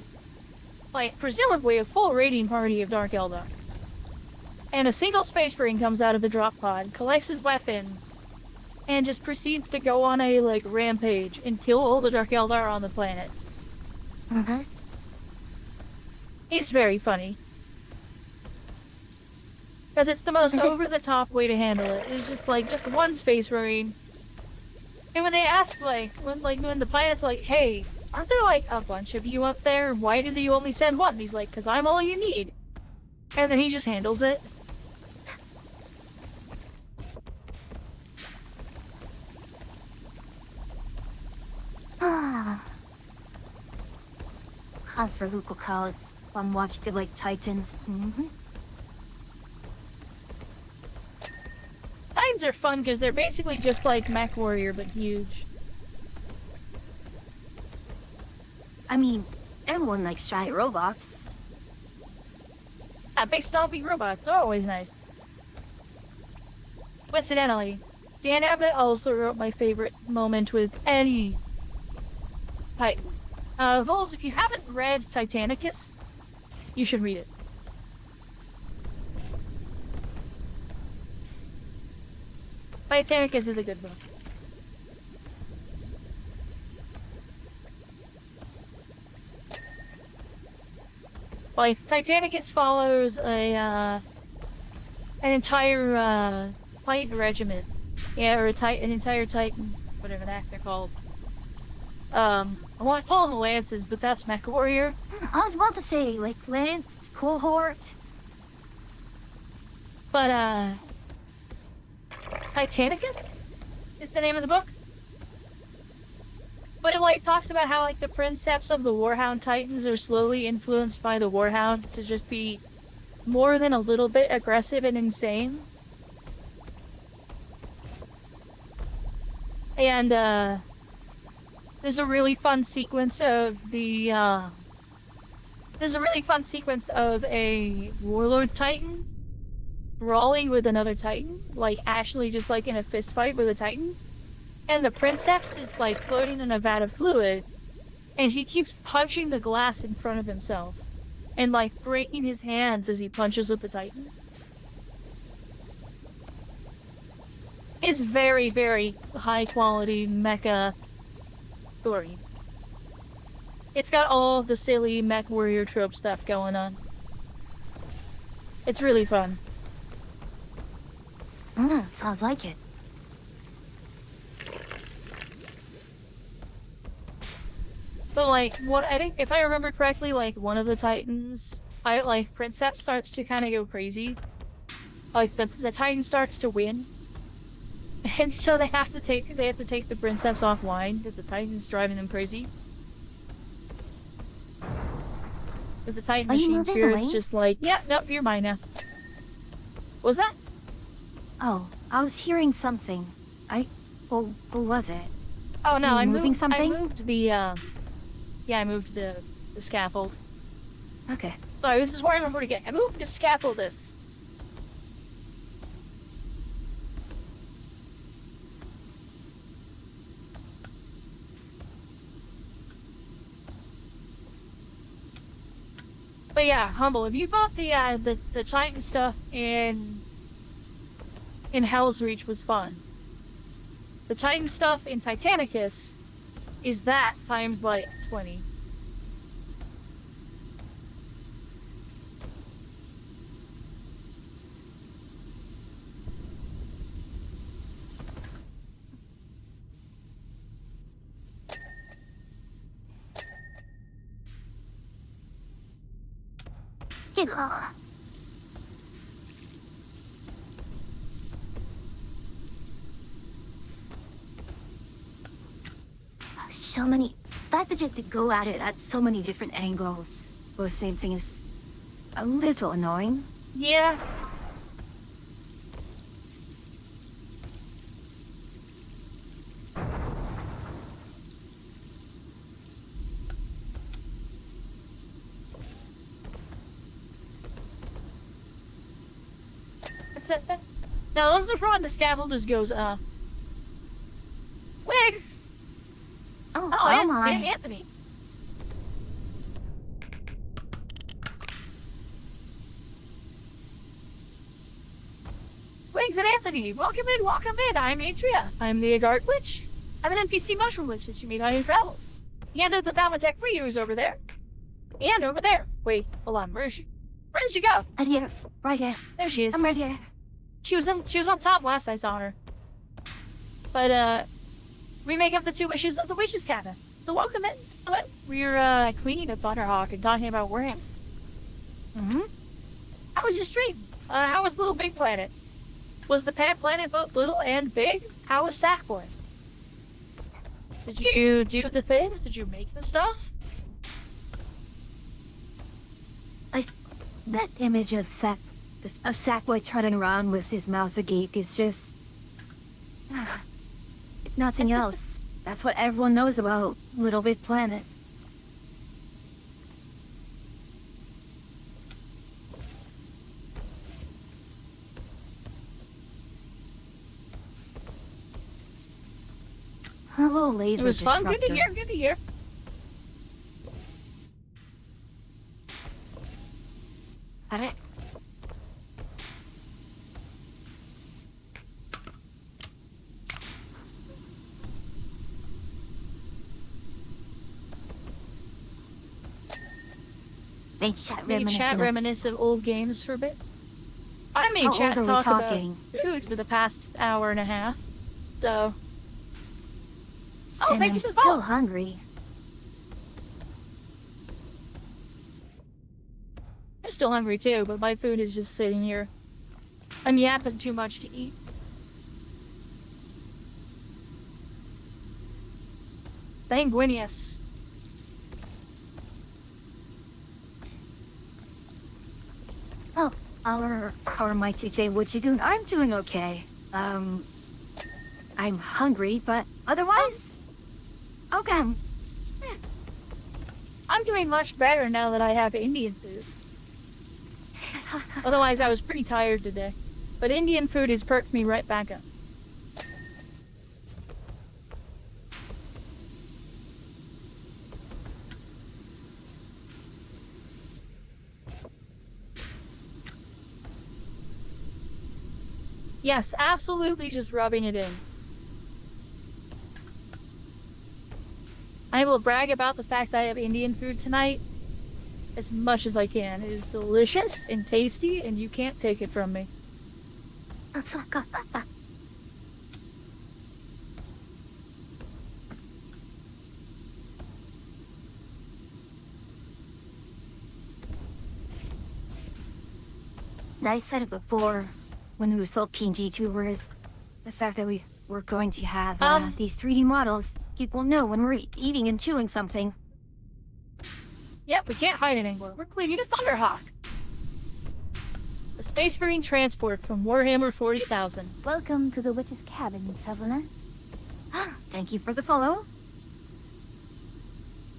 like, presumably a full raiding party of Dark Eldar. And a single Space Marine comes out of the drop pod, collects his weapon, and just proceeds to go on a, like, rampage and kill all the Dark Eldar on the planet. It's very funny. Because it's the most over-the-top way to handle it. It's just like, just one Space Marine. And when they ask, when the planet's like, hey, aren't there like a bunch of you up there? Why did you only send one? And he's like, because I'm all you need. And then he just handles it. Ah. Hunt for Lucal cows. I'm watching the like Titans. Titans are fun because they're basically just like Mech Warrior, but huge. I mean, everyone likes giant robots. Yeah, big stompy robots are always nice. Coincidentally, Dan Abbott also wrote my favorite moment with any Titan. Vols, if you haven't read Titanicus, you should read it. Titanicus is a good book. Like, Titanicus follows an entire Titan regiment. Yeah, or an entire Titan, whatever the heck they're called. I want to call them Lances, but that's Mech Warrior. I was about to say, like, Lance, cohort. But, Titanicus is the name of the book. But it, like, talks about how, like, the princeps of the Warhound Titans are slowly influenced by the Warhound to just be more than a little bit aggressive and insane. And, there's a really fun sequence of a Warlord Titan brawling with another Titan, like actually just like in a fist fight with a Titan. And the Princeps is like floating in a vat of fluid, and he keeps punching the glass in front of himself, and like breaking his hands as he punches with the Titan. It's very, very high quality mecha story. It's got all the silly Mech Warrior trope stuff going on. It's really fun. Sounds like it. But like, I think if I remember correctly, like one of the Titans, Princeps starts to kind of go crazy. Like the Titan starts to win, and so they have to take the Princeps offline because the Titan's driving them crazy. Because the Titan Are you machine moving to spirit's Wings? just like, yeah, nope, you're mine now. What was that? Oh, I was hearing something. Who was it? Oh no, You I moving moved. something? I moved the. Yeah, I moved the scaffold. Okay. Sorry, this is where I'm forgetting. I moved the scaffoldus. But yeah, Humble, if you thought the Titan stuff in Hell's Reach was fun, the Titan stuff in Titanicus is that times like 20. So many. The fact that you have to go at it at so many different angles for the same thing is a little annoying. Yeah. Now, those are from the scaffolders goes, Wigs! Oh, my. Anthony. Wigs and Anthony, welcome in, welcome in. I'm Adria. I'm the Agart Witch. I'm an NPC mushroom witch that you meet on your travels. The end of the Thermatech Free is over there. And over there. Wait, hold on, where's Where did she go? Right here. Right here. There she is. I'm right here. She was on top last I saw her. But we make up the 2 wishes of the witch's cabin. So welcome in. We're cleaning a Butterhawk and talking about Warhammer. How was your stream? How was Little Big Planet? Was the Pet Planet both little and big? How was Sackboy? Did you do the things? Did you make the stuff? That image of Sackboy trotting around with his mouse agape is just... if nothing else, that's what everyone knows about Little Big Planet. Hello, laser It was fun. Good to disruptor. hear. Good to hear. Got it? They chat Made chat reminiscent. reminisce of old games for a bit. I made How chat old are we talk talking? about food for the past hour and a half. So, Oh, thank I'm you for the still follow. hungry. I'm still hungry too, but my food is just sitting here. I'm yapping too much to eat. Sanguinius. Oh, how am I today? What you doing? I'm doing okay. I'm hungry, but otherwise, okay. I'm doing much better now that I have Indian food. Otherwise, I was pretty tired today. But Indian food has perked me right back up. Yes, absolutely just rubbing it in. I will brag about the fact that I have Indian food tonight as much as I can. It is delicious and tasty, and you can't take it from me. I said it before when we sold PNG tours. The fact that we were going to have these 3D models, people know when we're eating and chewing something. Yep, we can't hide it anymore. We're cleaning a Thunderhawk. A Space Marine transport from Warhammer 40,000. Welcome to the witch's cabin, traveler. Thank you for the follow.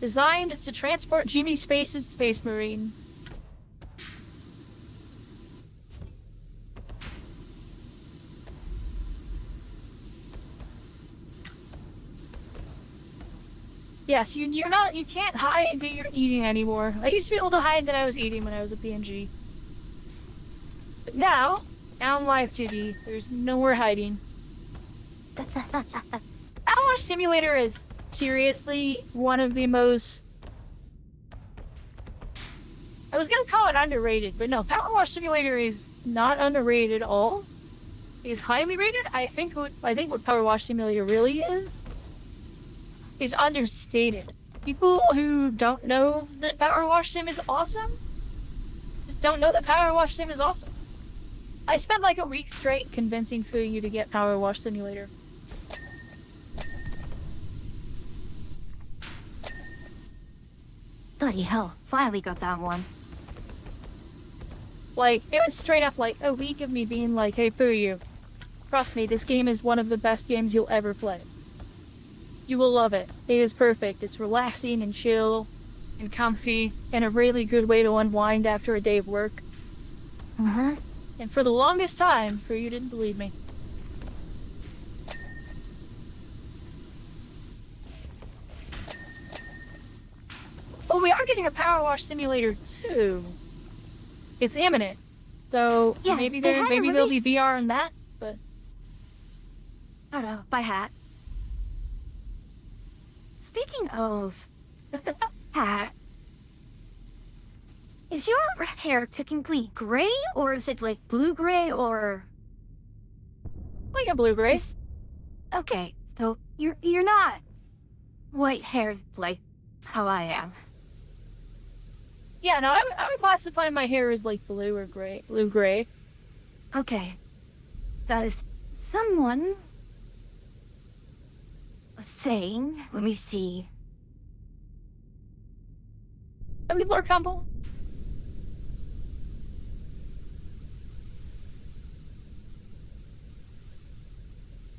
Designed to transport Jimmy Space's Space Marines. Yes, you can't hide that you're eating anymore. I used to be able to hide that I was eating when I was a PNG. But now I'm live 2D. There's nowhere hiding. Our Simulator is seriously one of the most... I was gonna call it underrated, but no, Power Wash Simulator is not underrated at all. It is highly rated. I think what Power Wash Simulator really is understated. People who don't know that Power Wash Sim is awesome just don't know that Power Wash Sim is awesome. I spent like a week straight convincing you to get Power Wash Simulator. Bloody hell, finally got that one. Like, it was straight up like a week of me being like, hey, Fuyu, trust me, this game is one of the best games you'll ever play. You will love it. It is perfect. It's relaxing and chill and comfy and a really good way to unwind after a day of work. Uh-huh. And for the longest time, Fuyu didn't believe me. Oh, we are getting a Power Wash Simulator 2. It's imminent. So Yeah, maybe they had a there'll be release- VR in that, but Oh no, by hat. Speaking of hat, Is your hair technically gray, or is it like blue-gray, or... Like a blue-gray. Okay, so you're not white-haired like how I am. Yeah, no, I would classify my hair as like blue or gray. Blue-gray. Okay. Does someone was saying, let me see. How many more combo?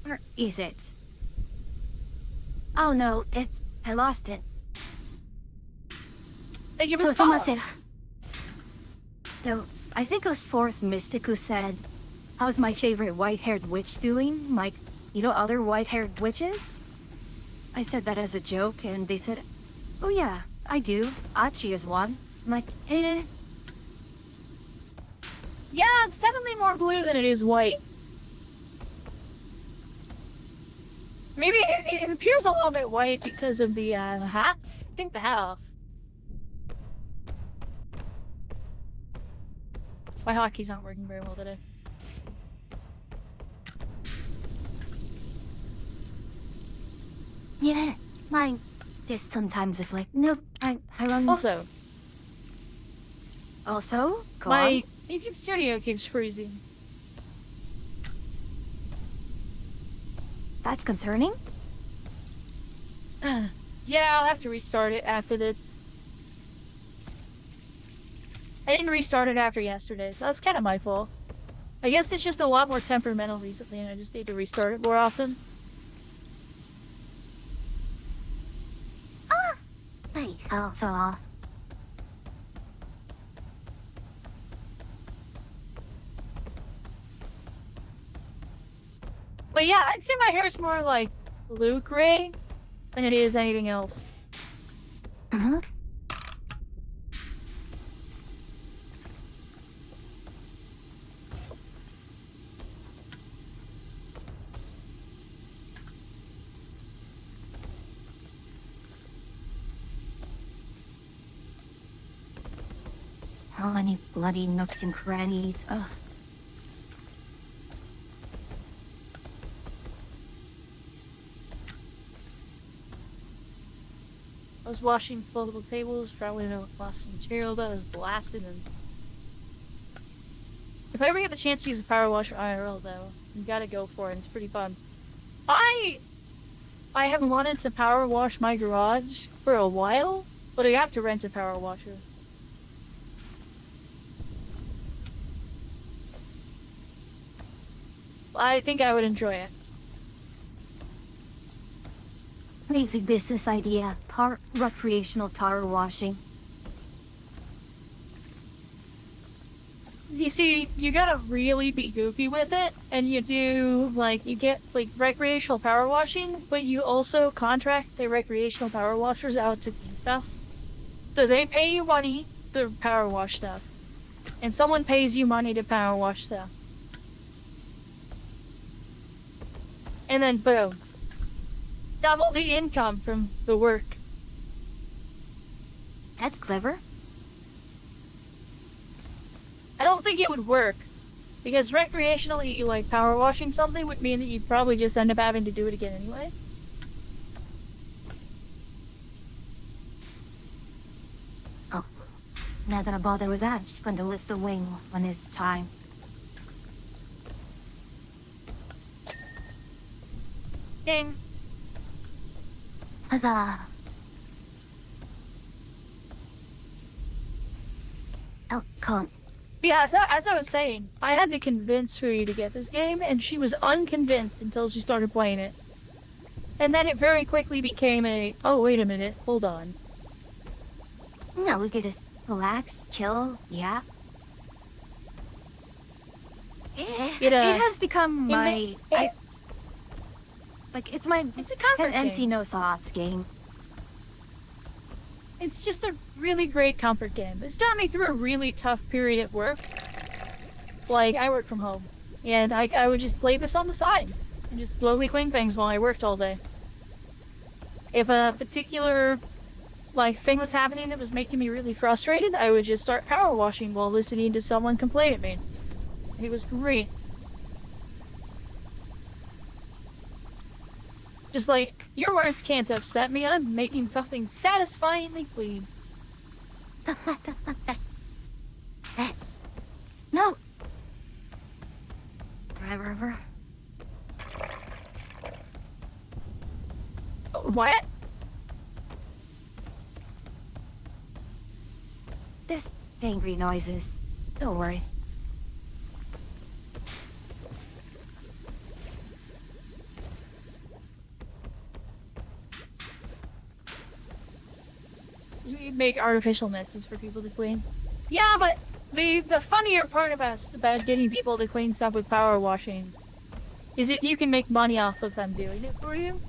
Where is it? Oh no, I lost it. Thank you for So the someone follow. said, so I think it was Forrest Mystic who said, how's my favorite white-haired witch doing? Like, you know, other white-haired witches? I said that as a joke, and they said, oh yeah, I do. Achi is one. I'm like, eh. Yeah, it's definitely more blue than it is white. Maybe it appears a little bit white because of the hat. I think the hat. My hotkey's not working very well today. Yeah, mine. This sometimes is like, no, I run. Also, Go my on. YouTube studio keeps freezing. That's concerning. Yeah, I'll have to restart it after this. I didn't restart it after yesterday, so that's kind of my fault. I guess it's just a lot more temperamental recently, and I just need to restart it more often. Hey, also, But yeah, I'd say my hair is more like blue-gray than it is anything else. uh-huh. How many bloody nooks and crannies. Ugh. I was washing foldable tables, probably no plastic material that was blasted, and if I ever get the chance to use a power washer IRL though, you gotta go for it. It's pretty fun. I have wanted to power wash my garage for a while, but I have to rent a power washer. I think I would enjoy it. Crazy business idea. Recreational power washing. You see, you gotta really be goofy with it, and you do, like, you get, like, recreational power washing, but you also contract the recreational power washers out to do stuff. So they pay you money to power wash stuff, and someone pays you money to power wash stuff. And then, boom. Double the income from the work. That's clever. I don't think it would work, because recreationally, like, power washing something would mean that you'd probably just end up having to do it again anyway. Oh, not gonna bother with that. Just going to lift the wing when it's time. Ding. Huzzah! Oh, can't. Yeah, as I was saying, I had to convince Fury to get this game, and she was unconvinced until she started playing it. And then it very quickly became a, oh, wait a minute, hold on. No, we could just relax, chill, yeah. It has become my... it's my It's a comfort an empty game. no thoughts game. It's just a really great comfort game. It's got me through a really tough period at work. Like, I work from home, and I would just play this on the side and just slowly clean things while I worked all day. If a particular like thing was happening that was making me really frustrated, I would just start power washing while listening to someone complain at me. It was great. Just like, your words can't upset me, I'm making something satisfyingly clean. No. River. What? This angry noises. Don't worry. We make artificial messes for people to clean. Yeah, but the funnier part about getting people to clean stuff with power washing is if you can make money off of them doing it for you.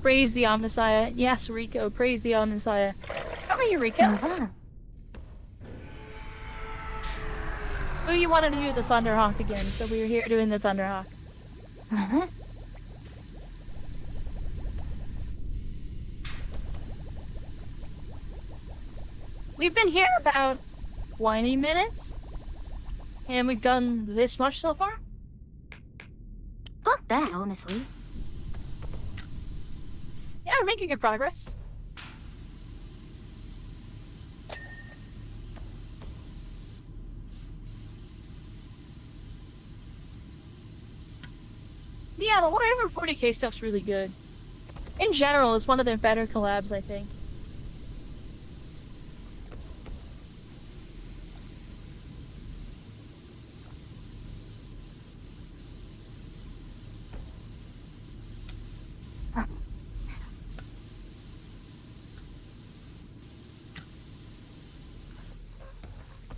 Praise the Omnissiah. Yes, Rico, praise the Omnissiah. Come here, Rico. Well, you wanted to do the Thunderhawk again, so we were here doing the Thunderhawk. We've been here about 20 minutes, and we've done this much so far. Fuck that, honestly. Yeah, we're making good progress. Yeah, the Warhammer 40k stuff's really good. In general, it's one of their better collabs, I think.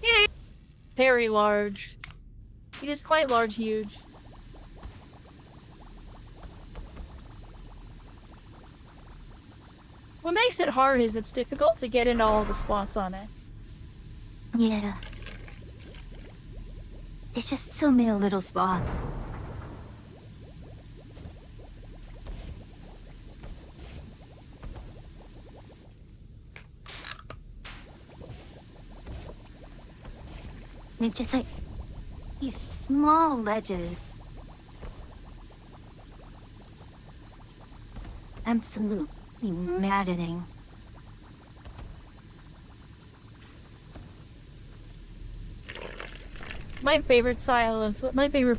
Yeah, very large. It is quite large, huge. What makes it hard is it's difficult to get into all the spots on it. Yeah. It's just so many little spots. It's just like these small ledges. Absolutely maddening. My favorite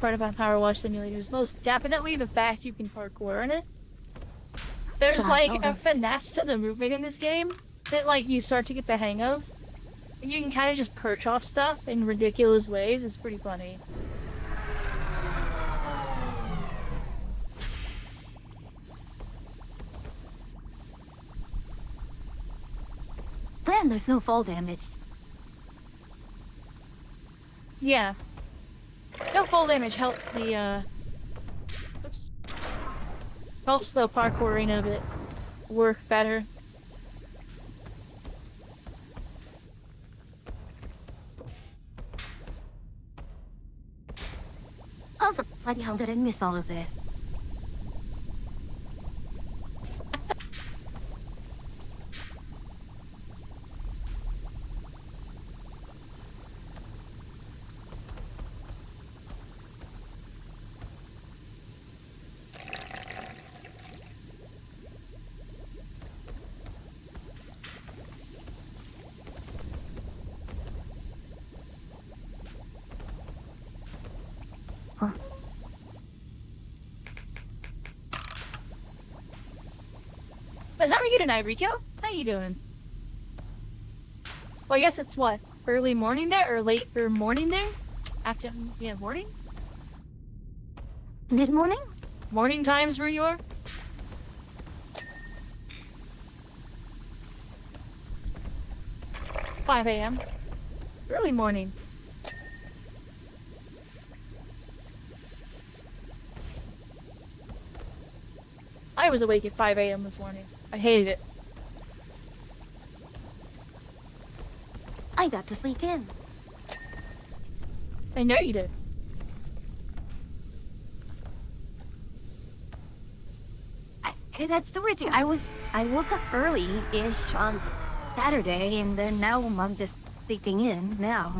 part about Power Wash Simulator is most definitely the fact you can parkour in it. There's like a finesse to the movement in this game that like you start to get the hang of. You can kind of just perch off stuff in ridiculous ways. It's pretty funny. Then there's no fall damage. Yeah. No full damage helps the helps the parkouring of it work better. Also, bloody hell, did I miss all of this? Huh? But how are you tonight, Rico? How you doing? Well, I guess it's what? Early morning there? Or late morning there? After, yeah, morning? Mid-morning? Morning times where you are? "5 a.m. Early morning. I was awake at 5 a.m. this morning. I hated it. I got to sleep in. I know you did. That's the weird thing. I woke up early-ish on Saturday, and then now I'm just sleeping in now.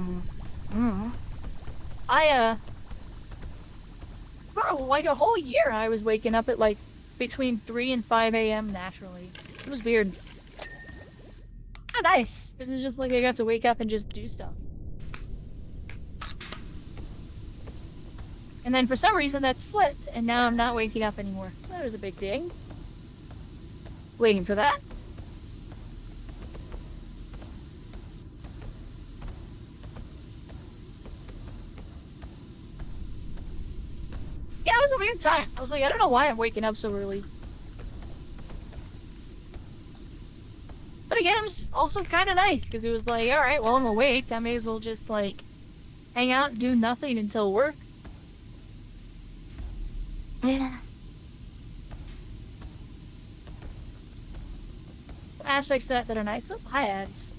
For like a whole year, I was waking up at like between 3 and 5 a.m. naturally. It was weird. Not nice. This is just like I got to wake up and just do stuff. And then for some reason that's flipped, and now I'm not waking up anymore. That was a big thing. Waiting for that. Yeah, it was a weird time. I was like, I don't know why I'm waking up so early. But again, it was also kind of nice, because it was like, alright, well, I'm awake. I may as well just, like, hang out and do nothing until work. Yeah. Aspects of that are nice. Oh, hi, ads.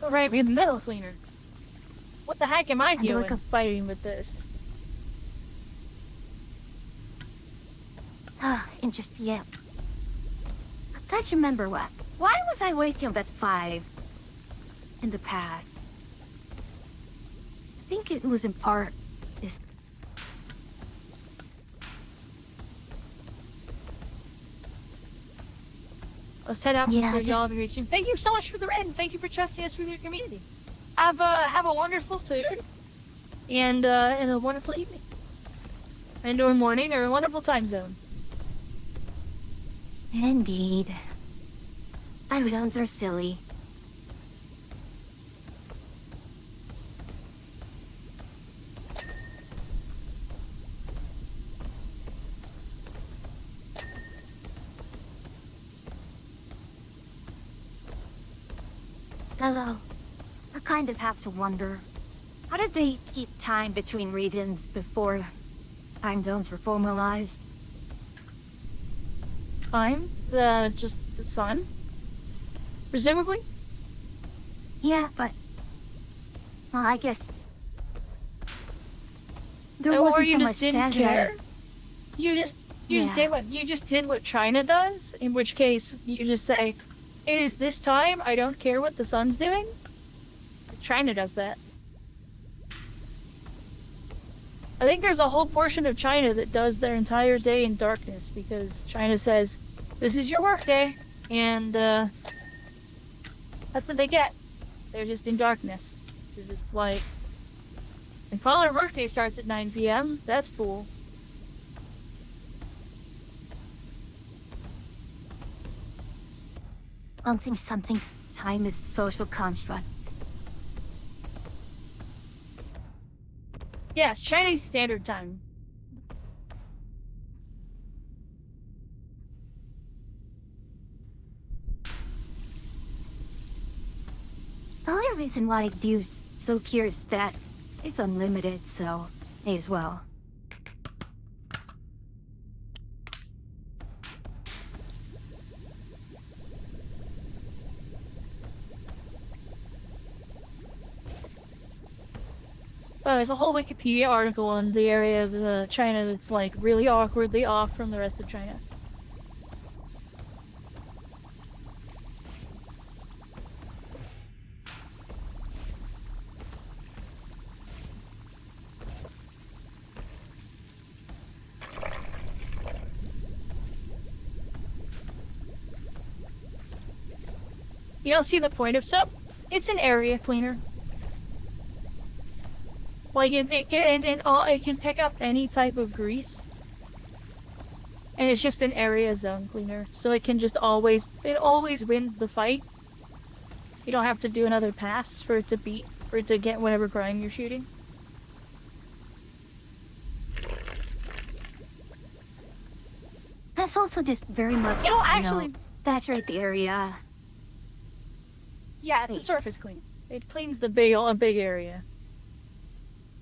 Alright, we have the metal cleaner. What the heck am I doing fighting with this? Ah, interesting. Yeah. I can't remember what. Why was I waking up at 5 in the past? I think it was in part this. Let's head out Yeah, for just- y'all be reaching. Thank you so much for the raid, and thank you for trusting us with your community. Have a wonderful food, and a wonderful evening, and or morning, or a wonderful time zone. Indeed. Time zones are silly. Hello. I kind of have to wonder, how did they keep time between regions before time zones were formalized? Time? Just the sun? Presumably? Yeah, but... Well, I guess... There Or wasn't you so just much didn't care? standardized... You just Yeah. did what China does, in which case you just say, it is this time, I don't care what the sun's doing. 'Cause China does that. I think there's a whole portion of China that does their entire day in darkness because China says, this is your work day, and that's what they get. They're just in darkness. Because it's like, if all our workday starts at 9 p.m., that's cool. Something's time is social construct. Yes, Chinese Standard Time. The only reason why I do so curious is that it's unlimited, so may as well. There's a whole Wikipedia article on the area of China that's like really awkwardly off from the rest of China. You don't see the point of soap? It's an area cleaner. Like, it can pick up any type of grease. And it's just an area zone cleaner. So it can just always wins the fight. You don't have to do another pass for it to get whatever crime you're shooting. That's also just very much, Actually, saturate the area. yeah, it's a surface clean. It cleans a big area.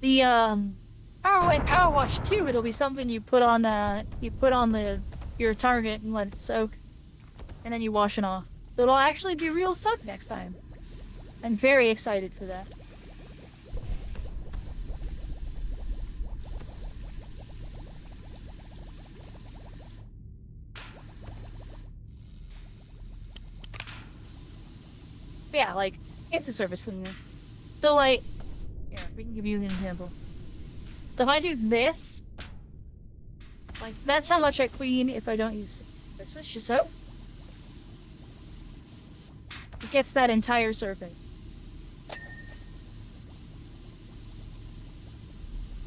The power wash too. It'll be something you put on your target and let it soak, and then you wash it off. It'll actually be real soak next time. I'm very excited for that. Yeah, like, it's a surface cleaner. So, like, yeah, we can give you an example. So if I do this, like, that's how much I clean if I don't use surface soap. It gets that entire surface.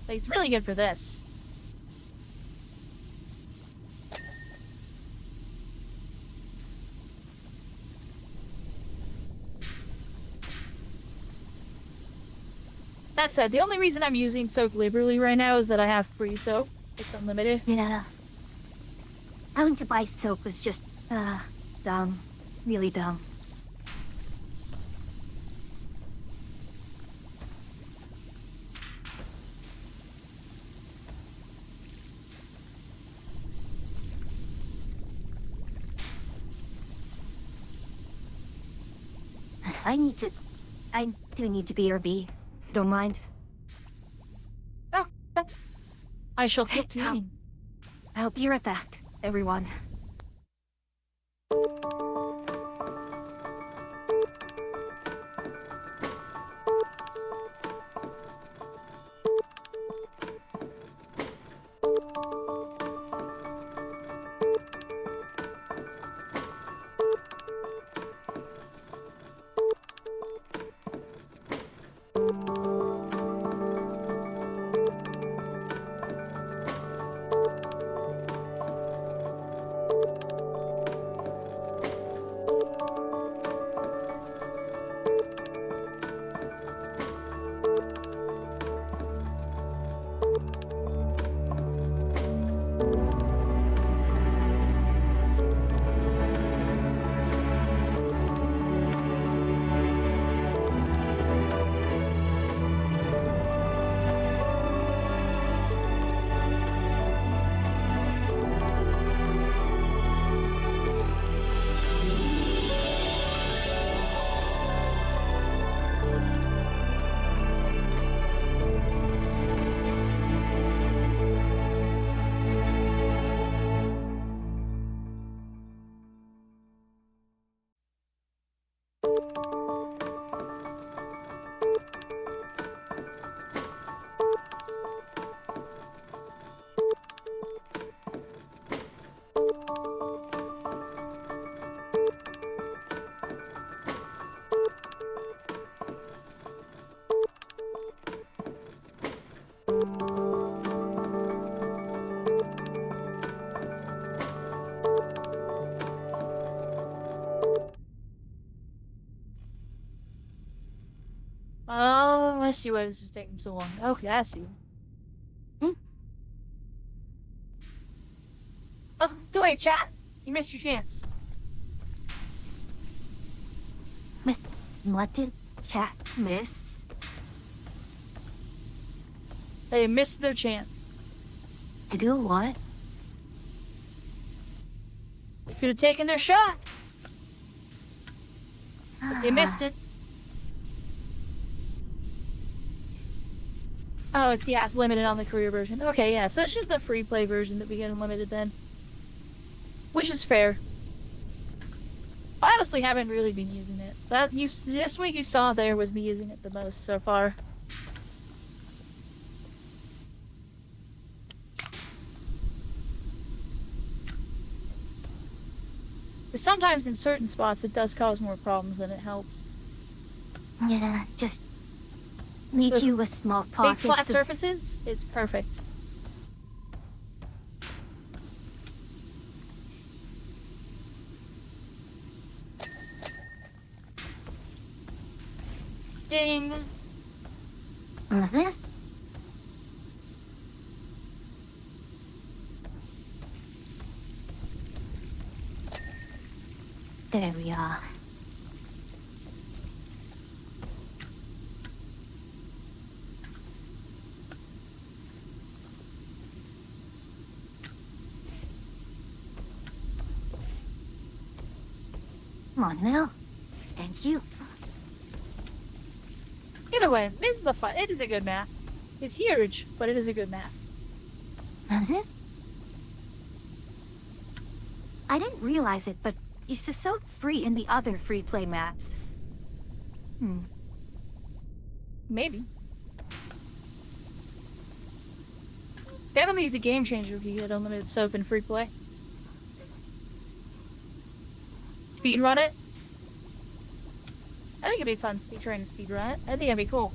Like, it's really good for this. That said, the only reason I'm using soap liberally right now is that I have free soap. It's unlimited. Yeah. Having to buy soap was just, dumb. Really dumb. I do need to BRB. Don't mind. Oh, I shall keep cleaning. I'll be right back, everyone. Oh, I see why this is taking so long. Okay, I see. Oh, don't worry, chat. You missed your chance. What did Cat miss? They missed their chance. To do what? Could have taken their shot. But they missed it. Oh, it's limited on the career version. Okay, yeah, so it's just the free play version that we get unlimited then. Which is fair. I honestly haven't really been using it. This week you saw there was me using it the most so far. Sometimes in certain spots it does cause more problems than it helps. Yeah, just need you a small pocket. Big flat surfaces, it's perfect. Ding. This? There we are. Come on now. Thank you. Either way, this is it is a good map. It's huge, but it is a good map. Is it? I didn't realize it, but it's so free in the other free play maps. Maybe. Definitely is a game changer if you get unlimited soap and free play. Speedrun it? I think it'd be fun trying to speedrun it. I think it'd be cool.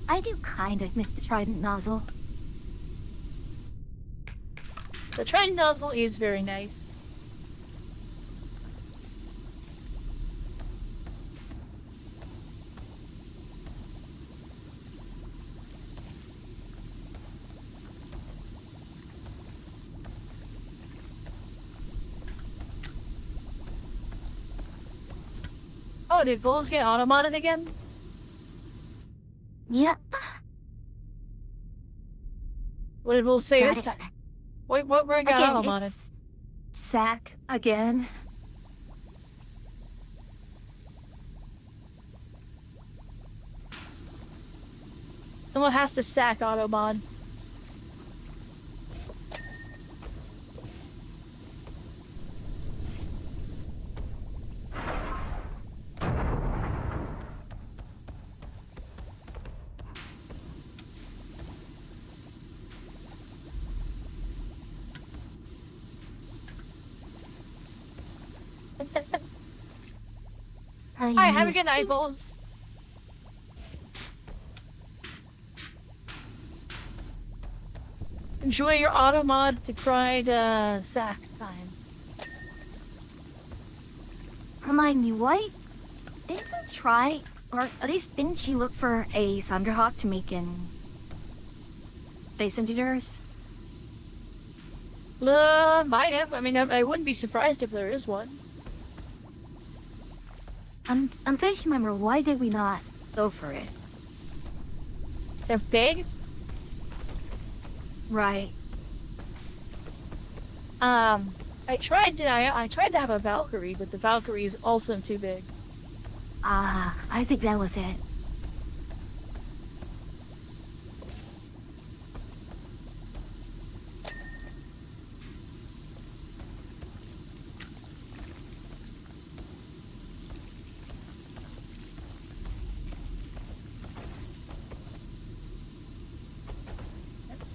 I do kind of miss the Trident nozzle. The Trident nozzle is very nice. Oh, did Bulls get auto-modded again? Yep. What did Bulls say Got this it. time? Wait, what word got Again, auto-modded? it's sack again. Someone has to sack auto-mod. Hi, have a good night, Bulls. Enjoy your auto-mod to Pride sack time. Hermione White? Didn't we try, or at least didn't she look for a Thunderhawk to make in Space Engineers? Might have. I mean, I wouldn't be surprised if there is one. I'm trying to remember, why did we not go for it? They're big. Right. I tried to have a Valkyrie, but the Valkyrie is also too big. I think that was it.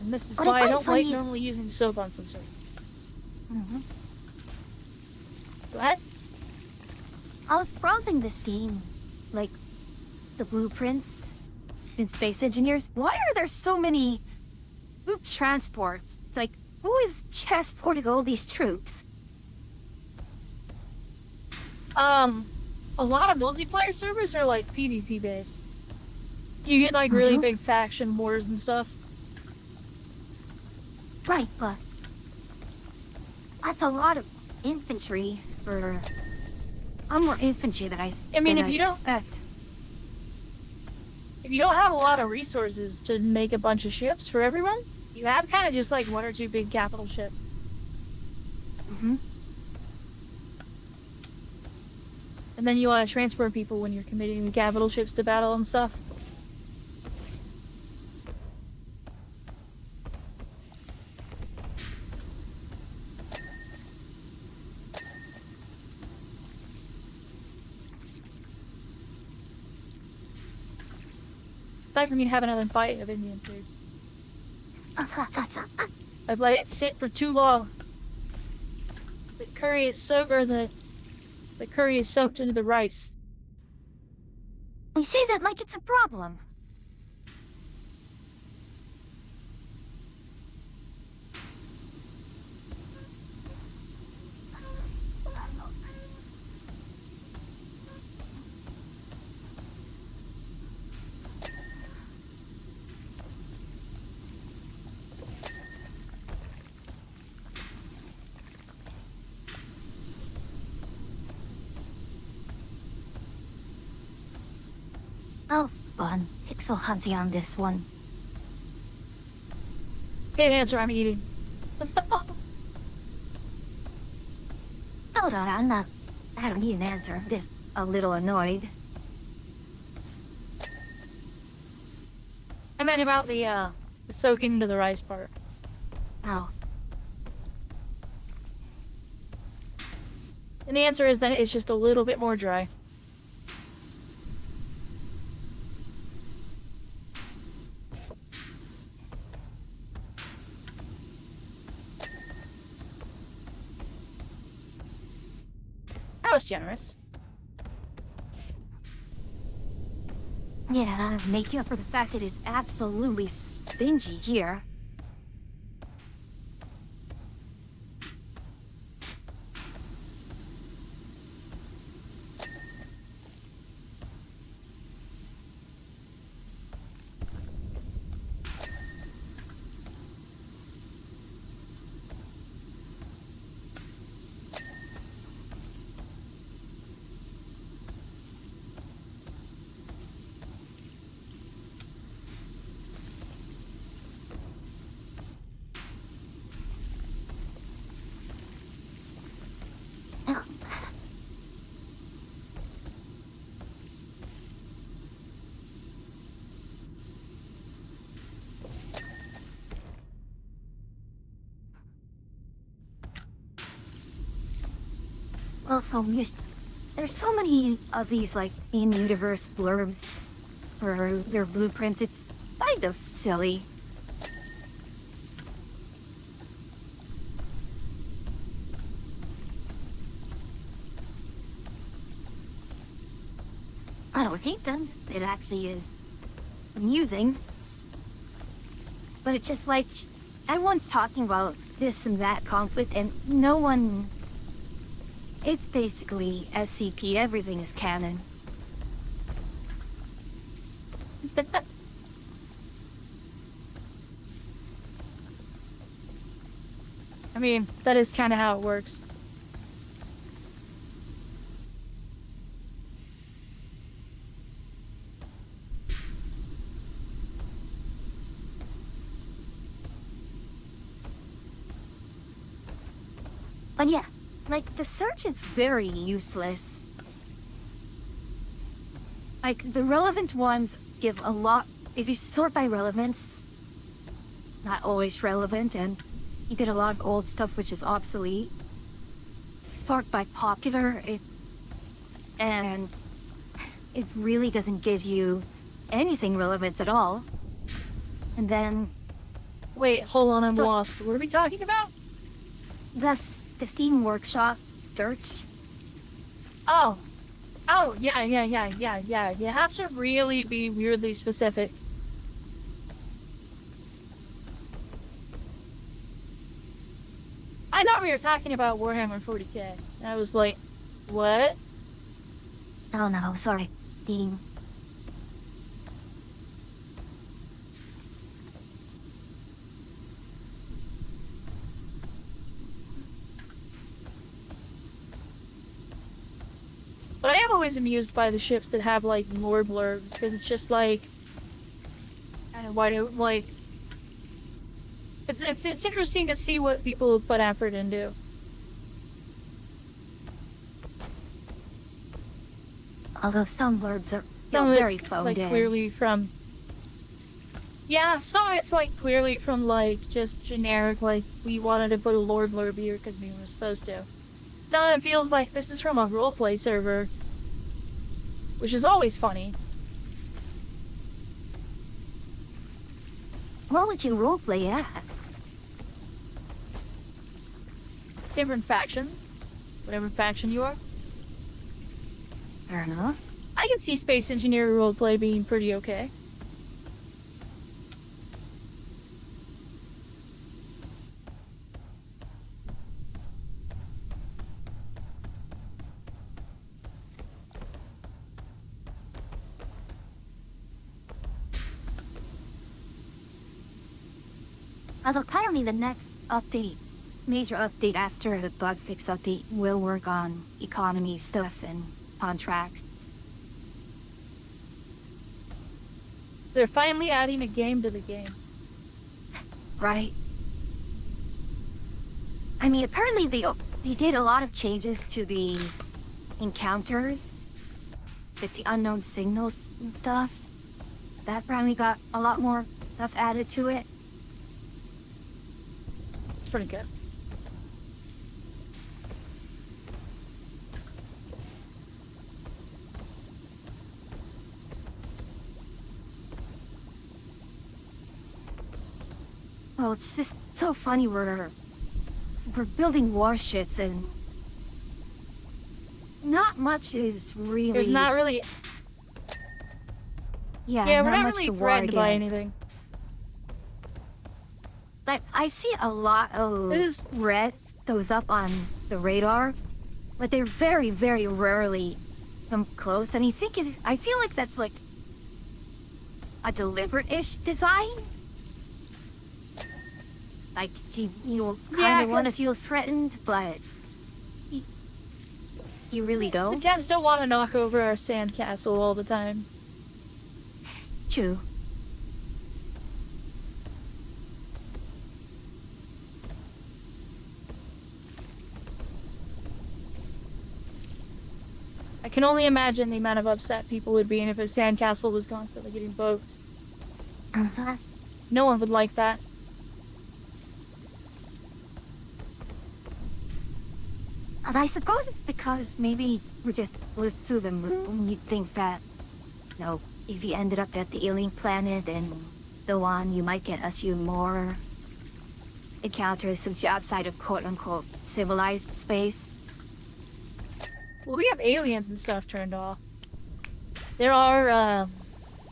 And this is What why I I find don't funny like is- normally using soap on some sorts. Mhm. Go ahead. I was browsing this game, like the blueprints in Space Engineers. Why are there so many troop transports? Like, who is transporting all these troops? A lot of multiplayer servers are like PvP based. You get like really Mhm. big faction wars and stuff. Right, but that's a lot of infantry for. I'm more infantry than I mean, than if you I'd don't- expect. If you don't have a lot of resources to make a bunch of ships for everyone, you have kind of just like one or two big capital ships. Mm-hmm. And then you want to transfer people when you're committing the capital ships to battle and stuff. Aside from me to have another fight of Indian food. I've let it sit for too long. The curry is the curry is soaked into the rice. We say that like it's a problem. Oh, fun. Pixel hunting on this one. Can't answer, I'm eating. Hold on, I don't need an answer. I'm just a little annoyed. I meant about the soaking into the rice part. Oh, And the answer is that it's just a little bit more dry. That was generous. yeah, making up for the fact it is absolutely stingy here. Also, there's so many of these, like, in-universe blurbs for your blueprints. It's kind of silly. I don't hate them. It actually is amusing. But it's just like, everyone's talking about this and that conflict, and no one... It's basically SCP, everything is canon. I mean, that is kind of how it works. But yeah, like, the search is very useless. Like, the relevant ones give a lot... If you sort by relevance, not always relevant, and you get a lot of old stuff which is obsolete. Sort by popular, and it really doesn't give you anything relevant at all. And then Wait, hold on, I'm So- lost. What are we talking about? the Steam Workshop Dirt. Oh. Oh, yeah. You have to really be weirdly specific. I thought we were talking about Warhammer 40k. And I was like, what? Oh no, sorry. Steam. But I am always amused by the ships that have, like, lore blurbs, because it's just like... kind of why do, like... It's interesting to see what people put effort into. Although some words are Some of very it's, phoned like, in. clearly from... Yeah, some of it's, like, clearly from, like, just generic, like, we wanted to put a lore blurb here because we were supposed to. Some of it feels like this is from a roleplay server, which is always funny. What would you roleplay as? Different factions. Whatever faction you are. Fair enough. I can see Space Engineer roleplay being pretty okay. Although apparently the next update, major update after the bug fix update, will work on economy stuff and contracts. They're finally adding a game to the game. Right? I mean, apparently They did a lot of changes to the encounters with the unknown signals and stuff. That finally got a lot more stuff added to it. It's pretty good. Well, it's just so funny we're building warships and not much is really... There's not really... Yeah, we're not much really to war threatened by against. anything. Like, I see a lot of red goes up on the radar, but they're very, very rarely come close. And I feel like that's like a deliberate-ish design. Like, you kind of want to feel threatened, but you really The don't. devs don't want to knock over our sandcastle all the time. True. I can only imagine the amount of upset people would be if a sandcastle was constantly getting poked. No one would like that. And I suppose it's because maybe we're just close to the moon. You'd think that, if you ended up at the alien planet and so on, you might get a few more encounters since you're outside of quote-unquote civilized space. Well, we have aliens and stuff turned off. There are,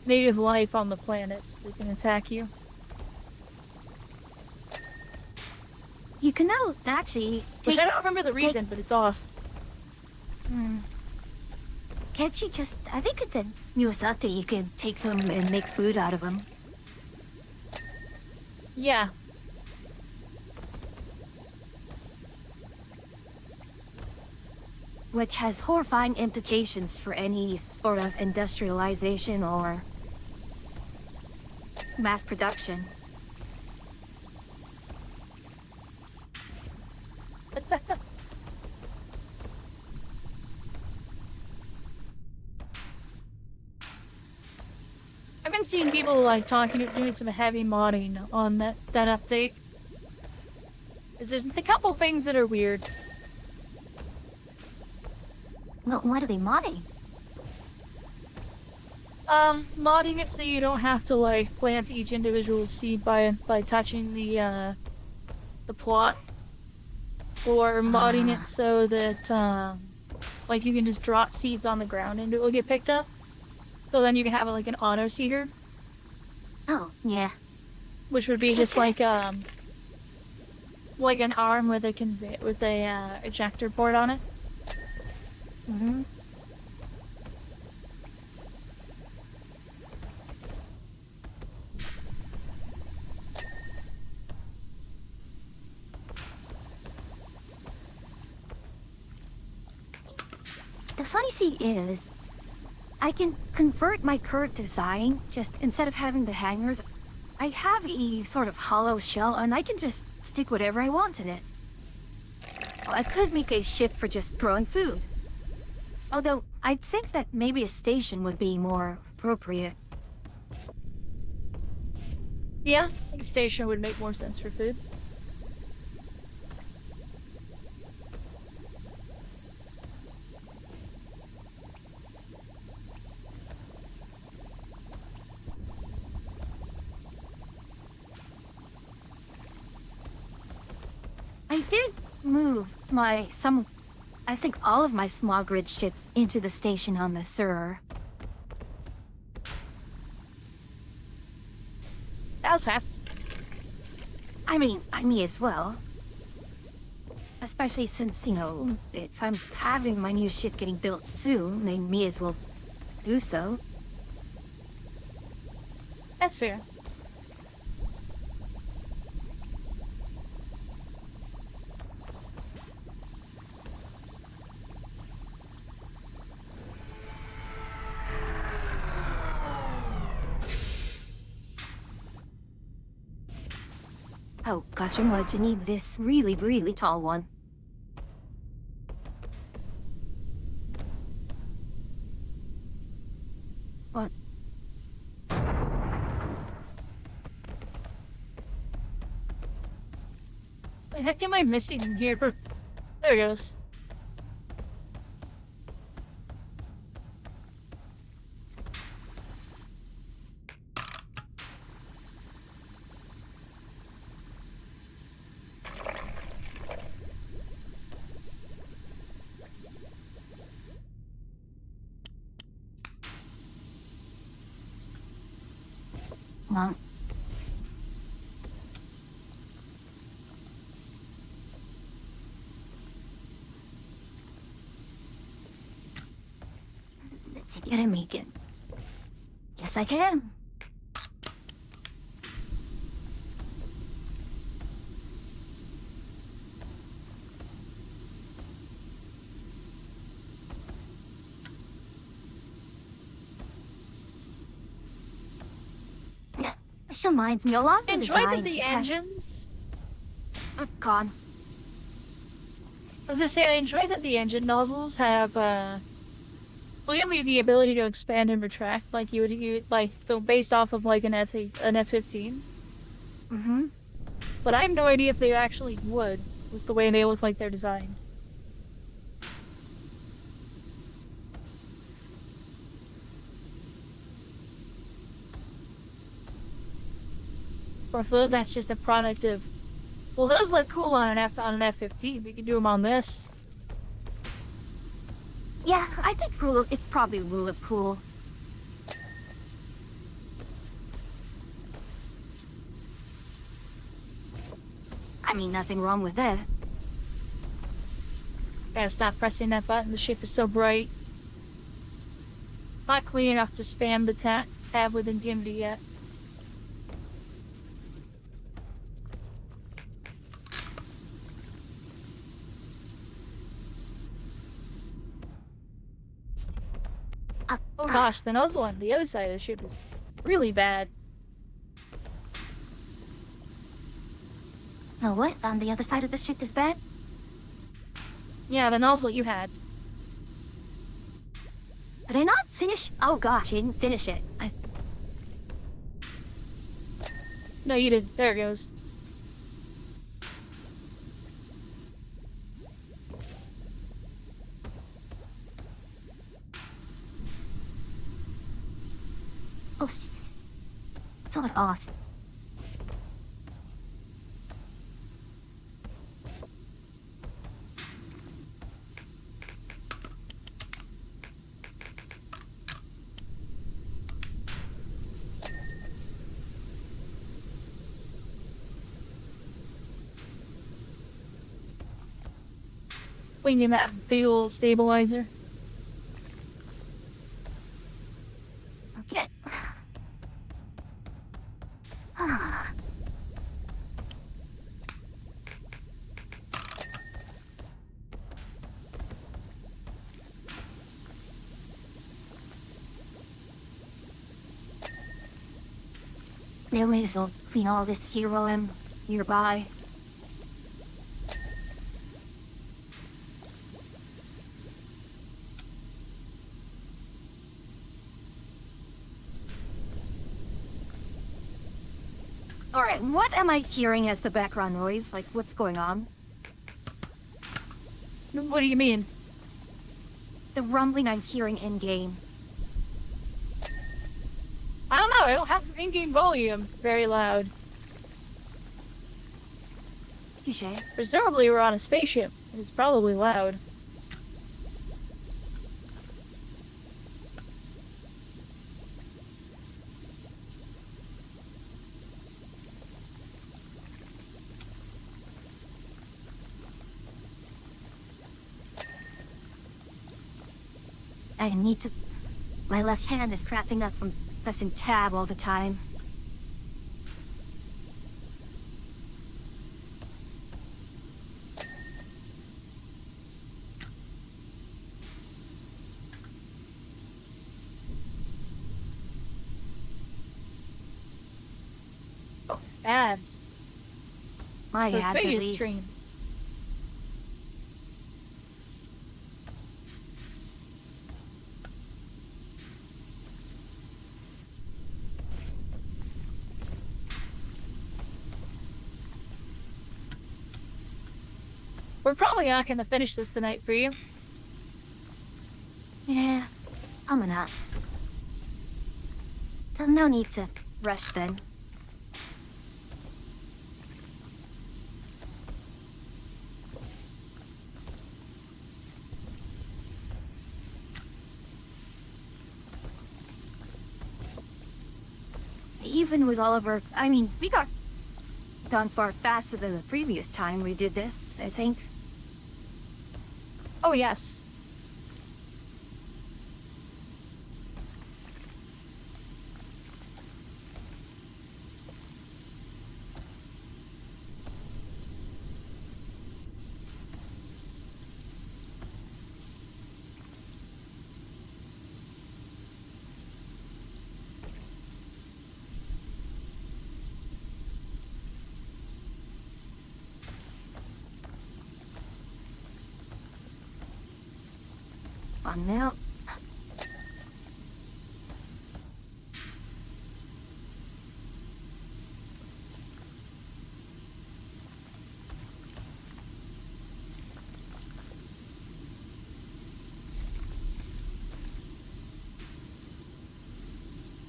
native life on the planets that can attack you. You can actually... Which I don't remember the reason, but it's off. Can't you just... I think at the newest update you can take them and make food out of them. Yeah. Which has horrifying implications for any sort of industrialization or mass production. I I've been seeing people like doing some heavy modding on that update. There's a couple things that are weird. Well, what are they modding? Modding it so you don't have to like plant each individual seed by touching the plot, or modding it so that like you can just drop seeds on the ground and it will get picked up. So then you can have like an auto seeder, Oh, yeah. which would be just like an arm with a ejector port on it. Mm-hmm. The funny thing is, I can convert my current design, just instead of having the hangers, I have a sort of hollow shell and I can just stick whatever I want in it. I could make a ship for just throwing food. Although, I'd think that maybe a station would be more appropriate. Yeah, I think a station would make more sense for food. I did move I think all of my small grid ships into the station on the Sur. That was fast. I mean, I may as well. Especially since, if I'm having my new ship getting built soon, then may as well do so. That's fair. Oh, gotcha, what you need this really, really tall one. The heck am I missing in here? There it goes. Well, let's see, can I make it? Yes, I can. She reminds me a lot of the Enjoy design. the She's had- engines. Gone. As I say, I enjoy that the engine nozzles have clearly the ability to expand and retract, like you would like so based off of like an F-15. Mm-hmm. But I have no idea if they actually would, with the way they look like they're designed. Or if that's just a product of, well, those look cool on an F-15. We can do them on this. Yeah, I think it's probably rule of cool. I mean, nothing wrong with that. Gotta stop pressing that button. The ship is so bright. Not clean enough to spam the tab with Infinity yet. Oh gosh, the nozzle on the other side of the ship is really bad. Oh, what? On the other side of the ship is bad? Yeah, the nozzle you had. Did I not finish? Oh gosh, I didn't finish it. No, you did. There it goes. Oh, it's all off. We need that fuel stabilizer. Okay. Anyways, I'll clean all this here while I'm nearby. Alright, what am I hearing as the background noise? Like, what's going on? What do you mean? The rumbling I'm hearing in-game. I don't know. I don't have in-game volume very loud. Touche. Presumably we're on a spaceship. It's probably loud. I need to... My left hand is cramping up from pressing tab all the time. Ads. My The ads, at biggest least. stream. We're probably not gonna finish this tonight for you. Yeah, I'm gonna. So no need to rush then. Even with all of our, I mean, we got done far faster than the previous time we did this, I think. Oh, yes. On now.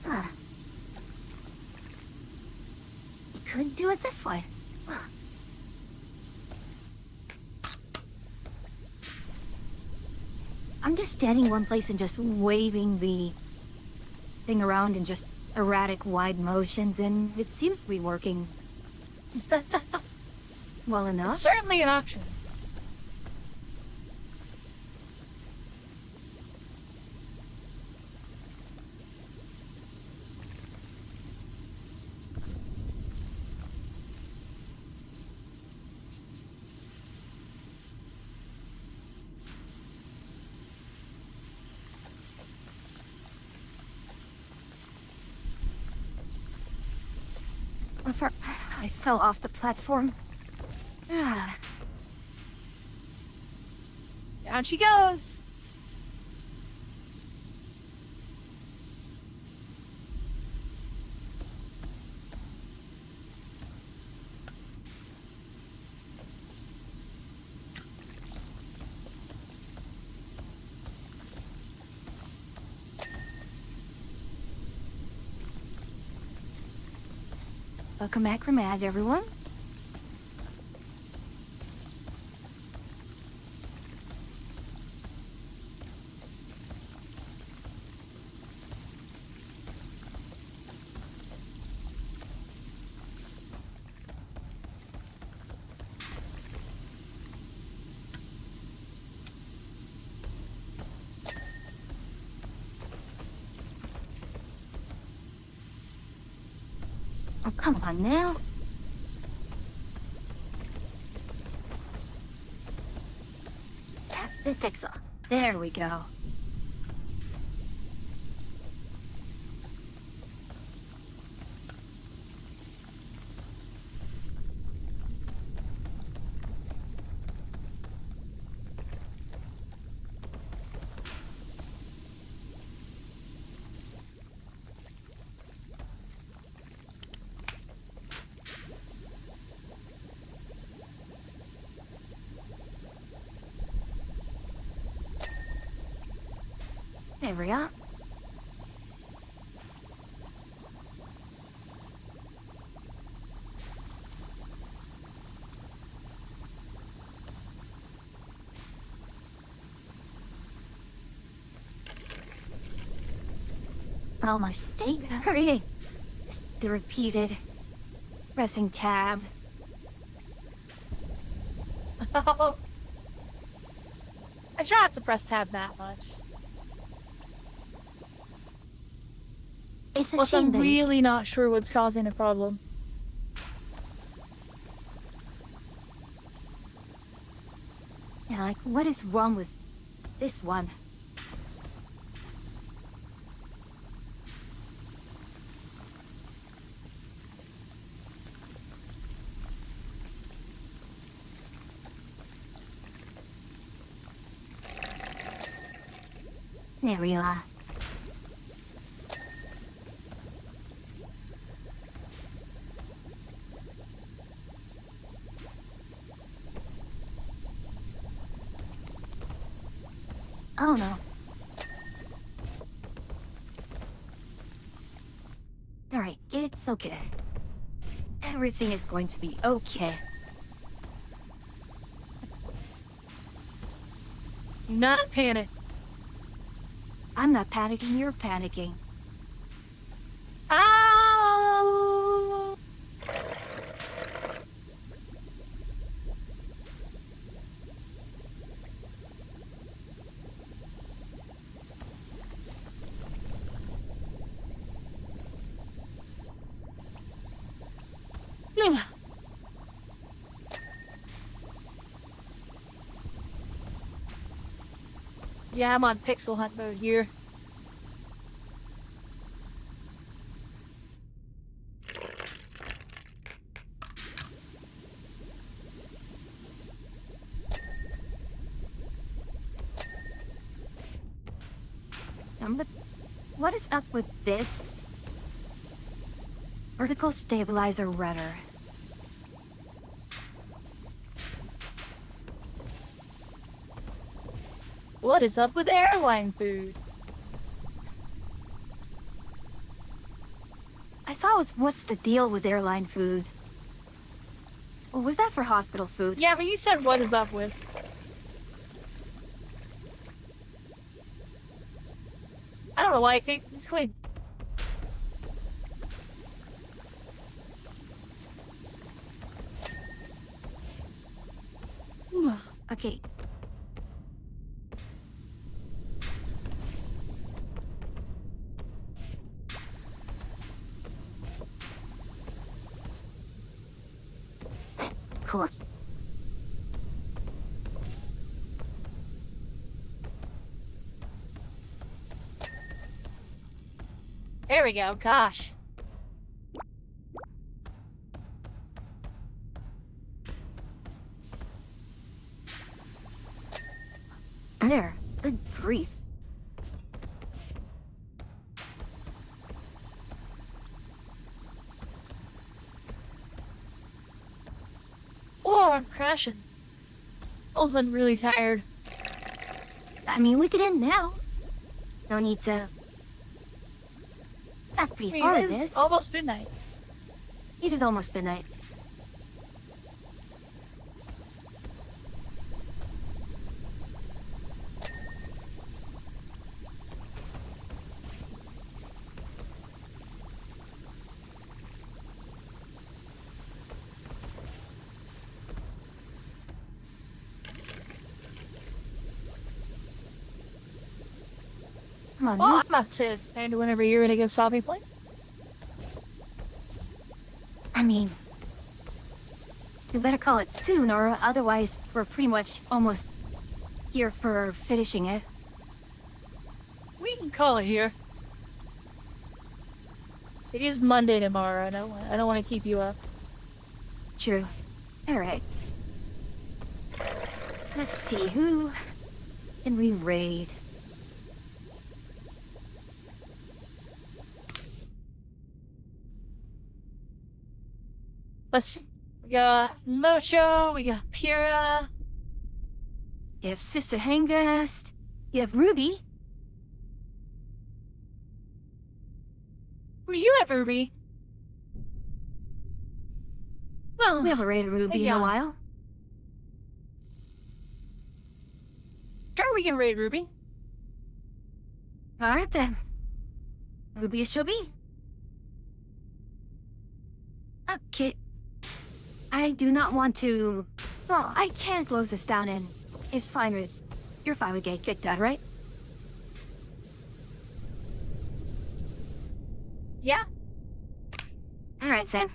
Huh. You could do it this way. Huh. I'm just standing one place and just waving the thing around in just erratic, wide motions, and it seems to be working well enough. It's certainly an option. I fell off the platform. Ah. Down she goes. Welcome back from ad, everyone. Oh, come on now. That's the fixer. There we go. There we are. Almost stayed. Hurry. The repeated pressing tab. I try not to press tab that much. It's a Plus, shame I'm that really not sure what's causing a problem. yeah, like what is wrong with this one? There we are. Oh no. Alright, it's okay. Everything is going to be okay. Not panic. I'm not panicking, you're panicking. Ow! Yeah, I'm on pixel hunt mode here. What is up with this? Vertical stabilizer rudder. What is up with airline food? I saw what's the deal with airline food? Or was that for hospital food? Yeah, but you said what is up with. I don't know why I think it's clean. Okay. Cool. There we go, gosh. There. Good grief. Oh, I'm crashing. Also, I'm really tired. I mean, we could end now. No need to... That's I pretty mean, far, it's this. almost midnight. It is almost midnight. Come on, Well, you. I'm up to and whenever you're gonna get Sophie play. I mean... You better call it soon, or otherwise we're pretty much almost here for finishing it. We can call it here. It is Monday tomorrow. I don't want to keep you up. True. Alright. Let's see, who can we raid? Let's see. We got Mocho, we got Pyrrha. You have Sister Hangest. You have Ruby. Who do you have, Ruby? Well, We haven't raided Ruby in yeah. a while. sure we can raid Ruby. Alright then. Ruby it shall be. Okay. I do not want to... Well, I can close this down and it's fine with... You're fine with getting kicked out, right? Yeah. Alright then.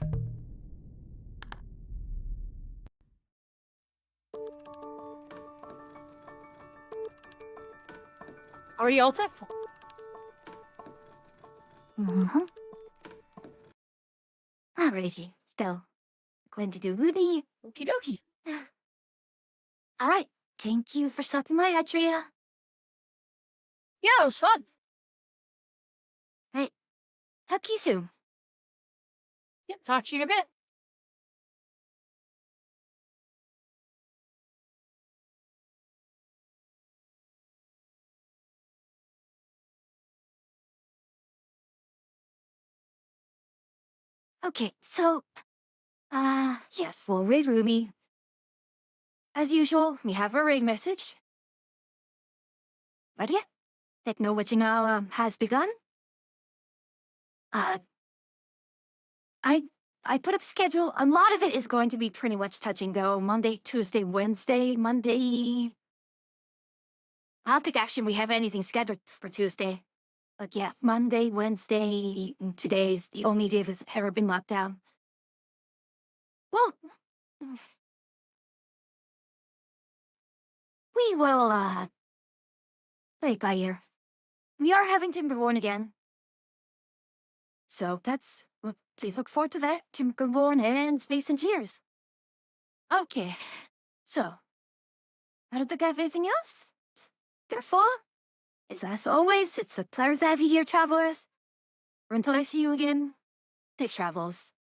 Are you all set? Mm-hmm. Alrighty. Still. Going to do Ruby. Okie dokie. Alright. Thank you for stopping by, Adria. Yeah, it was fun. Talk to you soon. Yeah, talk to you in a bit. Okay, so, yes, we'll read Ruby. As usual, we have a raid message. But yeah, technology now has begun. Uh, I I put up schedule. A lot of it is going to be pretty much touch and go. Monday, Tuesday, Wednesday, Monday. I don't think actually we have anything scheduled for Tuesday. But yeah, Monday, Wednesday, and today's the only day that's ever been locked down. Well, we will play it by ear. We are having Timberborn again. So that's well, please look forward to that. Timberborn and Space and Cheers. Okay. So I don't think I have anything else. Therefore, as always, it's a pleasure to have you here, travelers. Until I see you again, safe travels.